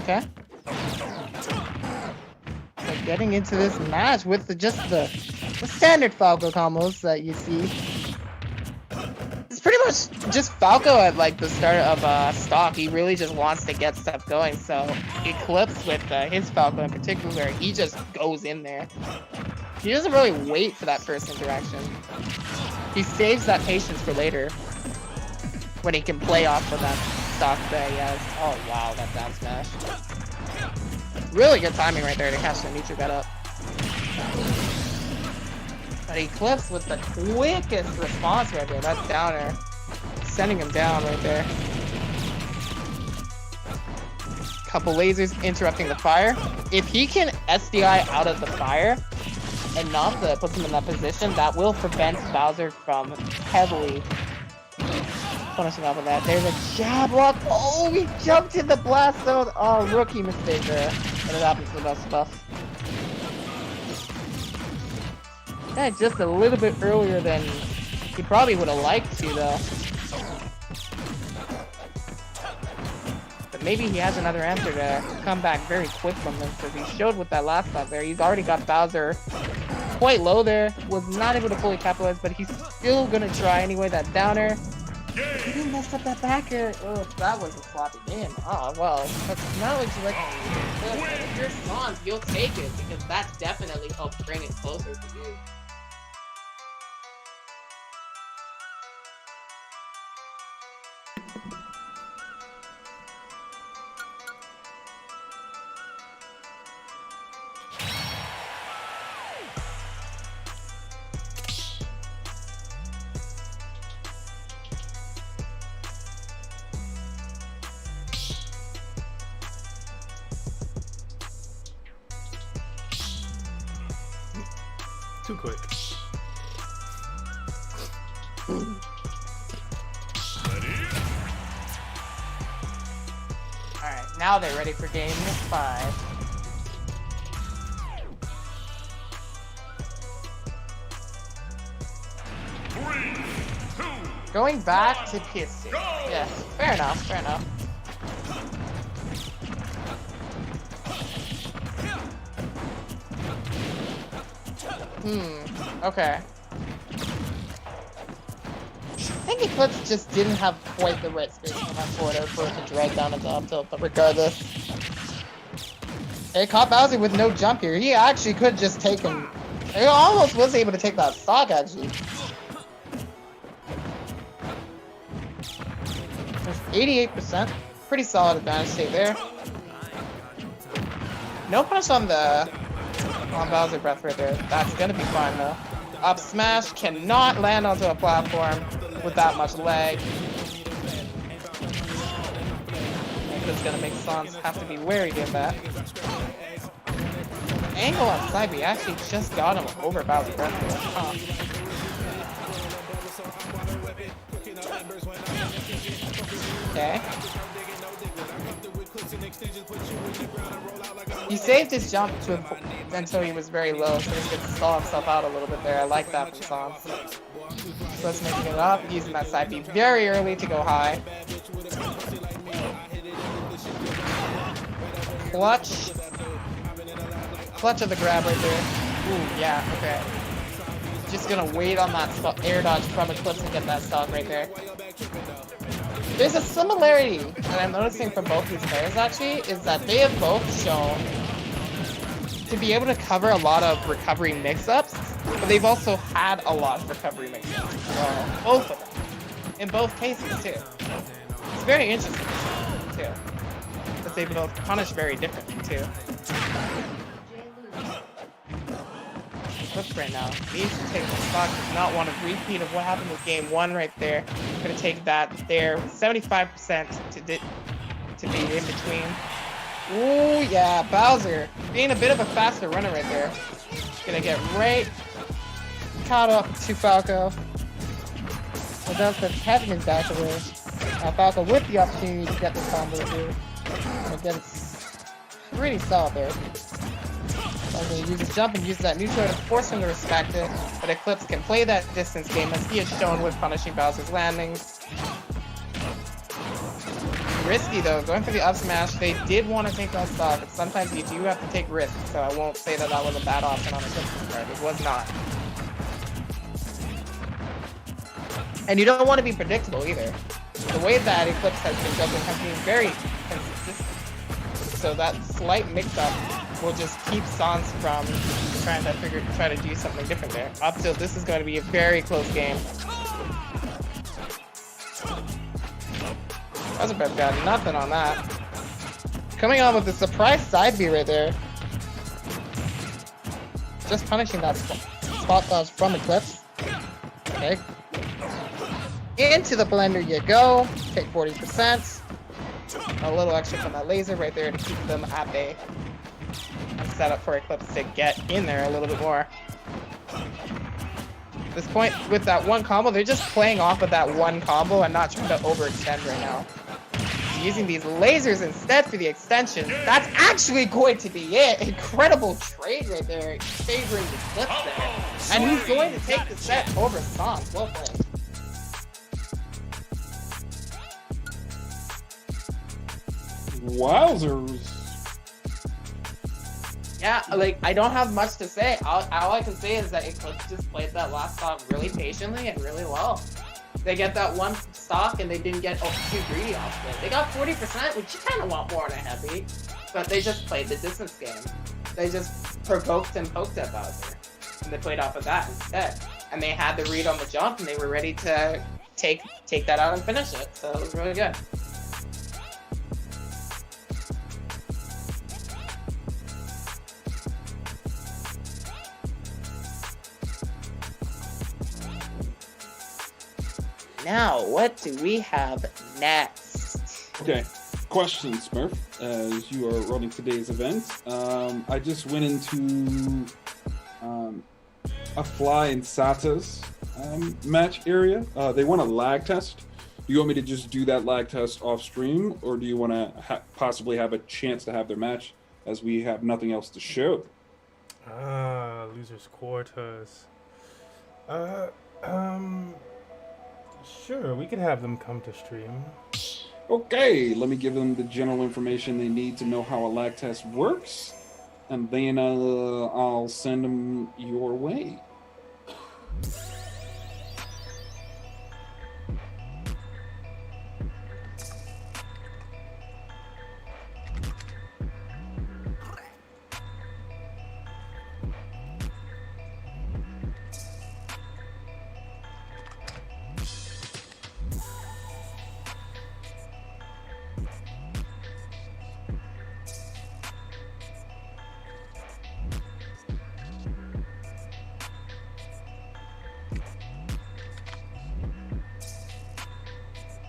Okay. So getting into this match with the standard Falco combos that you see. It's pretty much just Falco at like the start of stock. He really just wants to get stuff going. So Eclipse with his Falco in particular, he just goes in there. He doesn't really wait for that first interaction. He saves that patience for later when he can play off of that stock that he has. Oh wow, that down smash. Really good timing right there to catch the neutral get up. But Eclipse with the quickest response right there. That's downer. Sending him down right there. Couple lasers interrupting the fire. If he can SDI out of the fire enough that puts him in that position, that will prevent Bowser from heavily punishing off of that. There's a jab lock. Oh, he jumped in the blast zone. Oh, rookie mistake there. But it happens to the best of us. Yeah, just a little bit earlier than he probably would have liked to, though. But maybe he has another answer to come back very quick from this, because he showed with that last shot there. He's already got Bowser quite low there. Was not able to fully capitalize, but he's still going to try anyway. That downer. He didn't mess up that backer. Oh, that was a sloppy game. Oh, well. That's not what you like to do. But if you're Sans, you'll take it, because that definitely helps bring it closer to you. Too quick. Alright, now they're ready for game 5. Going back to PC. Yes, fair enough, fair enough. Okay. I think Eclipse just didn't have quite the right space on that forward air for it to drag down into up tilt, but regardless. It caught Bowser with no jump here. He actually could just take him. He almost was able to take that stock, actually. There's 88%. Pretty solid advantage state there. No punish on Bowser breath right there. That's gonna be fine though. Up smash cannot land onto a platform with that much lag. That's gonna make Sans have to be wary of that. Angle on side B actually just got him over Bowser breath. Huh. Okay. He saved his jump until he was very low, so he could stall himself out a little bit there. I like that from Sans. So let's making it up, using that side B very early to go high. Clutch. Clutch of the grab right there. Ooh, yeah, okay. Just gonna wait on that air dodge from Eclipse and get that stock right there. There's a similarity that I'm noticing from both these players actually, is that they have both shown to be able to cover a lot of recovery mix-ups, but they've also had a lot of recovery mix-ups. Both of them. In both cases too. It's very interesting too. That they both punish very differently too. Eclipse right now needs to take the stock, does not want a repeat of what happened with game 1 right there. Gonna take that there, 75% to be in between. Ooh, yeah, Bowser being a bit of a faster runner right there. Gonna get right caught up to Falco. But that's the Kevin dash away. Now Falco with the opportunity to get the combo too. And again, it's pretty solid there. I'm going to use his jump and use that neutral to force him to respect it, but Eclipse can play that distance game as he has shown with punishing Bowser's landings. Risky though, going for the up smash, they did want to take that stock, but sometimes you do have to take risks, so I won't say that that was a bad option on Eclipse's part. It was not. And you don't want to be predictable either. The way that Eclipse has been jumping has been very consistent, so that slight mix-up will just keep Sans from try to do something different there. Up till this is going to be a very close game. Bowser got nothing on that. Coming on with a surprise side B right there. Just punishing that spot dodge from Eclipse. Okay. Into the blender you go. Take 40%. A little extra from that laser right there to keep them at bay. And set up for Eclipse to get in there a little bit more. At this point, with that one combo, they're just playing off of that one combo and not trying to overextend right now. Using these lasers instead for the extension. That's actually going to be it. Incredible trade right there, favoring Eclipse there. And he's going to take the set over Sans. Well played. Wowzers. Yeah, like, I don't have much to say. All I can say is that Eclipse just played that last stock really patiently and really well. They get that one stock and they didn't get too greedy off of it. They got 40%, which you kind of want more in a heavy, but they just played the distance game. They just provoked and poked at Bowser, and they played off of that instead. And they had the read on the jump, and they were ready to take that out and finish it, so it was really good. Now, what do we have next? Okay, question, Smurf, as you are running today's event. I just went into a Fly and Sata's match area. They want a lag test. Do you want me to just do that lag test off stream, or do you want to possibly have a chance to have their match as we have nothing else to show? Losers quarters. Sure, we could have them come to stream. Okay, let me give them the general information they need to know how a lag test works, and then I'll send them your way.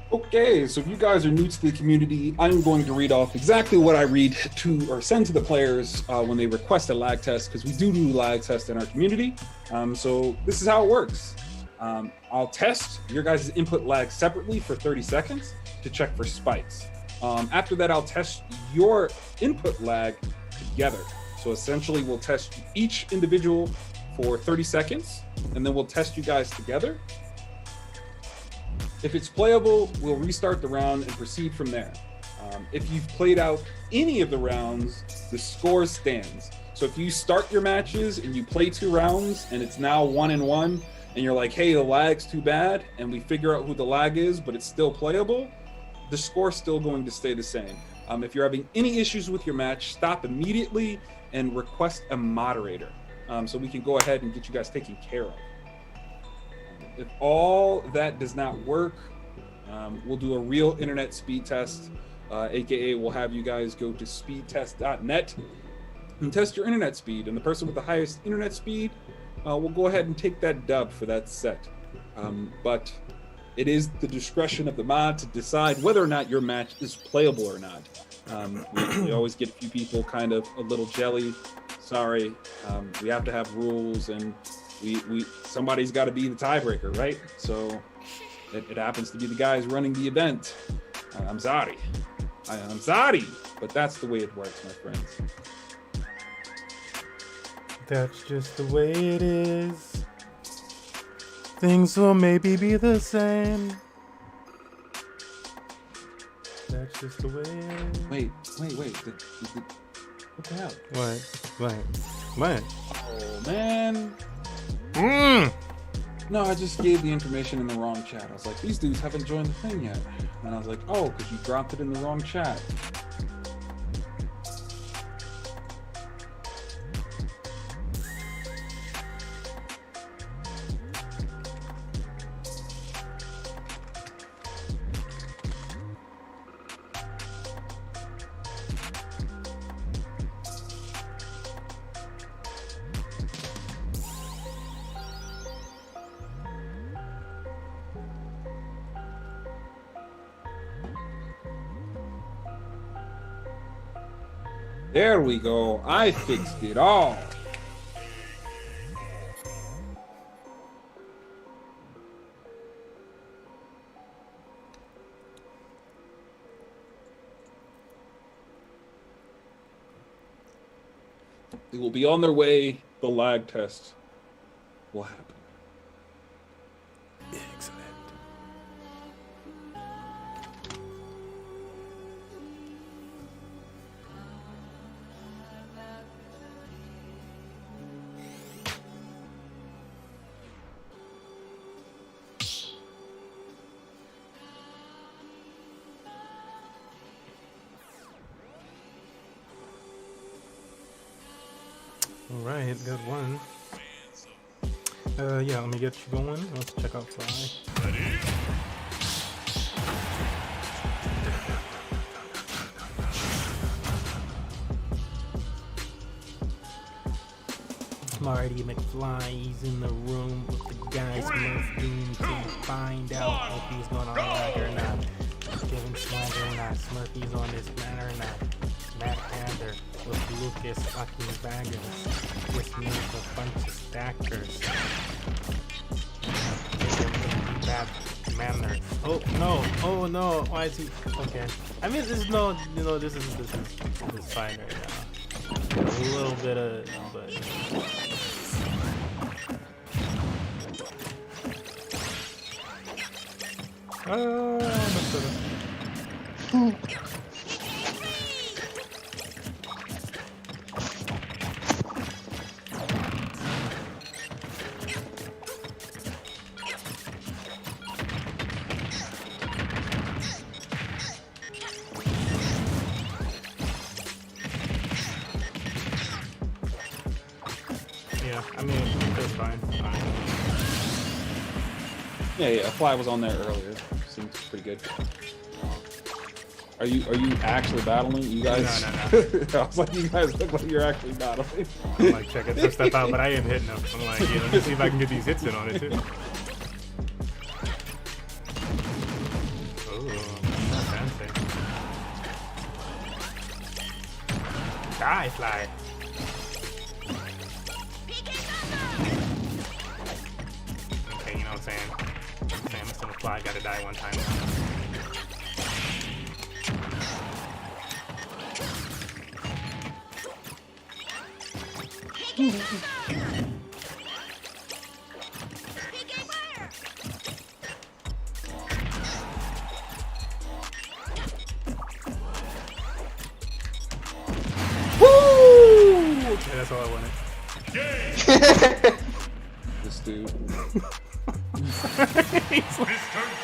Okay, so if you guys are new to the community, I'm going to read off exactly what I read to or send to the players when they request a lag test, because we do lag tests in our community. So this is how it works. I'll test your guys' input lag separately for 30 seconds to check for spikes. After that, I'll test your input lag together. So essentially, we'll test each individual for 30 seconds, and then we'll test you guys together. If it's playable, we'll restart the round and proceed from there. If you've played out any of the rounds, the score stands. So if you start your matches and you play 2 rounds and it's now 1-1, and you're like, hey, the lag's too bad, and we figure out who the lag is, but it's still playable, the score's still going to stay the same. If you're having any issues with your match, stop immediately and request a moderator so we can go ahead and get you guys taken care of. If all that does not work, we'll do a real internet speed test, aka we'll have you guys go to speedtest.net and test your internet speed, and the person with the highest internet speed will go ahead and take that dub for that set. But it is the discretion of the mod to decide whether or not your match is playable or not. We always get a few people kind of a little jelly. Sorry, we have to have rules, and we somebody's got to be the tiebreaker, right? So it happens to be the guys running the event. I'm sorry, but that's the way it works, my friends. That's just the way it is. Things will maybe be the same. That's just the way it is. Wait. What the hell? What? Oh, man. No, I just gave the information in the wrong chat. I was like, these dudes haven't joined the thing yet. And I was like, oh, because you dropped it in the wrong chat. There we go. I fixed it all. They will be on their way. The lag test will happen. Excellent. All right, good one. Yeah, let me get you going. Let's check out Fly. Marty McFly's in the room with the guys Smurf Doom to find out if he's going on lag or not. Giving swagger or not. Smurfy's on this man or not. Matt Hander with Lucas fucking Baggins. This means a bunch of stackers. Bad manner. Oh no! Oh no! Why is he? Okay. I mean, this is no. You know, this is fine right now. A little bit of, but. Yeah, I mean, it's fine. Yeah. Fly was on there earlier. Seems pretty good. Are you actually battling? You guys? No. I was like, you guys look like you're actually battling. I'm like checking some stuff out, but I ain't hitting them. I'm like, yeah, let me see if I can get these hits in on it too. Ooh, fancy. Die, Fly. Okay, you know what I'm saying? Mr. Fly gotta die one time now. Yeah, that's all I wanted. This dude.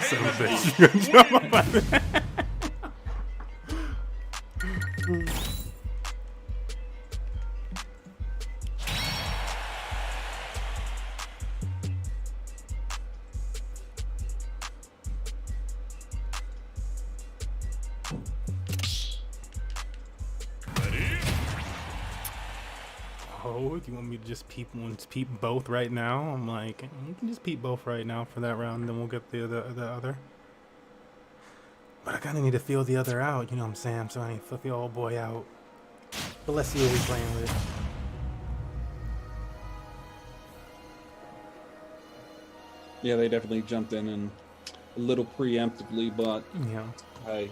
So bitch, you gonna jump up on that? Oh, do you want me to just peep both right now? I'm like, you can just peep both right now for that round, then we'll get the other. But I kind of need to feel the other out, you know what I'm saying? So I need to flip the old boy out. But let's see what we're playing with. Yeah, they definitely jumped in and a little preemptively, but Yeah. hey.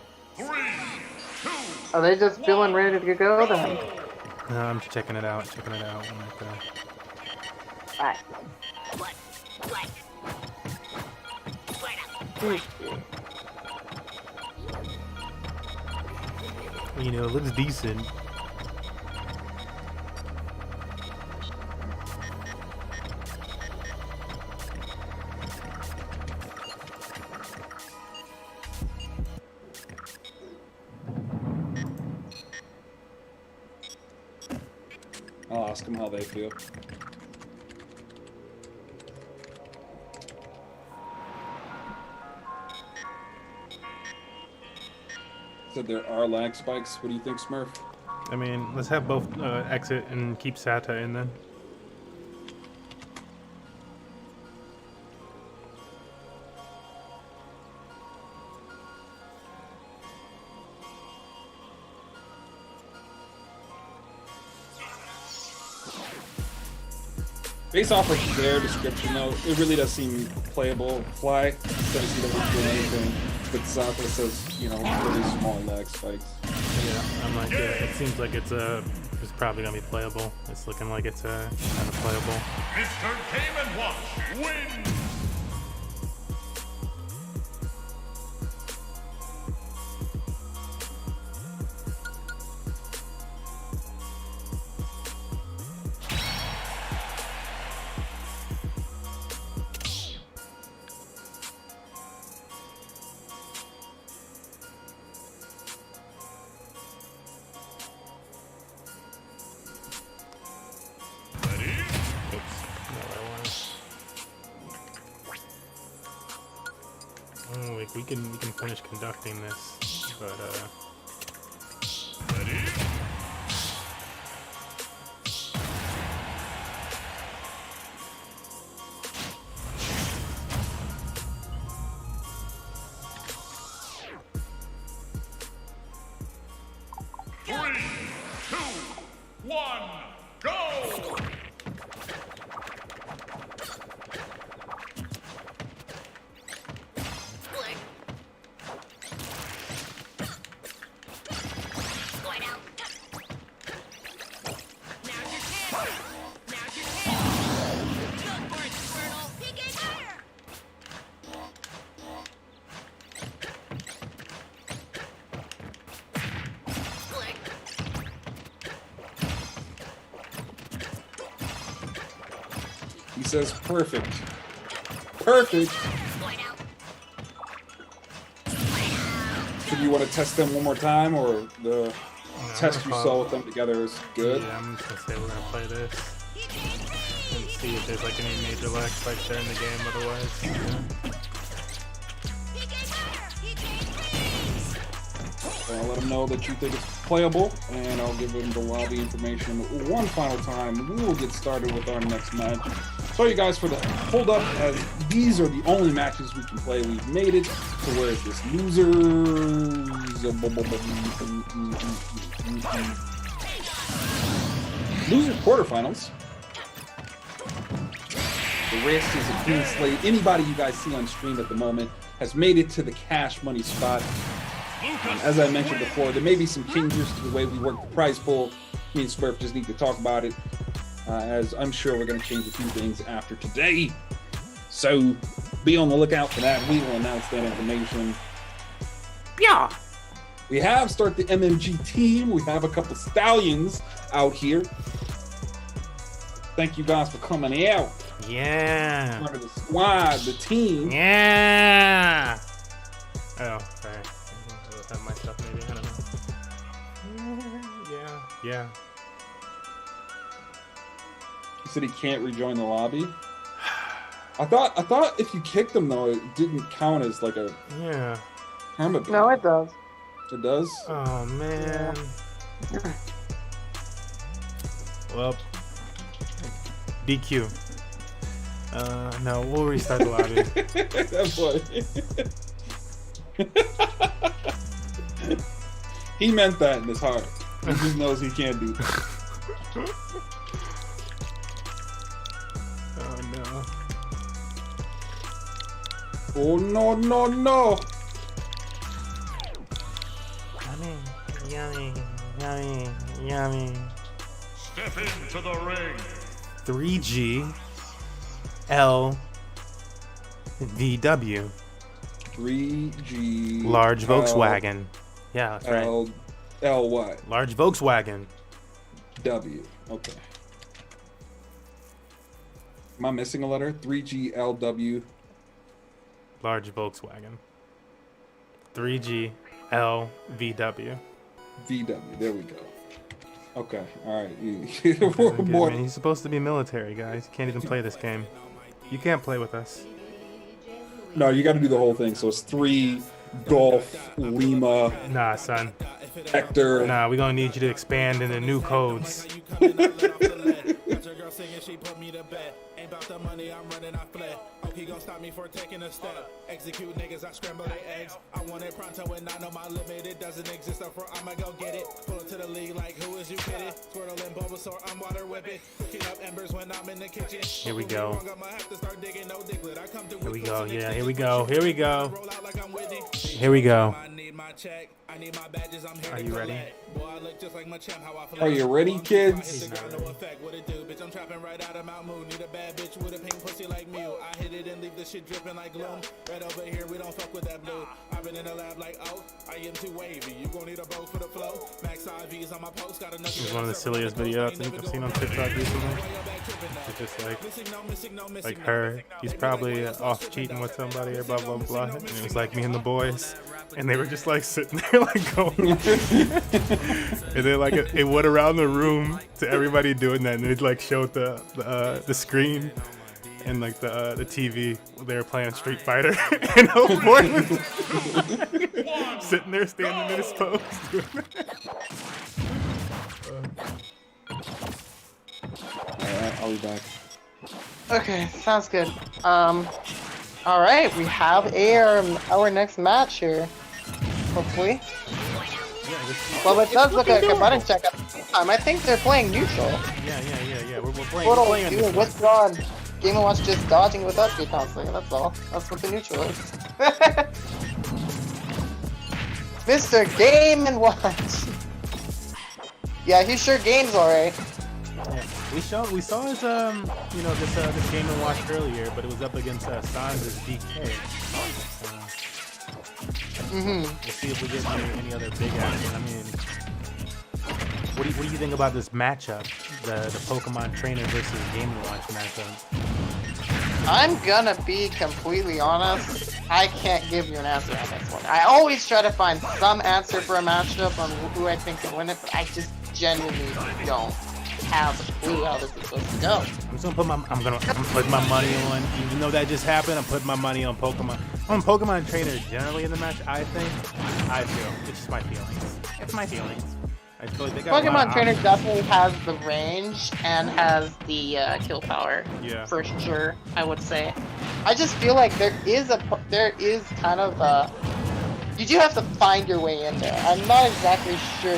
Are they just feeling ready to go then? No, I'm just checking it out. I'm like, Alright. you know, it looks decent. I'll ask them how they feel. Said there are lag spikes. What do you think, Smurf? I mean, let's have both exit and keep Sata in then. Based off of their description, though, it really does seem playable. Fly doesn't seem to be doing anything, but Sata says, you know, really small lag spikes. Yeah, I'm like, yeah, it seems like it's probably gonna be playable. It's looking like it's kind of playable. Mr. Game & Watch wins! We can finish conducting this, but Three, He says perfect. Perfect. So do you want to test them one more time, or the test you saw with them together is good? Yeah, I'm just gonna say we're gonna play this and see if there's like any major lag spikes there in the game. Otherwise, I'll let them know that you think it's playable, and I'll give them the lobby information one final time. We will get started with our next match. Sorry, guys, for the hold up, as these are the only matches we can play. We've made it to where it's this losers quarterfinals. The rest is a clean slate. Anybody you guys see on stream at the moment has made it to the cash money spot. As I mentioned before, there may be some changes to the way we work the prize pool. Me and Smurf just need to talk about it, as I'm sure we're going to change a few things after today. So be on the lookout for that. We will announce that information. Yeah. We have started the MMG team. We have a couple stallions out here. Thank you guys for coming out. yeah, Part of the squad, the team. yeah. Oh, sorry. I will have my stuff maybe. I don't know. Yeah. He said he can't rejoin the lobby. I thought if you kicked him though, it didn't count as like a Yeah. perma ban. No, it does. It does? Oh man. Well, DQ. No, we'll restart the lobby. That boy. He meant that in his heart. He just knows he can't do that. Oh no. Oh no, no, no. Yummy. Step into the ring. 3G L VW. 3G. Large Volkswagen. Yeah, that's right. L what? Large Volkswagen. W. Okay. Am I missing a letter? 3GLW. Large Volkswagen. 3G L VW. VW. There we go. Okay. All right. Good, More. man. He's supposed to be military, guys. You can't even play this game. You can't play with us. No, you got to do the whole thing. So it's 3 Golf Lima Nah, son. Hector. Nah, we're gonna need you to expand into new codes. She put me to bed. Ain't about the money, I'm running, I fled. Okay, gon' stop me for taking a step. Execute niggas, I scramble their eggs. I want it pronto and I know my limit. It doesn't exist, therefore I'ma go get it. Pull it to the league like who is you kidding? Squirtle and Bulbasaur, I'm water whipping. Cooking up embers when I'm in the kitchen. Here we go. Here we go, yeah, here we go, here we go. Here we go. Are you ready? Are you ready, kids? Need a bad bitch with a pink pussy like Mew. I hit it and leave the shit dripping like gloom. Right over here, we don't fuck with that blue. I've been in the lab like, oh, I am too wavy. You gon' need a bow for the flow. Max IVs on my post, got enough. This is one of the silliest videos I think I've seen on TikTok recently. It's just like her. He's probably off cheating with somebody or blah blah blah. And it was like me and the boys, and they were just like sitting there like going. And then like it went around the room to everybody doing that, and it like showed the screen and like the TV. They were playing Street Fighter, and the boy was sitting there standing in his pose. Alright, I'll be back. Okay, sounds good. All right, we have our next match here. Hopefully. Well, it does look like a button check at the same time. I think they're playing neutral. Yeah. We're playing. Total We're playing this withdrawn. Game & Watch just dodging with us constantly. That's all. That's what the neutral is. Mr. Game & Watch. Yeah, he sure games alright. Yeah. We saw his this Game and Watch earlier, but it was up against Sans' DK. We'll see if we get any other big action. I mean, what do you think about this matchup, the Pokemon Trainer versus Game & Watch matchup? I'm gonna be completely honest. I can't give you an answer on this one. I always try to find some answer for a matchup on who I think can win it, but I just genuinely don't have a clue how this is supposed to go. I'm gonna put my money on, even though that just happened, I'm putting my money on Pokemon. On Pokemon Trainer generally in the match, I feel. It's just my feelings. It's my feelings. I feel like they got Pokemon Trainer definitely has the range and has the kill power. Yeah. For sure, I would say. I just feel like there is kind of a... You do have to find your way in there. I'm not exactly sure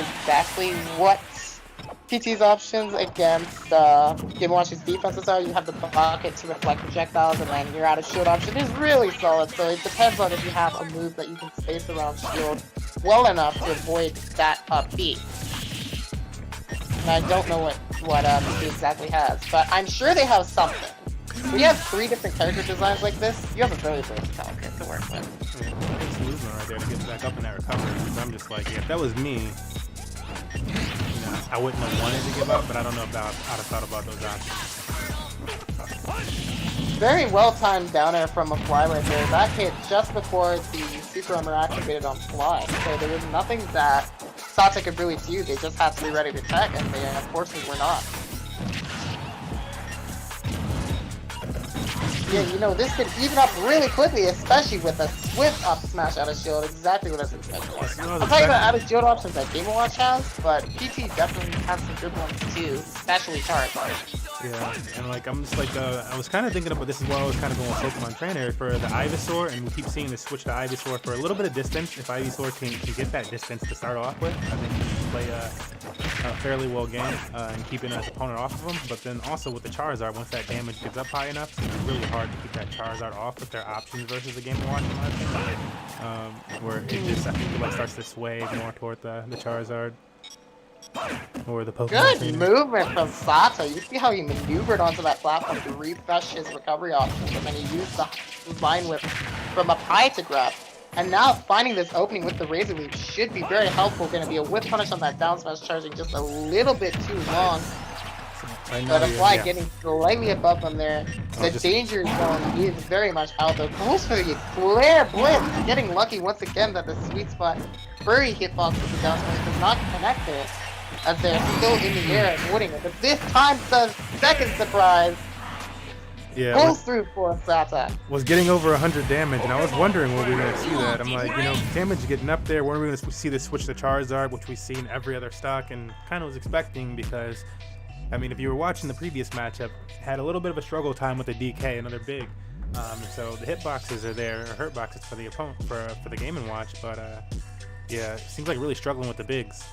what PT's options against Game & Watch's defenses are. You have the bucket to reflect projectiles, and then your out of shield option is really solid, so it depends on if you have a move that you can space around shield well enough to avoid that beat. And I don't know what PT exactly has, but I'm sure they have something. When you have 3 different character designs like this, you have a very versatile kit to work with. Yeah, it's movement right there to get back up in that recovery. So I'm just like, yeah, if that was me, I wouldn't have wanted to give up, but I don't know if I'd have thought about those options. Very well timed down air from a fly right there. That hit just before the super armor activated on fly. So there was nothing that Sata could really do. They just had to be ready to attack, and they unfortunately were not. Yeah, this could even up really quickly, especially with a swift up smash out of shield. Exactly what I was expecting. I'm talking about out of shield options that Game & Watch has, but PT definitely has some good ones too, especially Charizard. Yeah, and I'm just I was kind of thinking about this is why I was kind of going with Pokemon Trainer for the Ivysaur, and we keep seeing this switch to Ivysaur for a little bit of distance. If Ivysaur can get that distance to start off with, I think he can play a fairly well game and keeping his opponent off of him. But then also with the Charizard, once that damage gets up high enough, it's really hard to keep that Charizard off with their options versus the Game & Watch, in my opinion. Where it just, I think it starts to sway more toward the Charizard. Or the Pokemon Good movement from Sata. You see how he maneuvered onto that platform to refresh his recovery options, and then he used the Vine Whip from up high to grab. And now finding this opening with the Razor Leaf should be very helpful. Going to be a whip punish on that down smash, charging just a little bit too long. But a fly getting slightly above them there. The danger zone is very much out though. Goes for the Flare Blitz. Getting lucky once again that the sweet spot furry hitbox with the down smash does not connect it, as they're still in the air avoiding it. But this time the second surprise pulls through for Sata. Was getting over 100 damage, and I was wondering when we were going to see that. I'm like, damage getting up there. When are we going to see this switch to Charizard, which we've seen every other stock, and kind of was expecting because, I mean, if you were watching the previous matchup, had a little bit of a struggle time with the DK, another big. So the hitboxes are there, or hurt boxes for the opponent for the Game & Watch, but yeah, it seems like really struggling with the bigs.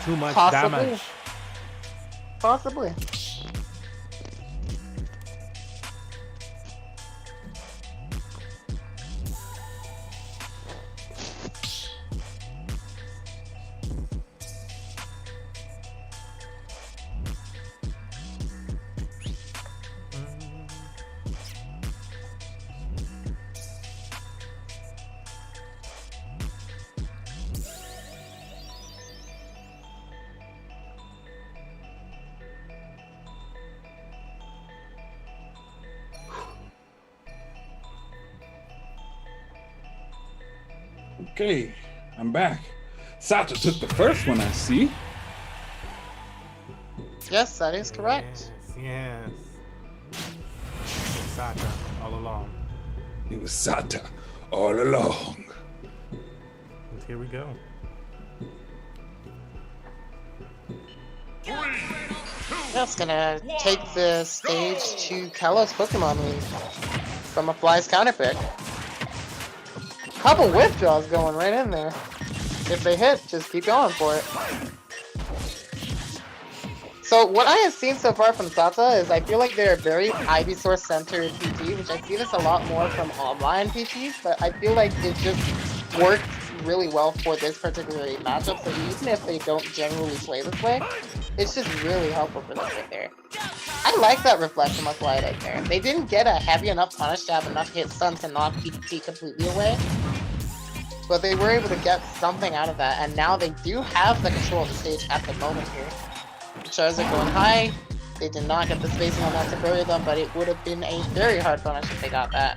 Too much damage. Possibly. Okay, I'm back. Sata took the first one, I see. Yes, that is correct. Yes. Sata all along. It was Sata all along. And here we go. That's gonna take the stage to Kalos Pokemon League from a Fly's counter pick. Couple withdraws going right in there. If they hit, just keep going for it. So what I have seen so far from Sata is I feel like they're a very Ivysaur centered PT, which I see this a lot more from online PTs, but I feel like it just worked really well for this particular matchup, so even if they don't generally play this way, it's just really helpful for them right there. I like that reflection on Fly right there. They didn't get a heavy enough punish to have enough hit stun to knock PT completely away, but they were able to get something out of that, and now they do have the control of the stage at the moment here. The Charizard going high. They did not get the spacing on that to bury them, but it would have been a very hard punish if they got that.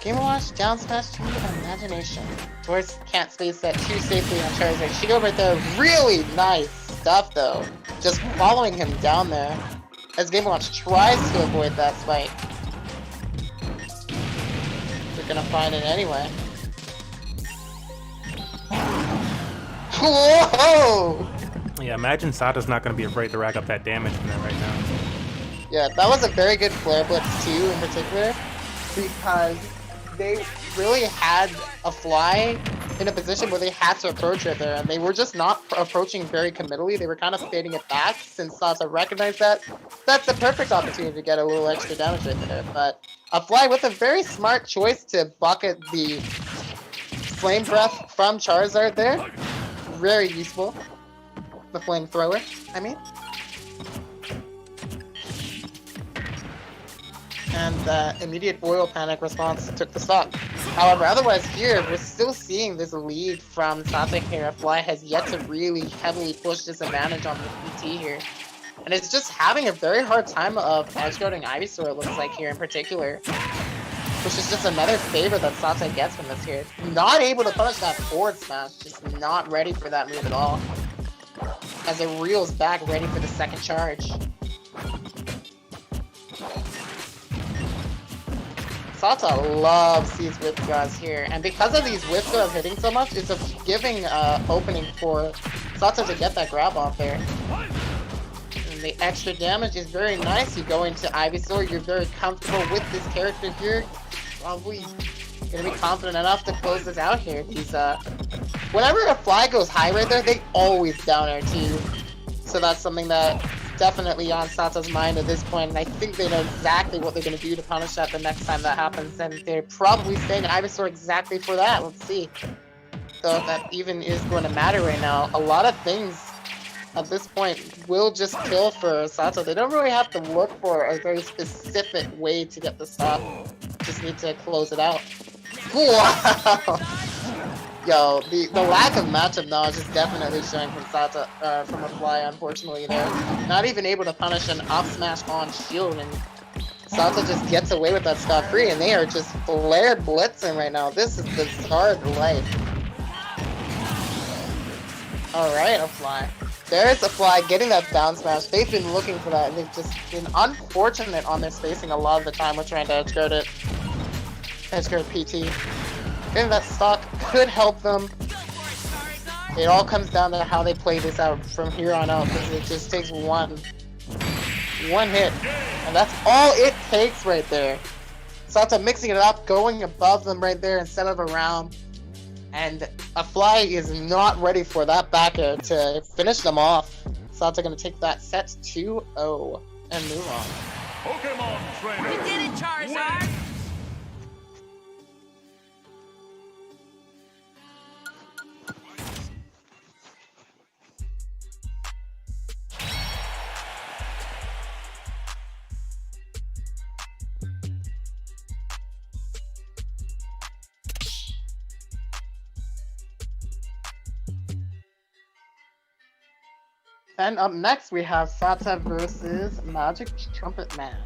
Game Watch, down smash, to imagination. Torres can't space that too safely on Charizard. Shield right there, really nice stuff though. Just following him down there as Game Watch tries to avoid that spike. They're gonna find it anyway. Whoa! Yeah, imagine Sata's not going to be afraid to rack up that damage from that right now. Yeah, that was a very good flare blitz too, in particular, because they really had a Fly in a position where they had to approach it there, and they were just not approaching very committally. They were kind of fading it back. Since Sata recognized that, that's the perfect opportunity to get a little extra damage right there. But a Fly with a very smart choice to bucket the Flame Breath from Charizard there, very useful. The flamethrower, I mean. And the immediate oil panic response took the stock. However, otherwise here, we're still seeing this lead from Sata here. Fly has yet to really heavily push this advantage on the PT here. And it's just having a very hard time of edgeguarding Ivysaur, it looks like here in particular. Which is just another favor that Sata gets from this here. Not able to punish that forward smash, just not ready for that move at all. As it reels back, ready for the second charge. Sata loves these whip draws here, and because of these whip draws hitting so much, it's a giving opening for Sata to get that grab off there. And the extra damage is very nice. You go into Ivysaur, you're very comfortable with this character here. Probably gonna be confident enough to close this out here. These whenever a Fly goes high right there, they always down air too. So that's something that definitely on Sata's mind at this point, and I think they know exactly what they're going to do to punish that the next time that happens, and they're probably staying Ivysaur exactly for that. Let's see. So if that even is going to matter right now, a lot of things at this point will just kill for Sata. They don't really have to look for a very specific way to get the stop. Just need to close it out. Wow! Yo, the lack of matchup knowledge is definitely showing from Sata, from a Fly, unfortunately there. Not even able to punish an up smash on shield, and Sata just gets away with that scot-free, and they are just flared blitzing right now. This is the hard life. Alright, a Fly. There's a Fly getting that down smash. They've been looking for that, and they've just been unfortunate on their spacing a lot of the time with trying to edgeguard it. Edgeguard PT. Getting that stock could help them. It all comes down to how they play this out from here on out, because it just takes one hit, and that's all it takes right there. Sata mixing it up, going above them right there instead of around, and a Fly is not ready for that back air to finish them off. Sata gonna take that set 2-0 and move on. Pokemon Trainer. You did it, Charizard! And up next we have Sata versus Magic Trumpet Man.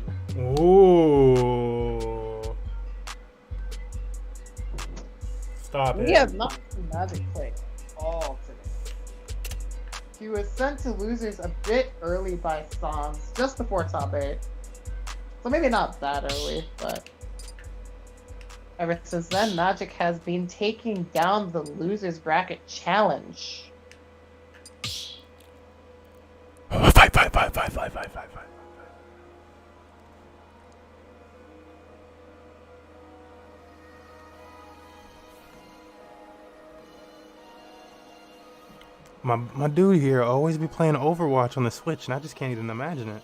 Ooh. Stop it. We have not seen Magic play all today. He was sent to losers a bit early by Psalms, just before top 8. So maybe not that early, but ever since then, Magic has been taking down the losers bracket challenge. Fight. My dude here always be playing Overwatch on the Switch, and I just can't even imagine it.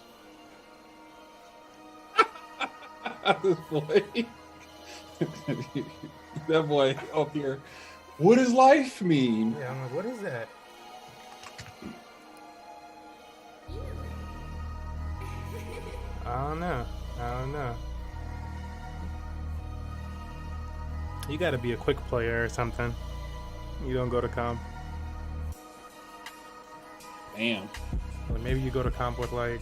This boy. That boy up here. What does life mean? Yeah, I'm like, what is that? I don't know. You gotta be a quick player or something. You don't go to comp. Damn. Or maybe you go to comp with like...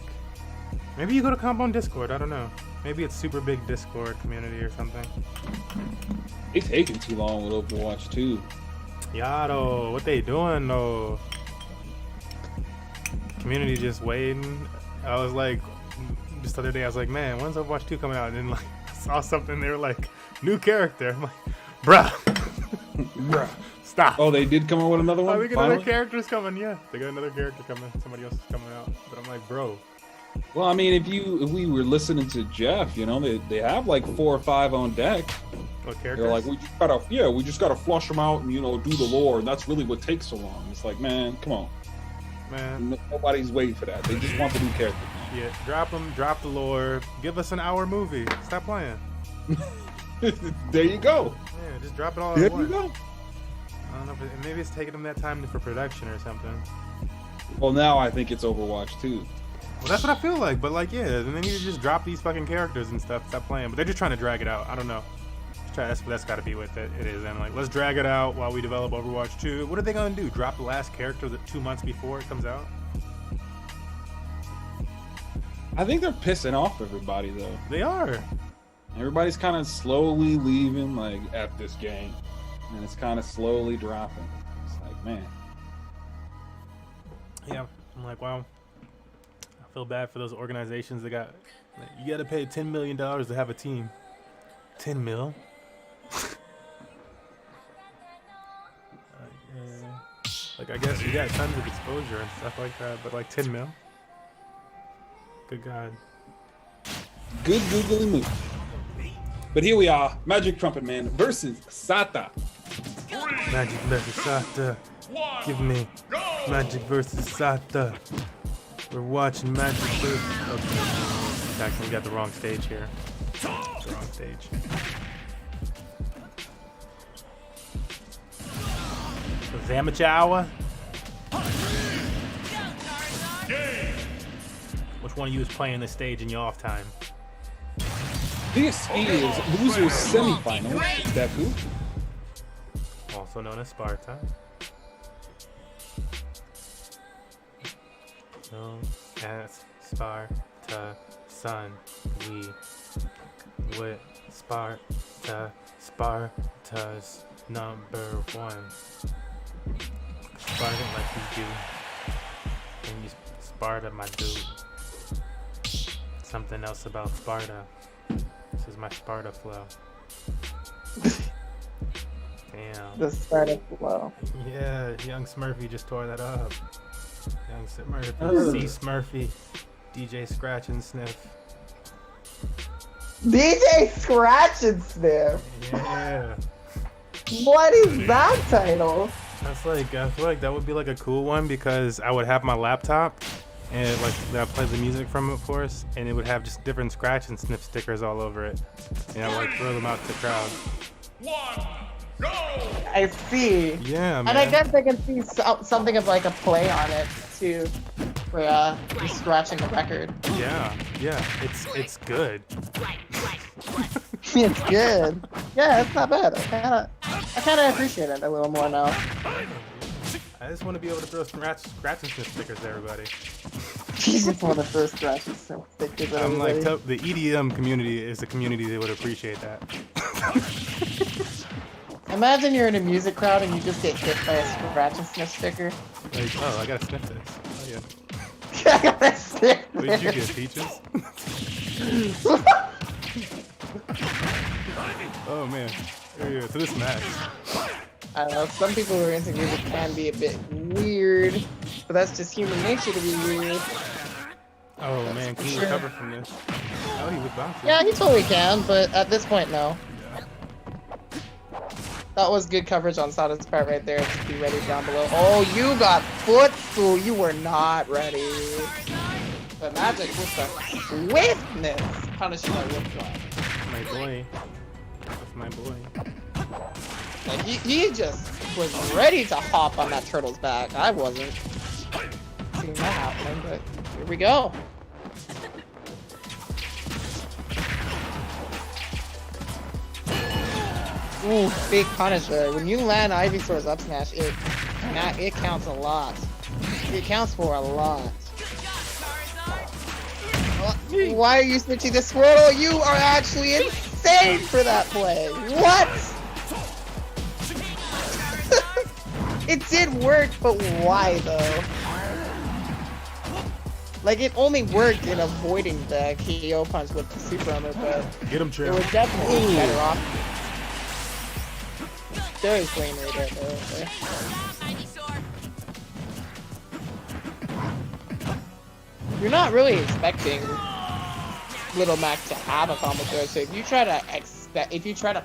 Maybe you go to comp on Discord, I don't know. Maybe it's super big Discord community or something. It's taking too long with Overwatch 2. Yado, what they doing though? Community just waiting. I was like, just the other day, I was like, man, when's Overwatch 2 coming out? And then like, I saw something, they were like, new character. I'm like, bruh. Bruh, stop. Oh, they did come up with another one? Oh, we got Finally? another character's coming, yeah. They got another character coming. Somebody else is coming out. But I'm like, bro. Well, I mean, if we were listening to Jeff, you know, they have like 4 or 5 on deck. What characters? They're like, we just gotta flush them out and, you know, do the lore, and that's really what takes so long. It's like, man, come on. Man. Nobody's waiting for that. They just want the new character. Yeah, drop them, drop the lore. Give us an hour movie. Stop playing. There you go. Yeah, just drop it all There at you once. go. I don't know, but maybe it's taking them that time for production or something. Well, now I think it's Overwatch 2. Well, that's what I feel like, but like, yeah, then they need to just drop these fucking characters and stuff, stop playing. But they're just trying to drag it out. I don't know. That's got to be what it is. And like, let's drag it out while we develop Overwatch 2. What are they gonna do? Drop the last character 2 months before it comes out? I think they're pissing off everybody, though. They are. Everybody's kind of slowly leaving, like, at this game. And it's kind of slowly dropping. It's like, man. Yeah, I'm like, wow. I feel bad for those organizations that got. Like, you got to pay $10 million to have a team. 10 mil? Like, I guess you got tons of exposure and stuff like that, but like 10 mil? Good God. Good googly move. But here we are, Magic Trumpet Man versus Sata. Magic versus Sata. Give me Magic versus Sata. We're watching Magic versus... Okay. Actually, we got the wrong stage here. The wrong stage. So Zamachawa? Which one of you is playing this stage in your off time? This is Losers Semifinal. Deku. Also known as Sparta. Known as Sparta, son. We with Sparta. Sparta's number one. Sparta like you do. And you Sparta, my dude. Something else about Sparta. This is my Sparta flow. Damn. The Sparta flow. Yeah, young Smurfy just tore that up. Young Smurfy, C Smurfy, DJ Scratch and Sniff. DJ Scratch and Sniff. Yeah. What is that title? That's like, I feel like that would be like a cool one because I would have my laptop and like I play the music from it, of course, and it would have just different Scratch and Sniff stickers all over it. And I would like throw them out to the crowd. I see. Yeah, man. And I guess I can see something of like a play on it too, for just scratching the record. Yeah, it's good. It's good. Yeah, it's not bad. I kind of appreciate it a little more now. I just want to be able to throw Scratch and Sniff stickers to everybody. Jesus, one of the first scratches. So stickers. I'm like, the EDM community is a community that would appreciate that. Imagine you're in a music crowd and you just get hit by a scratch and sniff sticker. Like, oh, I gotta sniff this. Oh, yeah. I gotta sniff What did you this. get, Peaches? Oh, man. Here we go. To this match. I don't know, some people who are into music can be a bit weird, but that's just human nature to be weird. Oh, man. Can you recover from this? Oh, he was bouncing. Yeah, he totally can, but at this point, no. That was good coverage on Sada's part right there. Just be ready down below. Oh, you got footstool. You were not ready. But Magic with the swiftness punishing my whip drop. My boy. That's my boy. Like, he just was ready to hop on that turtle's back. I wasn't seeing that happening, but here we go. Ooh, big punish there. When you land Ivysaur's up smash, it counts a lot. It counts for a lot. Why are you switching to Squirtle? You are actually insane for that play. What? It did work, but why though? Like, it only worked in avoiding the KO punch with the super armor, but Get him, it Trail. was definitely better off. There is flame right there. You're not really expecting Little Mac to have a combo throw, so if you try to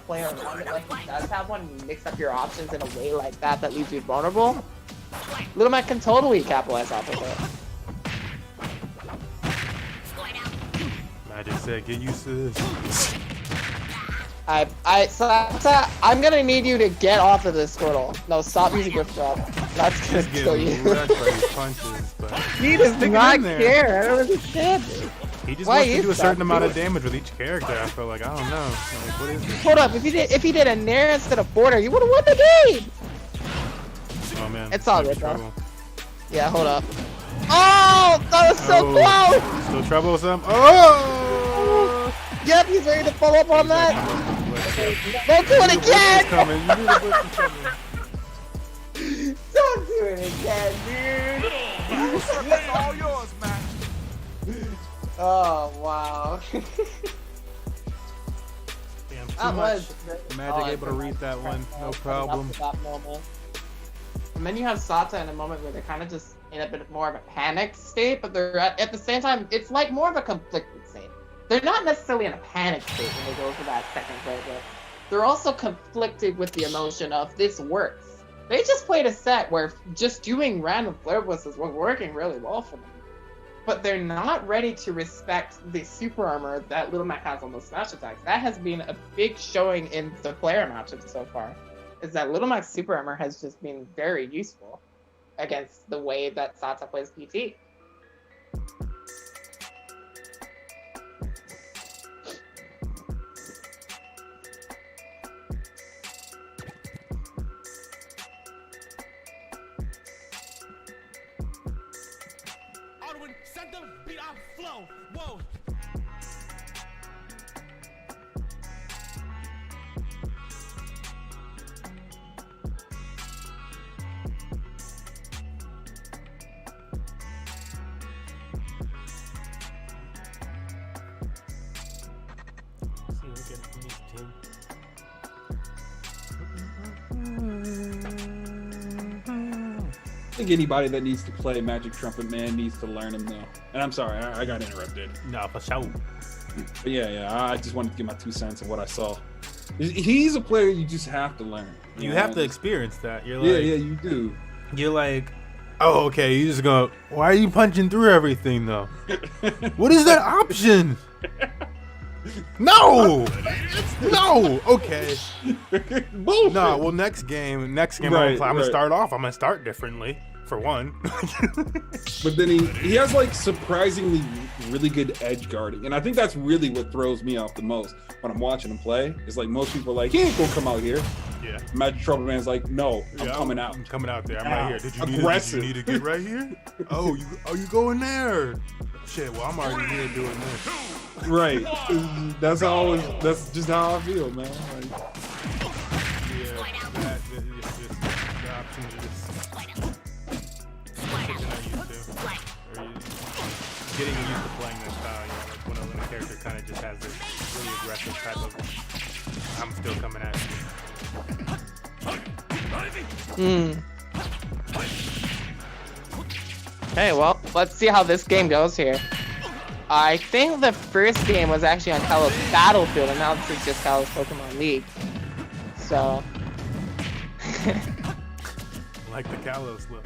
play around it like he does have one, and you mix up your options in a way like that that leaves you vulnerable, Little Mac can totally capitalize off of it. Magic said, get used to this. Sata, I'm gonna need you to get off of this Squirtle. No, stop using gift drop. That's gonna kill you. Wrecked by his punches, but He does Stick it not in there. care. I don't understand it. he just Why wants to is do a that? certain amount of damage with each character. I feel like, I don't know. Like, what is it? Hold up, if he did a Nair instead of Border, you would have won the game. Oh man. It's all Might be good, though. trouble. Yeah, hold up. Oh, that was so close. Still troublesome. Oh! Yep, he's ready to follow up on that. Don't do it It's again. coming. You knew the blitz was coming. Don't do it again, dude. It's all yours, man. Oh wow. Damn, too That much. was Magic able to read that one. No problem. That moment. And then you have Sata in a moment where they're kind of just in a bit more of a panicked state, but they're at the same time, it's like more of a conflicted state. They're not necessarily in a panic state when they go for that second play, but they're also conflicted with the emotion of this works. They just played a set where just doing random flare blisters was working really well for them. But they're not ready to respect the super armor that Little Mac has on those smash attacks. That has been a big showing in the player matchups so far, is that Little Mac's super armor has just been very useful against the way that Sata plays PT. Arwen, send them beat on flow. Whoa. See, look at these two. I think anybody that needs to play Magic Trumpet Man needs to learn him though. And I'm sorry, I got interrupted. Nah, for sure. But yeah, I just wanted to give my 2 cents of what I saw. He's a player you just have to learn. You know? have to experience that. You're like, Yeah, you do. You're like, oh, okay. You just go. Why are you punching through everything though? What is that option? No, no. Okay. Bullshit. No. Well, next game, Right, I'm gonna right. start off. I'm gonna start differently. For one. But then he has like surprisingly really good edge guarding, and I think that's really what throws me off the most when I'm watching him play. It's like most people are like, he ain't gonna come out here. Yeah. Magic Trouble Man's like, no, I'm Yeah, coming out. I'm coming out there. I'm right here. Did you Aggressive. need to get right here? Oh, you going there? Shit. Well, I'm already here doing this. Right. That's just how I feel, man. Like, Yeah. It's just the options are just something I'm used to. Or getting used to playing this style. You know, like when a character kind of just has this really aggressive type of. I'm still coming at you. Okay, well, let's see how this game goes here. I think the first game was actually on Kalos Battlefield, and now this is just Kalos Pokemon League. So, Like the Kalos look.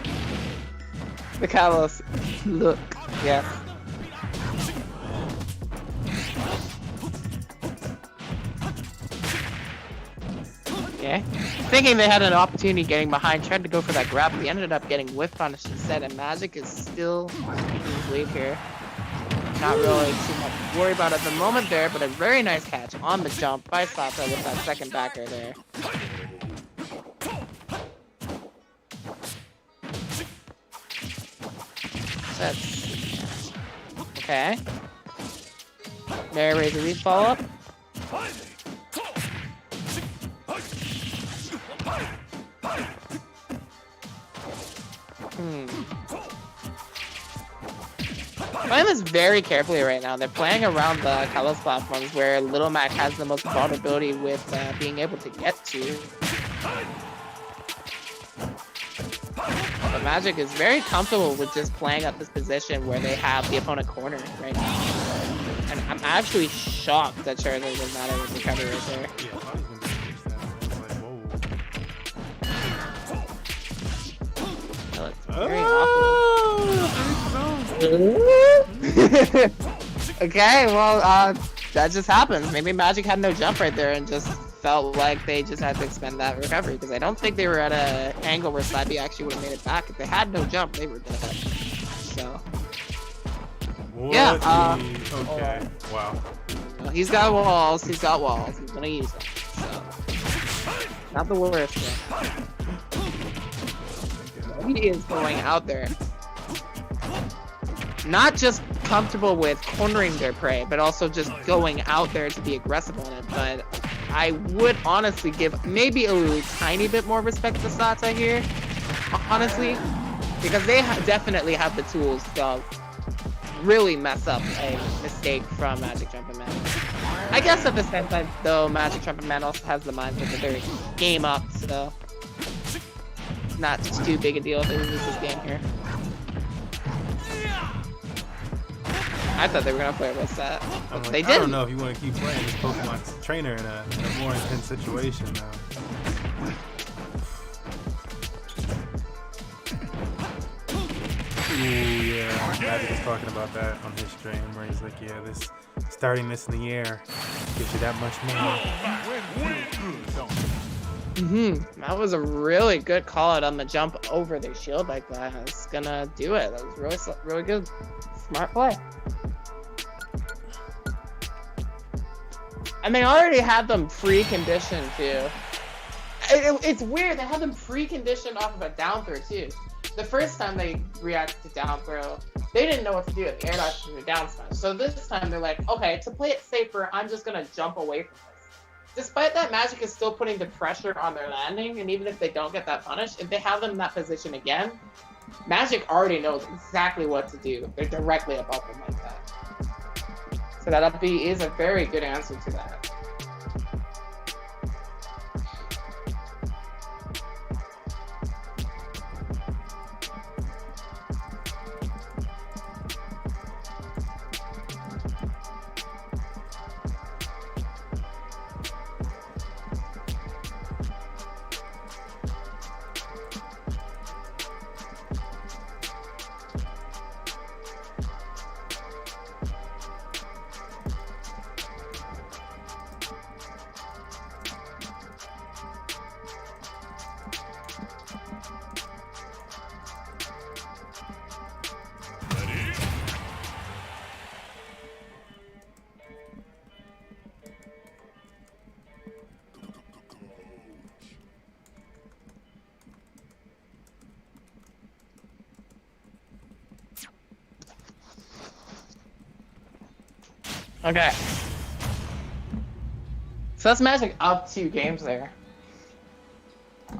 the Kalos look, yeah. Okay. Thinking they had an opportunity getting behind, tried to go for that grab, but he ended up getting whiff punished instead, and Magic is still in his lead here. Not really too much to worry about at the moment there, but a very nice catch on the jump by Sata with that second backer there. That's... Okay. Mary Razor Reef follow-up. Playing this very carefully right now. They're playing around the Kalos platforms where Little Mac has the most vulnerability with being able to get to. But Magic is very comfortable with just playing up this position where they have the opponent cornered right now. And I'm actually shocked that Charizard was not able to recover right there. Yeah, I thought he was gonna finish that. I was like, whoa. Very okay, well, that just happens. Maybe Magic had no jump right there and just felt like they just had to expend that recovery, because I don't think they were at an angle where Slappy actually would have made it back. If they had no jump, they were dead. So, What yeah. Okay. Wow. Well, he's got walls. He's got walls. He's gonna use them. So, not the worst. He is going out there. Not just comfortable with cornering their prey, but also just going out there to be aggressive on it. But I would honestly give maybe a tiny bit more respect to Sata here, honestly, because they definitely have the tools to really mess up a mistake from Magic Jumping Man. I guess at the same time, though, Magic Jumping Man also has the mindset that they're game up, so not too big a deal if they lose this game here. I thought they were gonna play a wrist set. Like, They I didn't. don't know if you want to keep playing this Pokemon trainer in a more intense situation though. Ooh, yeah. Magic was talking about that on his stream where he's like, yeah, this starting this in the air gives you that much more. That was a really good call out on the jump over their shield like that. I was gonna do it. That was really good. Smart play. And they already had them pre-conditioned too. It's weird, they had them pre-conditioned off of a down throw too. The first time they reacted to down throw, they didn't know what to do at the air dodge to the down smash. So this time they're like, okay, to play it safer, I'm just gonna jump away from this. Despite that, Magic is still putting the pressure on their landing, and even if they don't get that punished, if they have them in that position again, Magic already knows exactly what to do. They're directly above them like that. So that up B is a very good answer to that. Okay. So that's Magic up 2 games there.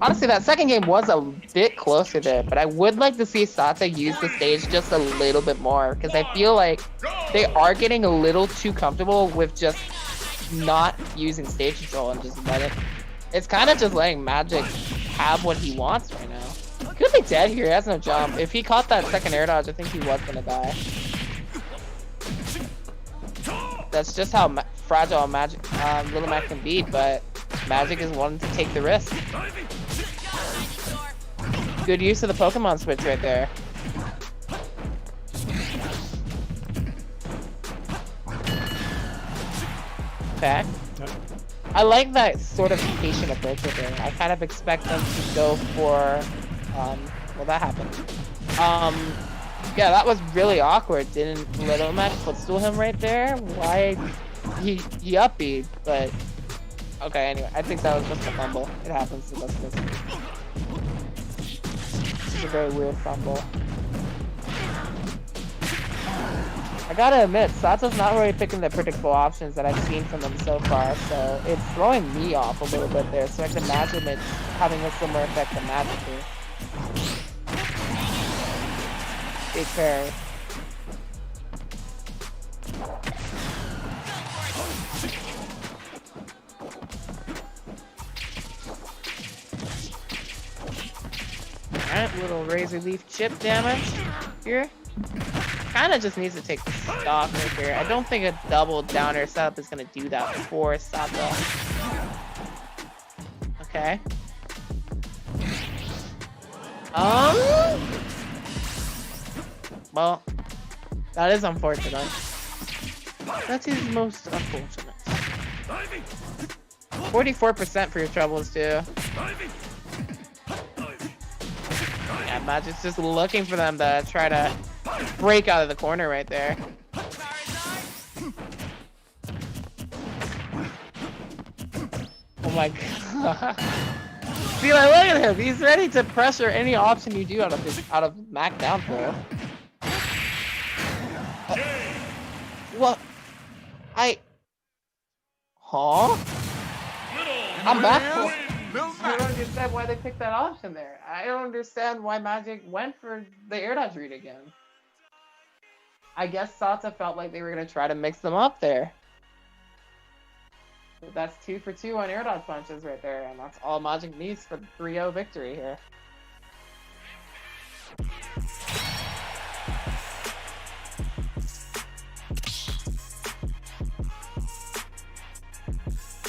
Honestly, that second game was a bit closer there, but I would like to see Sata use the stage just a little bit more, because I feel like they are getting a little too comfortable with just not using stage control and just let it. It's kind of just letting Magic have what he wants right now. Could be dead here, he has no jump. If he caught that second air dodge, I think he was gonna die. That's just how fragile Magic, Little Mac can be, but Magic is wanting to take the risk. Good use of the Pokemon switch right there. Okay. I like that sort of patient approach with it. I kind of expect them to go for, well, that happened. Yeah, that was really awkward. Didn't Little Mac footstool him right there? Why? He upbeat, but okay. Anyway, I think that was just a fumble. It happens to us. It's a very weird fumble. I gotta admit, Sato's not really picking the predictable options that I've seen from him so far, so it's throwing me off a little bit there. So I can imagine it's having a similar effect to Magic here. Big parry. Alright, little razor leaf chip damage here. Kinda just needs to take the stock right here. I don't think a double downer setup is gonna do that for Sato. Okay. Well, that is unfortunate. That is most unfortunate. 44% for your troubles, too. Yeah, Magic's just looking for them to try to break out of the corner right there. Oh my god. See, like, look at him. He's ready to pressure any option you do out of Mac down throw. What? Huh? I'm back. I don't understand why they picked that option there. I don't understand why Magic went for the air dodge read again. I guess Sato felt like they were going to try to mix them up there. But that's 2 for 2 on air dodge punches right there, and that's all Magic needs for the 3-0 victory here.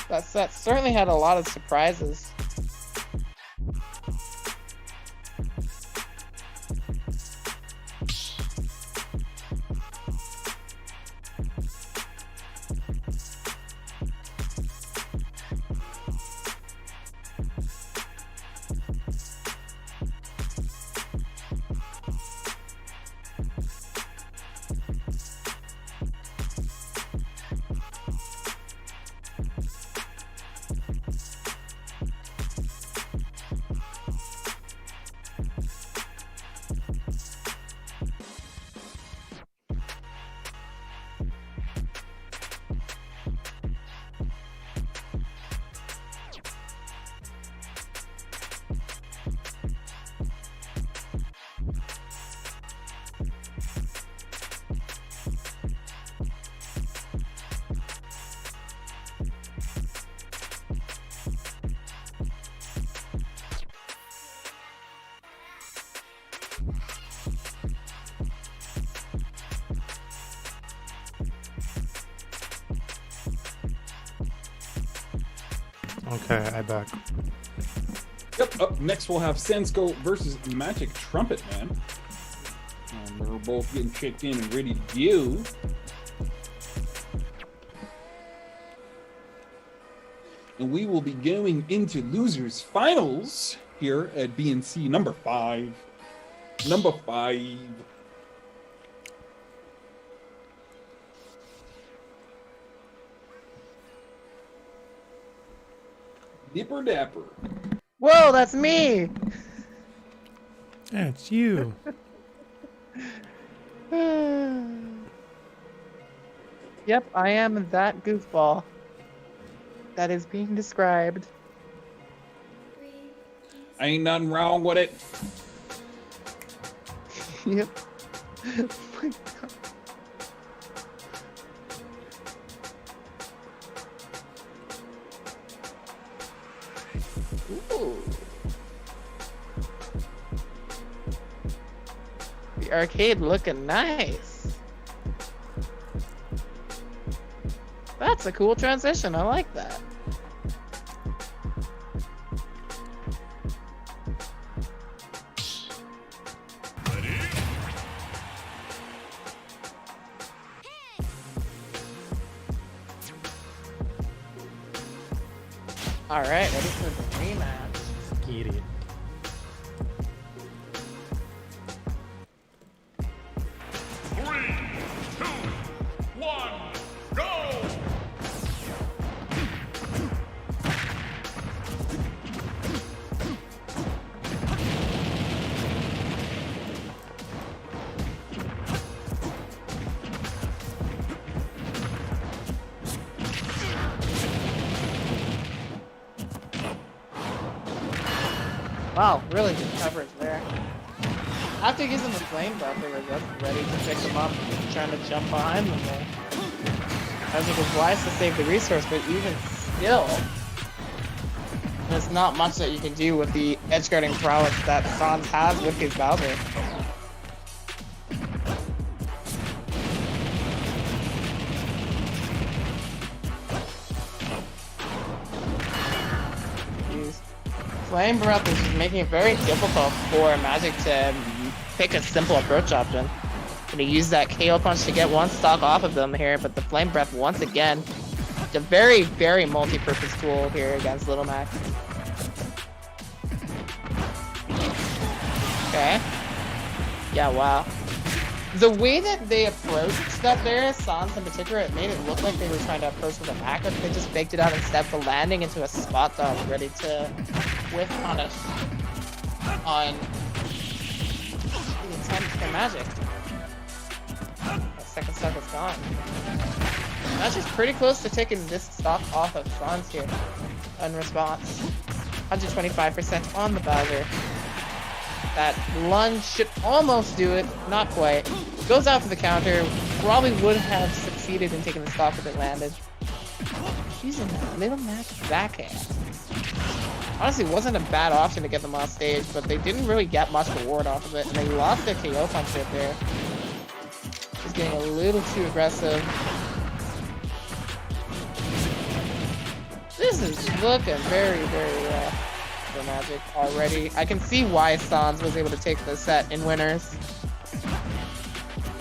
That set certainly had a lot of surprises. Okay, I back. Yep, up next we'll have Sensko versus Magic Trumpet Man. We're both getting checked in and ready to go. And we will be going into losers finals here at BNC number 5. Number 5. Dipper Dapper. Whoa, that's me! Yeah, it's you. Yep, I am that goofball that is being described. Ain't nothing wrong with it. Yep. Oh my God. Ooh. The arcade looking nice. That's a cool transition. I like that. All right, ready for the rematch. Let's get it. Wow, really good coverage there. After using the flame buff, they were just ready to pick them up, trying to jump behind them there. I think it's wise to save the resource, but even still, there's not much that you can do with the edge guarding prowess that Sans has with his Bowser. Flame Breath is making it very difficult for Magic to pick a simple approach option. Gonna use that KO punch to get one stock off of them here, but the Flame Breath once again, a very, very multi-purpose tool here against Little Mac. Okay. Yeah, wow. The way that they approached that there, Sans in particular, it made it look like they were trying to approach with a backer, but they just faked it out instead for landing into a spot dodge ready to whiff punish on the attempt for Magic. That second stock is gone. Magic's pretty close to taking this stock off of Sans here in response. 125% on the Bowser. That lunge should almost do it, not quite. Goes out for the counter, probably would have succeeded in taking the stock if it landed. Using that Little Mac backhand. Honestly, wasn't a bad option to get them off stage, but they didn't really get much reward off of it, and they lost their KO punch right there. Just getting a little too aggressive. This is looking very, very rough for Magic already. I can see why Sans was able to take the set in winners.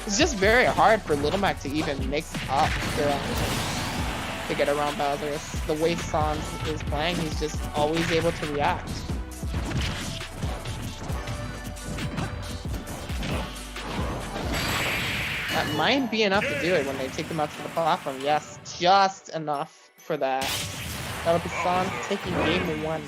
It's just very hard for Little Mac to even mix up to get around Bowser. The way Sans is playing, he's just always able to react. That might be enough to do it when they take them up to the platform. Yes, just enough for that. That'll be Sans taking game 1.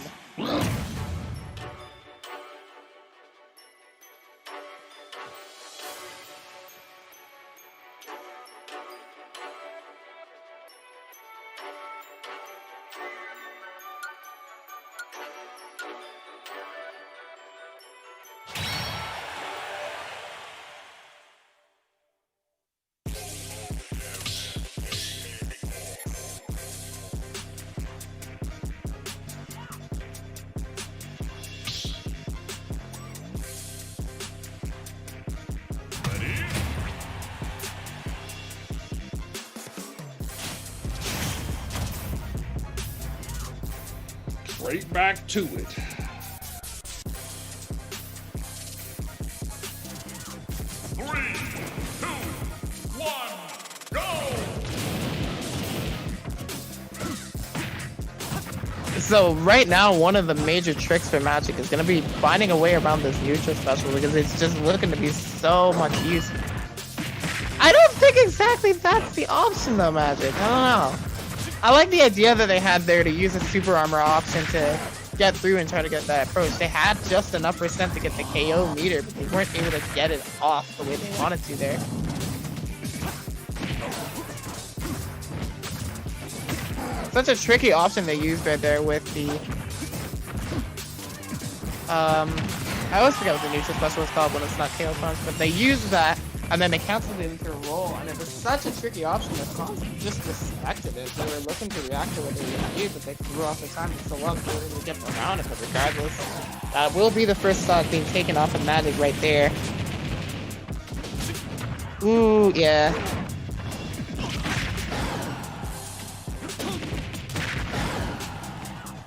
Right back to it. So right now, one of the major tricks for Magic is going to be finding a way around this neutral special because it's just looking to be so much use. I don't think exactly that's the option though, Magic. I don't know. I like the idea that they had there to use a super armor option to get through and try to get that approach. They had just enough percent to get the KO meter, but they weren't able to get it off the way they wanted to there. Such a tricky option they used right there with the I always forget what the neutral special is called when it's not KO punch, but they used that and then they canceled it into a roll, and it was such a tricky option that Sans just respected it. They were looking to react to what they would do, but they threw off the time so well they were able to get around it, but regardless. That will be the first stock being taken off of Magic right there. Ooh, yeah.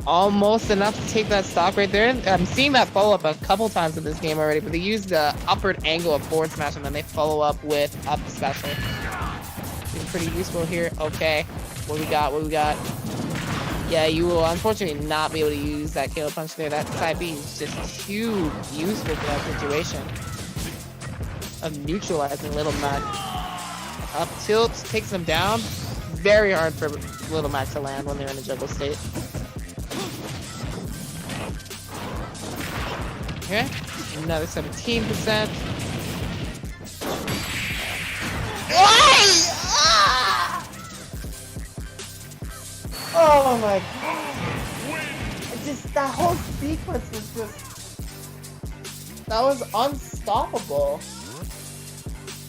Almost enough to take that stock right there. I'm seeing that follow up a couple times in this game already, but they use the upward angle of forward smash and then they follow up with up special. Being pretty useful here. Okay, what we got? What we got? Yeah, you will unfortunately not be able to use that KO punch there. That side B is just too useful for that situation of neutralizing Little Mac. Up tilt, takes them down. Very hard for Little Mac to land when they're in a juggle state. Okay, another 17%. Ah! Oh my god. Just that whole sequence was just... That was unstoppable.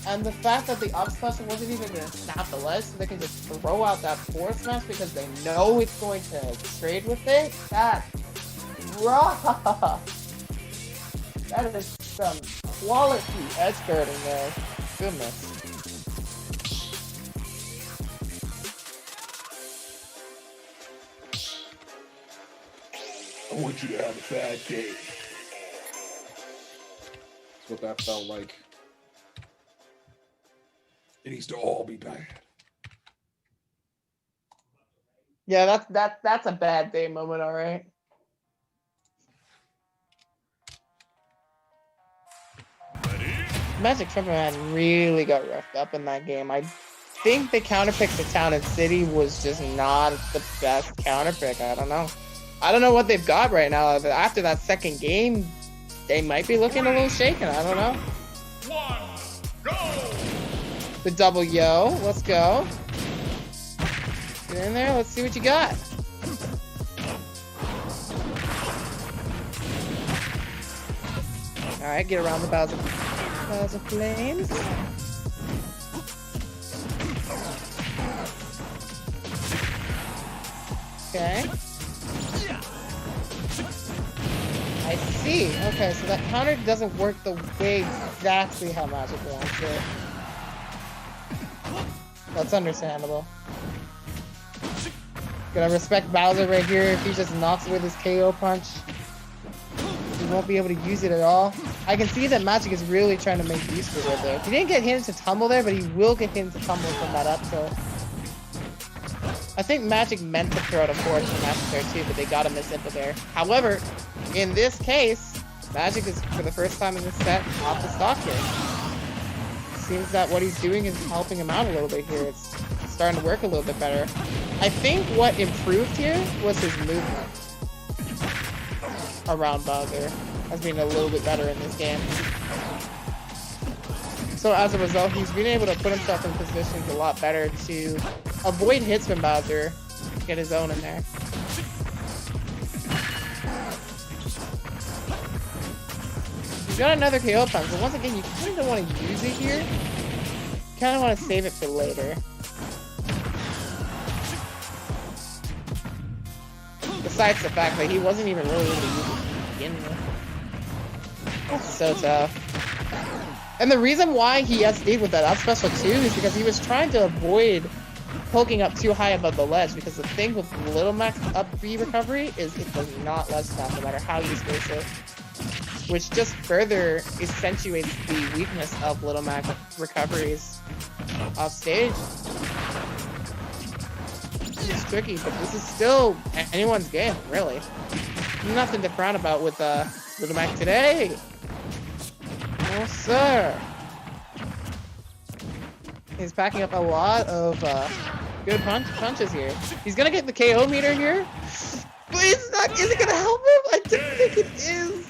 And the fact that the up special wasn't even going to snap the ledge so they can just throw out that forward smash because they know it's going to trade with it, that's rough. That is some quality edge guarding there. Goodness. I want you to have a bad day. That's what that felt like. It needs to all be bad. Yeah, that's a bad day moment, all right. Magic Trumper Man really got roughed up in that game. I think the counterpick to Town and City was just not the best counterpick. I don't know. I don't know what they've got right now. After that second game, they might be looking a little shaken. I don't know. The double yo. Let's go. Get in there. Let's see what you got. All right, get around the Bowser Flames. Okay. I see. Okay, so that counter doesn't work the way exactly how Magic wants it. That's understandable. Gonna respect Bowser right here. If he just knocks with his KO punch, he won't be able to use it at all. I can see that Magic is really trying to make use of it there. He didn't get hit into Tumble there, but he will get hit into Tumble from that up tilt. I think Magic meant to throw out a forward from Magic there too, but they got a misinput there. However, in this case, Magic is, for the first time in this set, off the stock here. Seems that what he's doing is helping him out a little bit here. It's starting to work a little bit better. I think what improved here was his movement around Bowser as being a little bit better in this game. So as a result, he's been able to put himself in positions a lot better to avoid hits from Bowser, get his own in there. He's got another KO punch, but once again, you kind of don't want to use it here. You kind of want to save it for later. Besides the fact that he wasn't even really able to use it to begin with. So tough. And the reason why he SD'd with that up special too is because he was trying to avoid poking up too high above the ledge, because the thing with Little Mac's up B recovery is it does not ledge snap no matter how you space it. Which just further accentuates the weakness of Little Mac recoveries off stage. This is tricky, but this is still anyone's game, really. Nothing to frown about with Little Mac today. No, sir. He's packing up a lot of good punches here. He's gonna get the KO meter here, but it's not. Is it gonna help him? I don't think it is.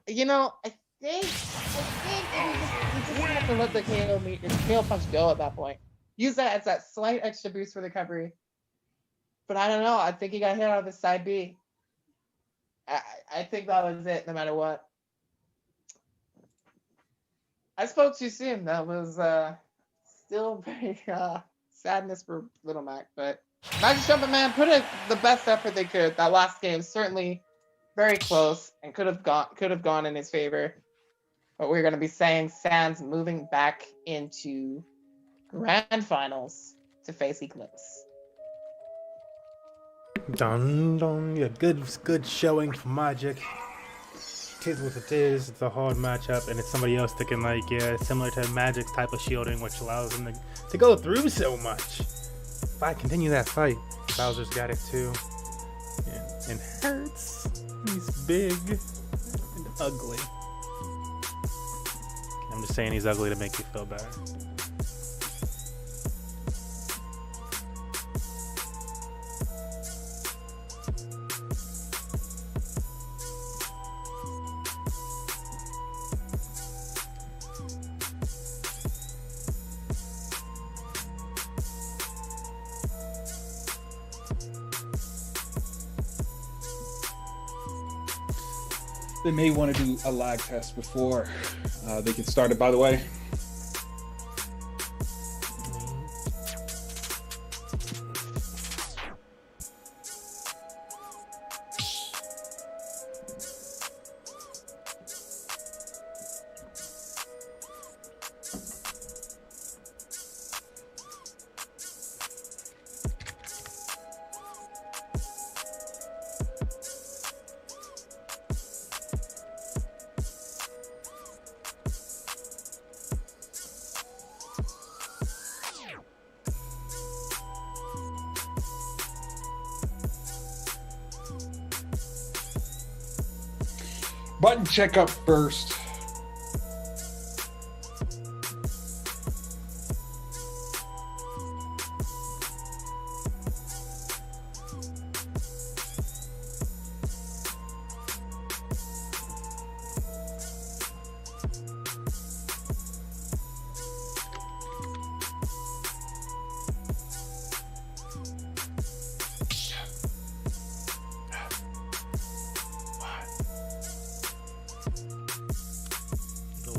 You know, I think you just have to let the KO punch go at that point. Use that as that slight extra boost for recovery. But I don't know. I think he got hit out of his side B. I think that was it, no matter what. I spoke too soon. That was still very sadness for Little Mac. But Magic Trumpet Man put in the best effort they could. That last game certainly very close and could have gone in his favor. But we're going to be saying Sans moving back into Grand Finals to face Eclipse. Dun dun, yeah, good showing for Magic. Tis what it is. It's a hard matchup, and it's somebody else that can, like, yeah, similar to Magic's type of shielding, which allows them to go through so much. If I continue that fight, Bowser's got it too. And hurts. He's big and ugly. I'm just saying he's ugly to make you feel better. They may want to do a lag test before they get started, by the way. Button checkup first.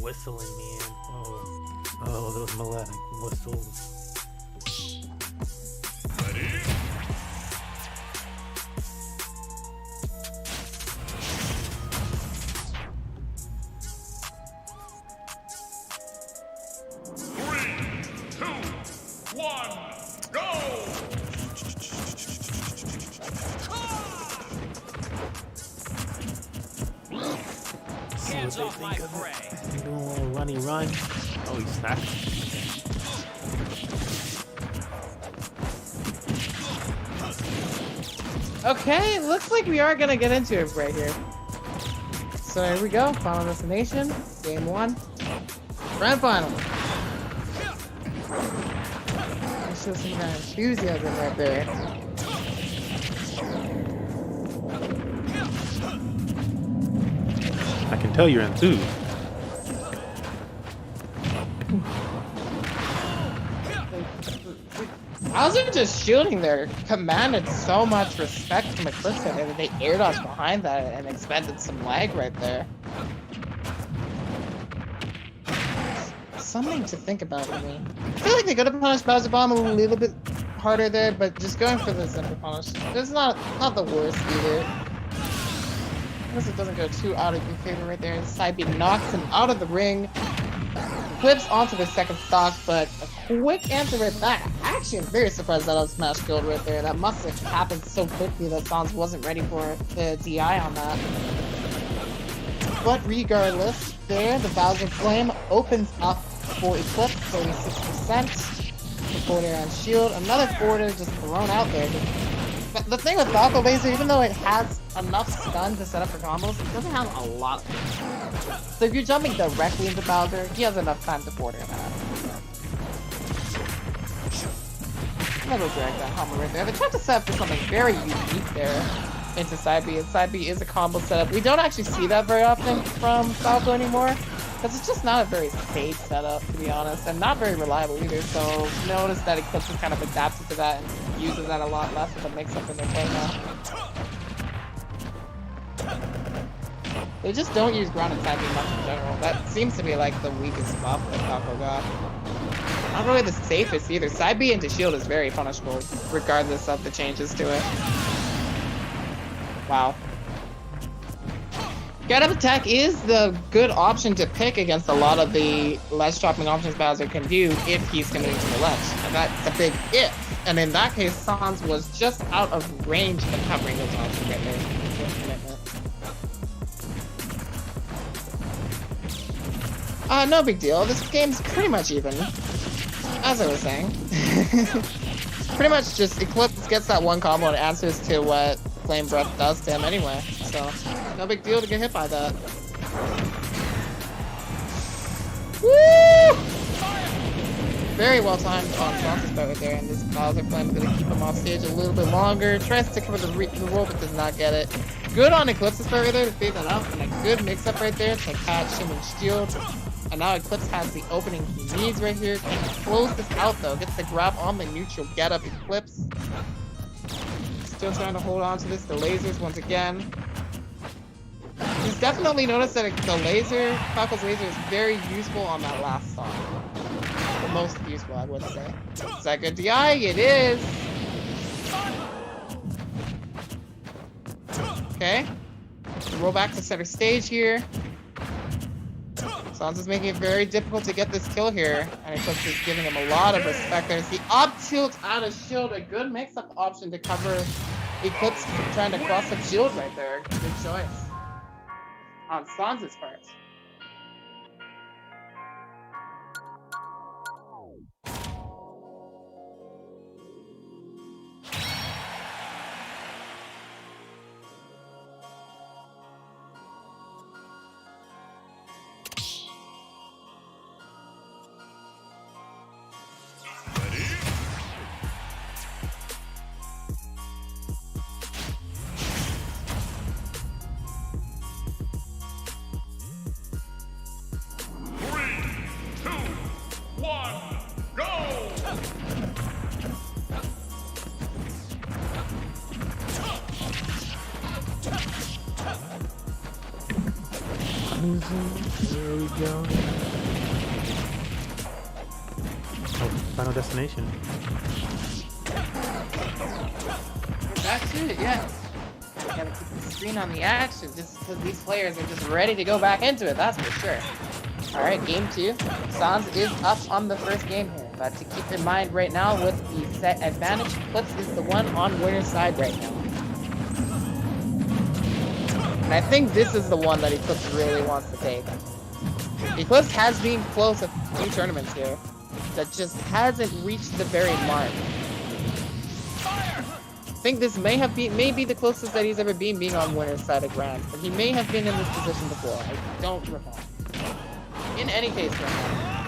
Whistling, man. Oh, those melodic whistles. Hands off my prey. Doing a little runny run. Oh, he snapped. Okay, looks like we are gonna get into it right here. So here we go, Final Destination, Game 1, Grand Final. I show some kind of enthusiasm right there. I can tell you're enthused. Bowser just shooting there commanded so much respect from Eclipse that they air dodged behind that and expended some lag right there. Something to think about with me. I feel like they could have punished Bowser Bomb a little bit harder there, but just going for the simple punish. It's not the worst either. I guess it doesn't go too out of your favor right there. Side B knocks him out of the ring. Flips onto the second stock, but a quick answer right back. Actually, I'm very surprised that I was smash killed right there. That must have happened so quickly that Sans wasn't ready for the DI on that. But regardless, there, the Bowser Flame opens up for Eclipse, 36%. The forward on shield, another forwarder just thrown out there. But the thing with Falco Laser, even though it has enough stun to set up for combos, it doesn't have a lot. So if you're jumping directly into Bowser, he has enough time to forward that. Another drag that combo right there. They tried to set up for something very unique there into side B, and side B is a combo setup. We don't actually see that very often from Falco anymore, because it's just not a very safe setup, to be honest, and not very reliable either. So notice that Eclipse has kind of adapted to that and uses that a lot less as a mix-up in their play now. They just don't use ground attacking much in general. That seems to be like the weakest spot that Falco got. Not really the safest either. Side B into shield is very punishable, regardless of the changes to it. Wow. Get up attack is the good option to pick against a lot of the ledge dropping options Bowser can do if he's committing to the ledge. And that's a big if. And in that case, Sans was just out of range of covering those options right there. No big deal. This game's pretty much even, as I was saying. pretty much just Eclipse gets that one combo and answers to what Flame Breath does to him anyway. So, no big deal to get hit by that. Woo! Very well timed on Swan's right there, and this Bowser plan is going to keep him off stage a little bit longer. Tries to cover the roll, but does not get it. Good on Eclipse's part right there to fade that out, and a good mix-up right there to catch him and shield. And now Eclipse has the opening he needs right here. Can close this out though. Gets the grab on the neutral get up Eclipse. Still trying to hold on to this. The lasers once again. He's definitely noticed that the laser, Falco's laser is very useful on that last song. The most useful, I would say. Is that good DI? It is. Okay. Roll back to center stage here. Sans is making it very difficult to get this kill here, and Eclipse is giving him a lot of respect. There's the up tilt out of shield, a good mix-up option to cover Eclipse trying to cross the shield right there. Good choice on Sans' part. There we go. Oh, Final Destination. That's it, yeah. Gotta keep the screen on the action just because these players are just ready to go back into it, that's for sure. Alright, game 2. Sans is up on the first game here, but to keep in mind right now with the set advantage, Eclipse is the one on winner's side right now. And I think this is the one that Eclipse really wants to take. Eclipse has been close a few tournaments here, that just hasn't reached the very mark. I think this may be the closest that he's ever been being on winner's side of Grand, but he may have been in this position before. I don't recall. In any case, right now,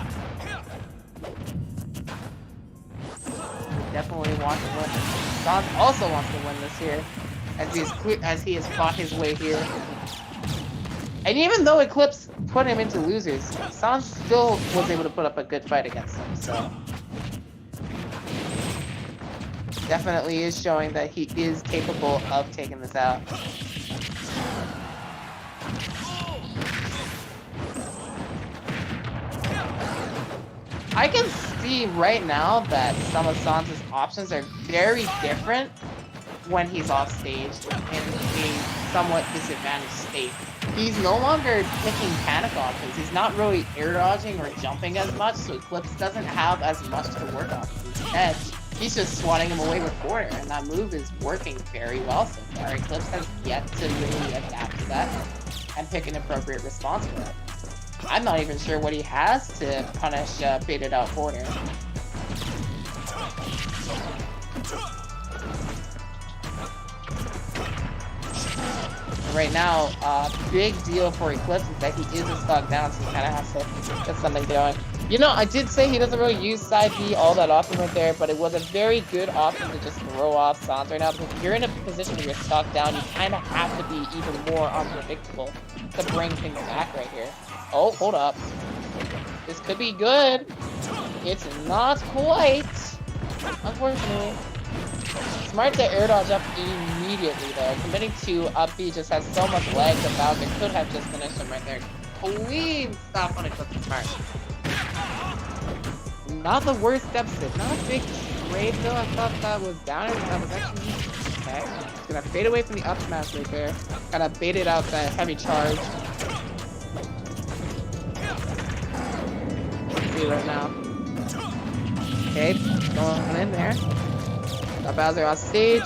definitely wants to win. Sans also wants to win this here, as he has fought his way here. And even though Eclipse put him into losers, Sans still was able to put up a good fight against him, so definitely is showing that he is capable of taking this out. I can see right now that some of Sans' options are very different when he's off stage in a somewhat disadvantaged state. He's no longer picking panic options. He's not really air dodging or jumping as much, so Eclipse doesn't have as much to work on. Instead, he's just swatting him away with forward, and that move is working very well so far. Eclipse has yet to really adapt to that and pick an appropriate response for it. I'm not even sure what he has to punish baited out forwarder. Right now, big deal for Eclipse is that he is a stock down, so he kind of has to get something going. You know, I did say he doesn't really use side B all that often right there, but it was a very good option to just throw off Sans right now, because if you're in a position where you're stock down, you kind of have to be even more unpredictable to bring things back right here. Oh, hold up. This could be good. It's not quite, unfortunately. Smart to air dodge up immediately though. Committing to up B just has so much lag that Bowser could have just finished him right there. Clean stop on Eclipse's part. Not the worst deficit. Not a big trade though. I thought that was down. That was actually okay. It's gonna fade away from the up smash right there. Gotta bait it out that heavy charge. Let's see right now. Okay, going in there. Got Bowser on stage.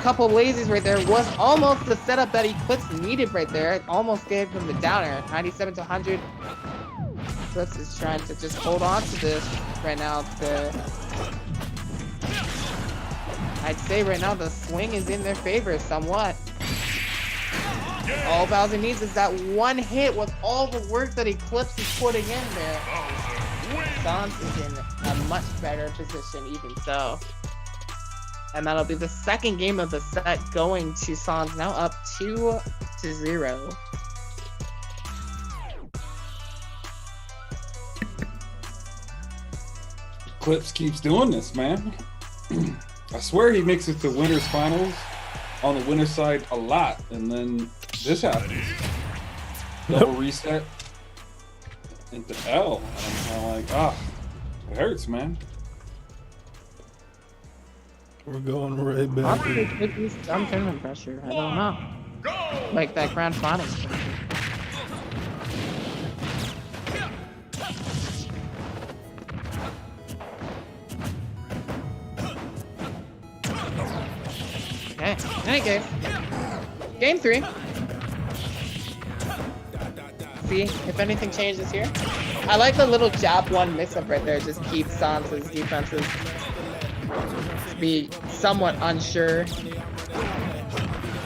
Couple lasers right there. Was almost the setup that Eclipse needed right there. It almost gave him the downer. 97 to 100. Eclipse is trying to just hold on to this right now. I'd say right now the swing is in their favor somewhat. All Bowser needs is that one hit with all the work that Eclipse is putting in there. Sans is in a much better position even so. And that'll be the second game of the set going to Sans, now up 2-0. Eclipse keeps doing this, man. I swear he makes it to winners finals on the winner's side a lot, and then this happens. Double reset into L. And I'm kind of like, it hurts, man. We're going right back. Possibly could be some tournament pressure. I don't know. Like that grand finals pressure. Okay, in any case, game 3. See if anything changes here. I like the little jab 1 mix-up right there. Just keeps Sans's defenses to be somewhat unsure.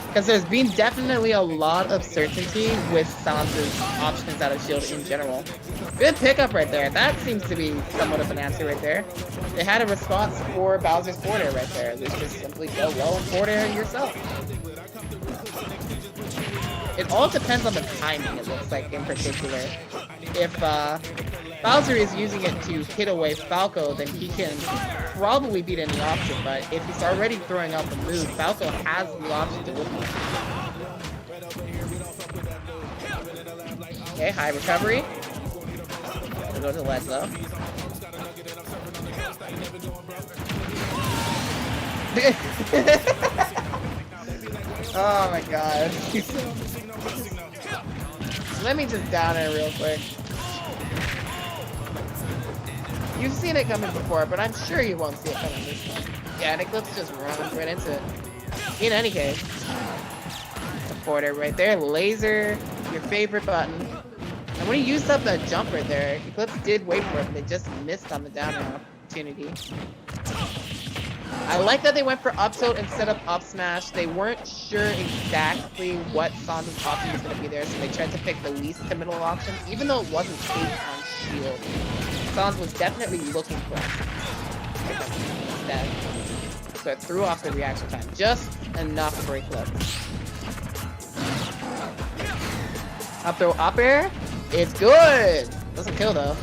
Because there's been definitely a lot of certainty with Sans's options out of shield in general. Good pickup right there. That seems to be somewhat of an answer right there. They had a response for Bowser's forward air right there. Let's just simply go low and forward air yourself. It all depends on the timing, it looks like, in particular. If Bowser is using it to hit away Falco, then he can probably beat any option, but if he's already throwing out the move, Falco has the option to win. Okay, high recovery. We'll go to the ledge though. Oh my god. Let me just down it real quick. You've seen it coming before, but I'm sure you won't see it coming this time. Yeah, and Eclipse just runs right into it. In any case, supporter right there, laser, your favorite button. And when he used up that jump right there, Eclipse did wait for it, but they just missed on the down air opportunity. I like that they went for up tilt instead of up smash. They weren't sure exactly what Sans' option was going to be there, so they tried to pick the least to middle option, even though it wasn't safe on shield. Sans was definitely looking for it instead. So it threw off the reaction time, just enough for Eclipse. Up throw, up air, it's good. Doesn't kill though.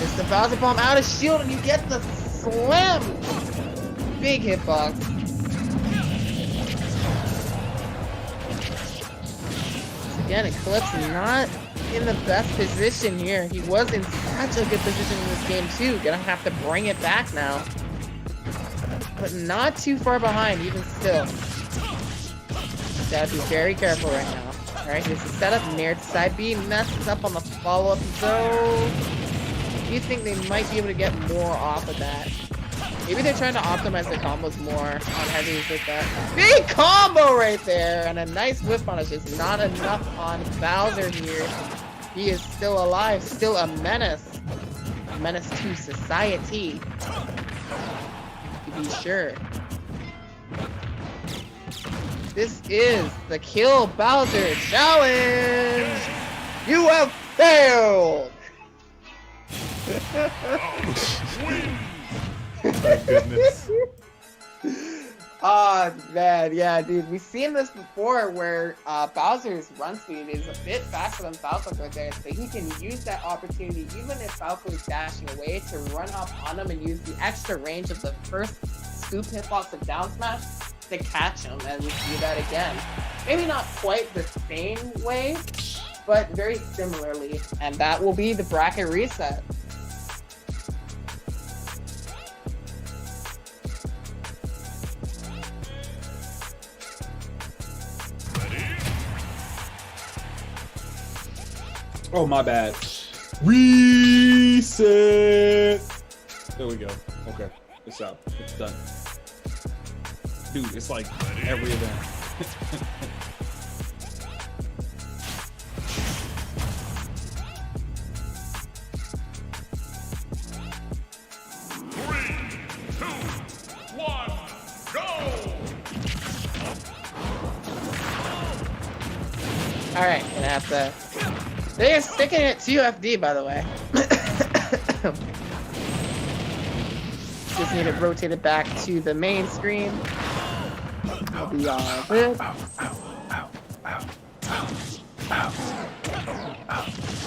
It's the Bowser Bomb out of shield, and you get the slam. Big hitbox. Again, Eclipse not in the best position here. He was in such a good position in this game too. Gonna have to bring it back now. But not too far behind, even still. Gotta be very careful right now. Alright, here's the setup. Nair to side B, messes up on the follow-up though. Do you think they might be able to get more off of that? Maybe they're trying to optimize their combos more on heavies like that. Big combo right there! And a nice whip punish. It's not enough on Bowser here. He is still alive, still a menace. A menace to society. To be sure. This is the Kill Bowser Challenge! You have failed! My goodness. Oh man, yeah, dude. We've seen this before where Bowser's run speed is a bit faster than Falco's right there, so he can use that opportunity even if Falco is dashing away to run up on him and use the extra range of the first scoop hitbox of down smash to catch him, and we see that again. Maybe not quite the same way, but very similarly, and that will be the bracket reset. Oh, my bad. Reset. There we go. Okay, it's out. It's done. Dude, it's like every event. Alright, gonna have to... They're sticking it to FD, by the way. Just need to rotate it back to the main screen. I'll be all good.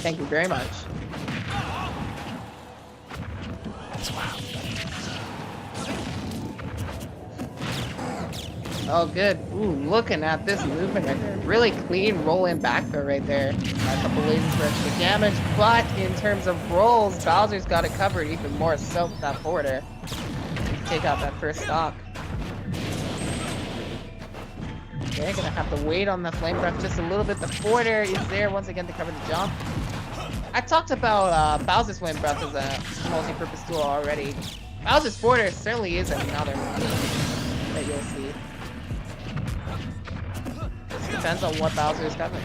Thank you very much. Oh, good. Ooh, looking at this movement right there. Really clean roll-in back throw right there. Got a couple lasers for extra damage, but in terms of rolls, Bowser's got it covered even more so with that forwarder. Take out that first stock. Okay, gonna have to wait on the flame breath just a little bit. The forwarder is there once again to cover the jump. I talked about Bowser's flame breath as a multi-purpose tool already. Bowser's forwarder certainly is another one that you'll see. Just depends on what Bowser is covering.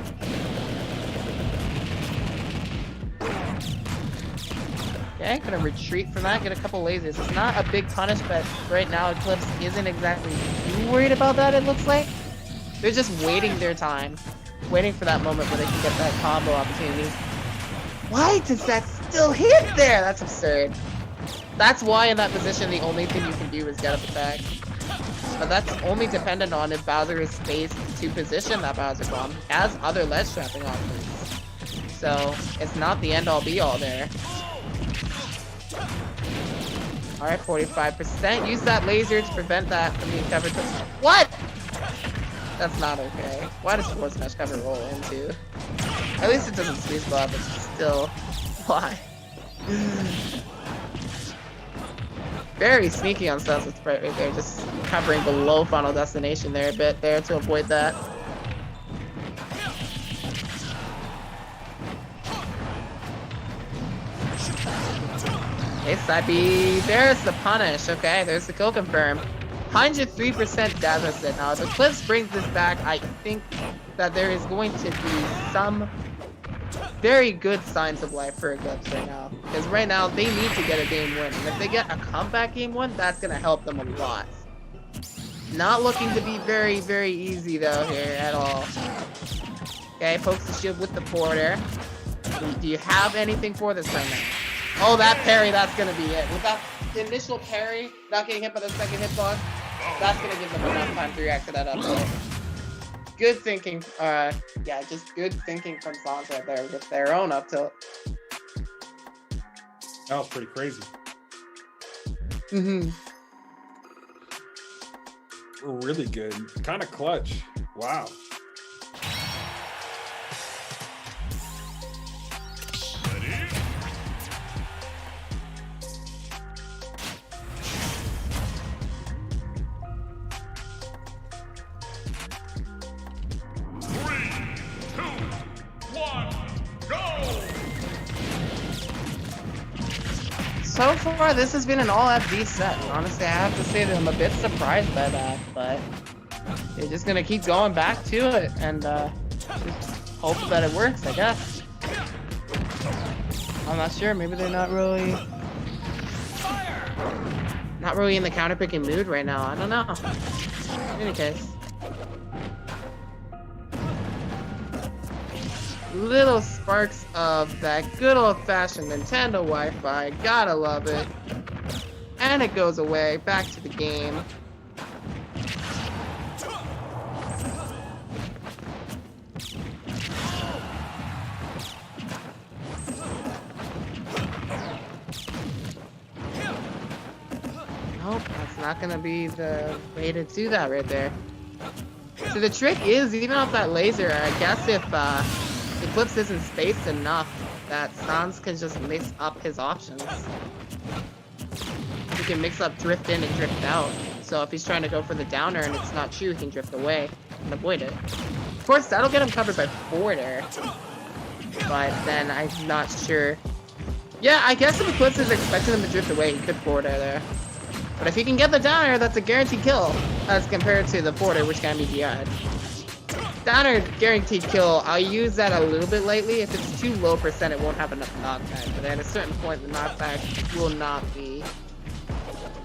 Okay, gonna retreat from that, get a couple lasers. It's not a big punish, but right now Eclipse isn't exactly too worried about that, it looks like. They're just waiting their time. Waiting for that moment where they can get that combo opportunity. Why does that still hit there? That's absurd. That's why in that position the only thing you can do is get up attack. But that's only dependent on if Bowser is spaced to position that Bowser Bomb. He has other ledge trapping options. So it's not the end all be all there. Alright, 45%. Use that laser to prevent that from being covered. What? That's not okay. Why does Force Smash cover roll into? At least it doesn't squeeze block, but still. Why? Very sneaky on Sunset Sprite right there, just covering below Final Destination there a bit there to avoid that. Okay, side B, there's the punish, okay, there's the kill confirm. 103% deficit. Now, if Eclipse brings this back, I think that there is going to be some very good signs of life for Eclipse right now. Because right now, they need to get a game win. And if they get a comeback game win, that's going to help them a lot. Not looking to be very, very easy, though, here at all. Okay, pokes the shield with the forwarder. Do you have anything for this right now? Oh, that parry, that's going to be it. With that initial parry, not getting hit by the second hitbox, that's going to give them enough time to react to that up tilt. Good thinking, yeah, just good thinking from Sans right there with their own up tilt. That was pretty crazy. Mm-hmm. Really good. Kind of clutch. Wow. So far, this has been an all FD set. Honestly, I have to say that I'm a bit surprised by that, but they're just gonna keep going back to it and just hope that it works, I guess. I'm not sure. Maybe they're not really in the counterpicking mood right now. I don't know. In any case. Little sparks of that good old-fashioned Nintendo Wi-Fi, gotta love it. And it goes away, back to the game. Nope, that's not gonna be the way to do that right there. So the trick is, even off that laser, I guess if Eclipse isn't spaced enough, that Sans can just mix up his options. He can mix up drift in and drift out. So if he's trying to go for the downer and it's not true, he can drift away and avoid it. Of course, that'll get him covered by forwarder. But then I'm not sure. Yeah, I guess if Eclipse is expecting him to drift away, he could forwarder there. But if he can get the downer, that's a guaranteed kill as compared to the forwarder, which can be DI'd. Downer guaranteed kill. I'll use that a little bit lately. If it's too low percent, it won't have enough knockback. But at a certain point, the knockback will not be.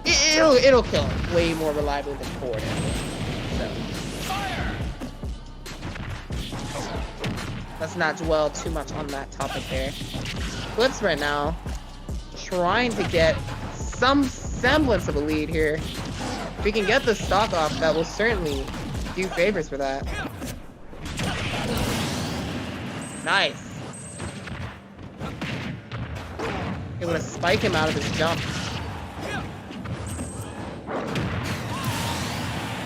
It'll kill way more reliably than forward. So. let's not dwell too much on that topic there. Clips right now trying to get some semblance of a lead here. If we can get the stock off, that will certainly do favors for that. Nice. Able to spike him out of his jump.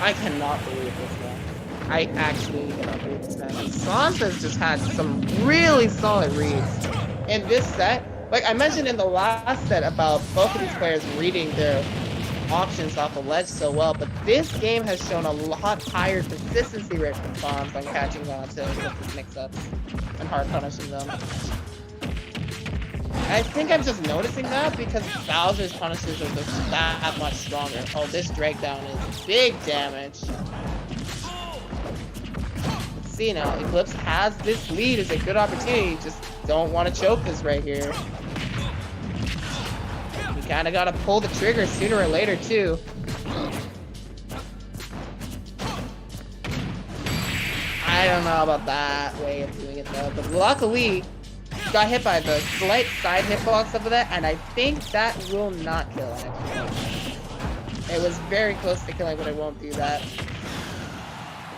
I cannot believe this man. I actually cannot believe this man. Sans has just had some really solid reads in this set. Like I mentioned in the last set about both of these players reading their options off the ledge so well, but this game has shown a lot higher consistency rate from Sans on catching on to his mix-ups and hard punishing them. I think I'm just noticing that because Bowser's punishes are just that much stronger. Oh, this drag down is big damage. Let's see now, Eclipse has this lead as a good opportunity. Just don't want to choke this right here. You kind of got to pull the trigger sooner or later too. I don't know about that way of doing it though, but luckily got hit by the slight side hitbox of that, and I think that will not kill actually. It was very close to killing, but it won't do that.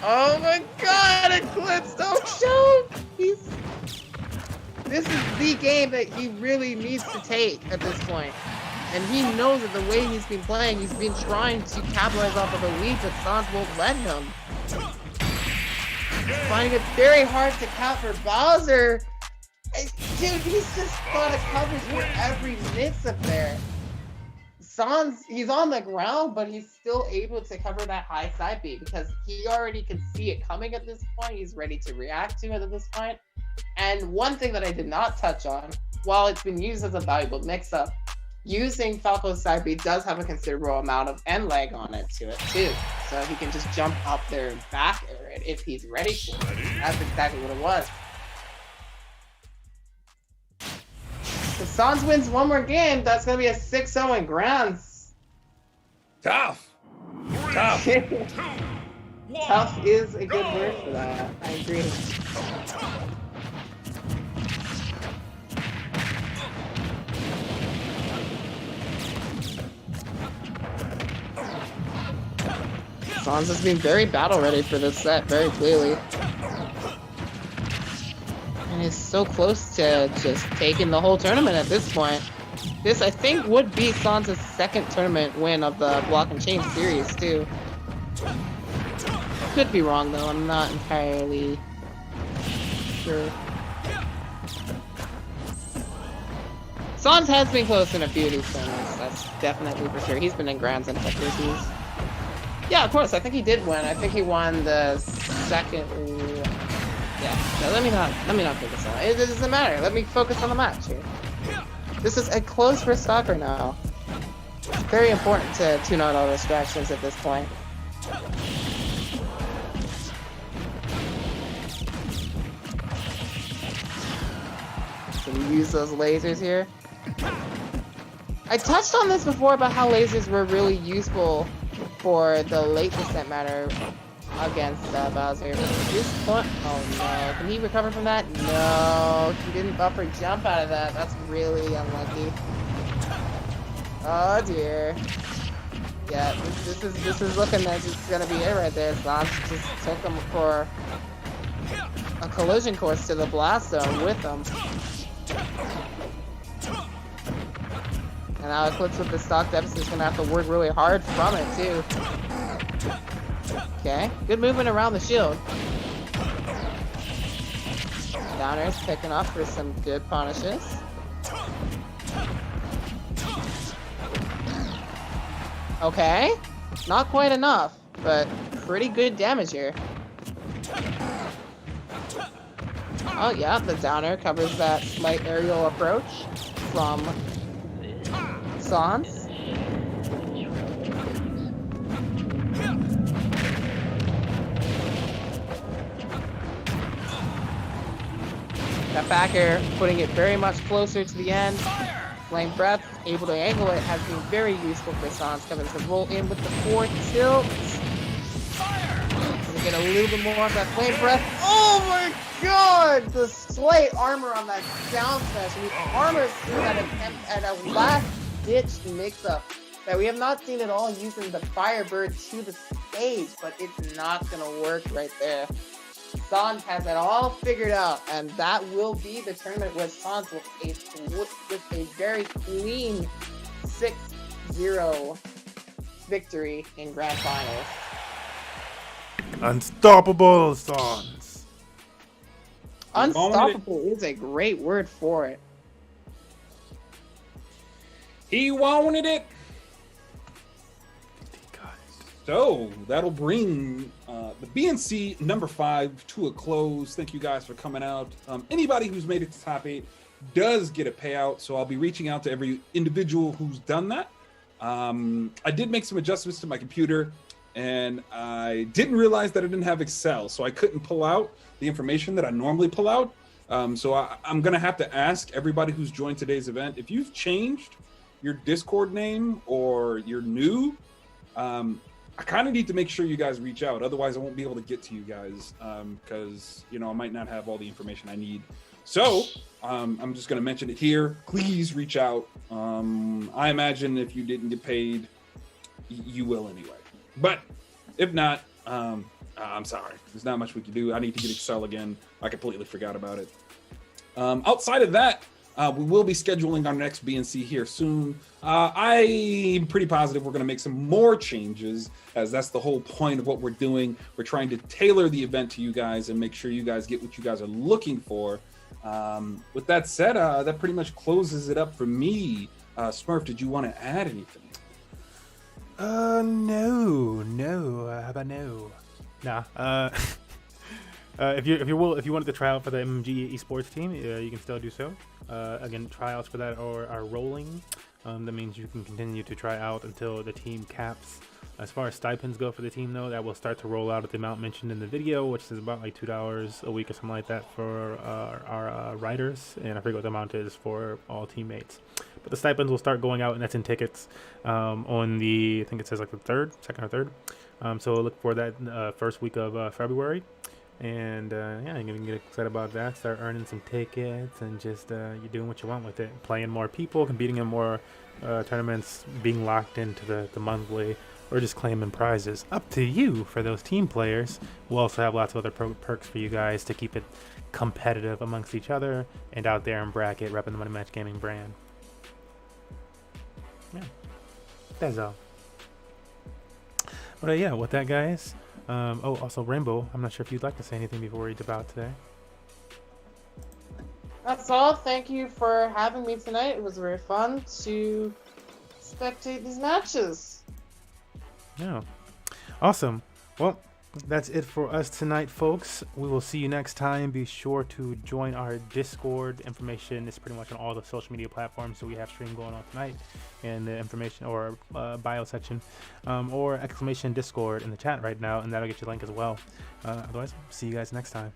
Oh my god, Eclipse, don't choke! This is the game that he really needs to take at this point. And he knows that the way he's been playing, he's been trying to capitalize off of the lead, but Sans won't let him. He's finding it very hard to count for Bowser. Dude, he's just got a coverage for every mix up there. Sans, he's on the ground, but he's still able to cover that high side B because he already can see it coming at this point. He's ready to react to it at this point. And one thing that I did not touch on, while it's been used as a valuable mix-up, using Falco's side B does have a considerable amount of end lag on it to it too. So he can just jump up there and back air it if he's ready for it. That's exactly what it was. If Sans wins one more game, that's going to be a 6-0 in Grands. Tough. Tough. Tough is a good word for that. I agree. Sans has been very battle ready for this set, very clearly. And is so close to just taking the whole tournament at this point. This, I think, would be Sans' second tournament win of the Block and Chain series, too. Could be wrong, though. I'm not entirely sure. Sans has been close in a few of these tournaments. That's definitely for sure. He's been in Grands and Techniques. Yeah, of course. I think he did win. I think he won the second. Yeah. No, let me not focus on it. It doesn't matter. Let me focus on the match here. This is a close first stock right now. It's very important to tune out all distractions at this point. So we use those lasers here. I touched on this before about how lasers were really useful for the late descent matter against Bowser. But at this point, oh no, can he recover from that? No, he didn't buffer jump out of that. That's really unlucky. Oh dear. Yeah, this is looking like it's gonna be it right there. Sans just took him for a collision course to the blast zone with him. And now Eclipse with the stock deficit is gonna have to work really hard from it too. Okay, good movement around the shield. Downers picking up for some good punishes. Okay, not quite enough, but pretty good damage here. Oh yeah, the downer covers that slight aerial approach from Sans. That back air, putting it very much closer to the end. Flame Breath, able to angle it, has been very useful for Sans, coming to roll in with the 4 tilts. to get a little bit more of that flame breath. Oh my god! The slight armor on that down smash. And he armors through that attempt at a last-ditch mix-up that we have not seen at all using the Firebird to the stage, but it's not going to work right there. Sans has it all figured out, and that will be the tournament with Sans with a very clean 6-0 victory in Grand Finals. Unstoppable, Sans. Unstoppable is a great word for it. He wanted it. So that'll bring the BNC number 5 to a close. Thank you guys for coming out. Anybody who's made it to top 8 does get a payout. So I'll be reaching out to every individual who's done that. I did make some adjustments to my computer, and I didn't realize that I didn't have Excel, so I couldn't pull out the information that I normally pull out. So I'm going to have to ask everybody who's joined today's event, if you've changed your Discord name or you're new, I kind of need to make sure you guys reach out. Otherwise, I won't be able to get to you guys because, you know, I might not have all the information I need. So I'm just going to mention it here. Please reach out. I imagine if you didn't get paid, you will anyway. But if not, I'm sorry. There's not much we can do. I need to get Excel again. I completely forgot about it. Outside of that, we will be scheduling our next BNC here soon. I'm pretty positive we're going to make some more changes, as that's the whole point of what we're doing. We're trying to tailor the event to you guys and make sure you guys get what you guys are looking for. With that said, that pretty much closes it up for me. Smurf, did you want to add anything? No. How about no? Nah. If you wanted to try out for the MMG esports team, you can still do so. Again, tryouts for that are rolling. That means you can continue to try out until the team caps. As far as stipends go for the team, though, that will start to roll out at the amount mentioned in the video, which is about like $2 a week or something like that for our riders, and I forget what the amount is for all teammates. But the stipends will start going out, and that's in tickets on the, I think it says like the 2nd or 3rd. So look for that first week of February. And yeah, you can get excited about that. Start earning some tickets and just you're doing what you want with it. Playing more people, competing in more tournaments, being locked into the monthly, or just claiming prizes. Up to you for those team players. We'll also have lots of other perks for you guys to keep it competitive amongst each other and out there in bracket, repping the Money Match Gaming brand. Yeah, that's all. But yeah, with that, guys. Oh, also Rainbow, I'm not sure if you'd like to say anything before we dip out today. That's all. Thank you for having me tonight. It was very fun to spectate these matches. Yeah. Awesome. Well, that's it for us tonight, folks. We will see you next time. Be sure to join our Discord. Information is pretty much on all the social media platforms. So we have stream going on tonight in the information or bio section or exclamation Discord in the chat right now, and that'll get you a link as well. Otherwise, see you guys next time.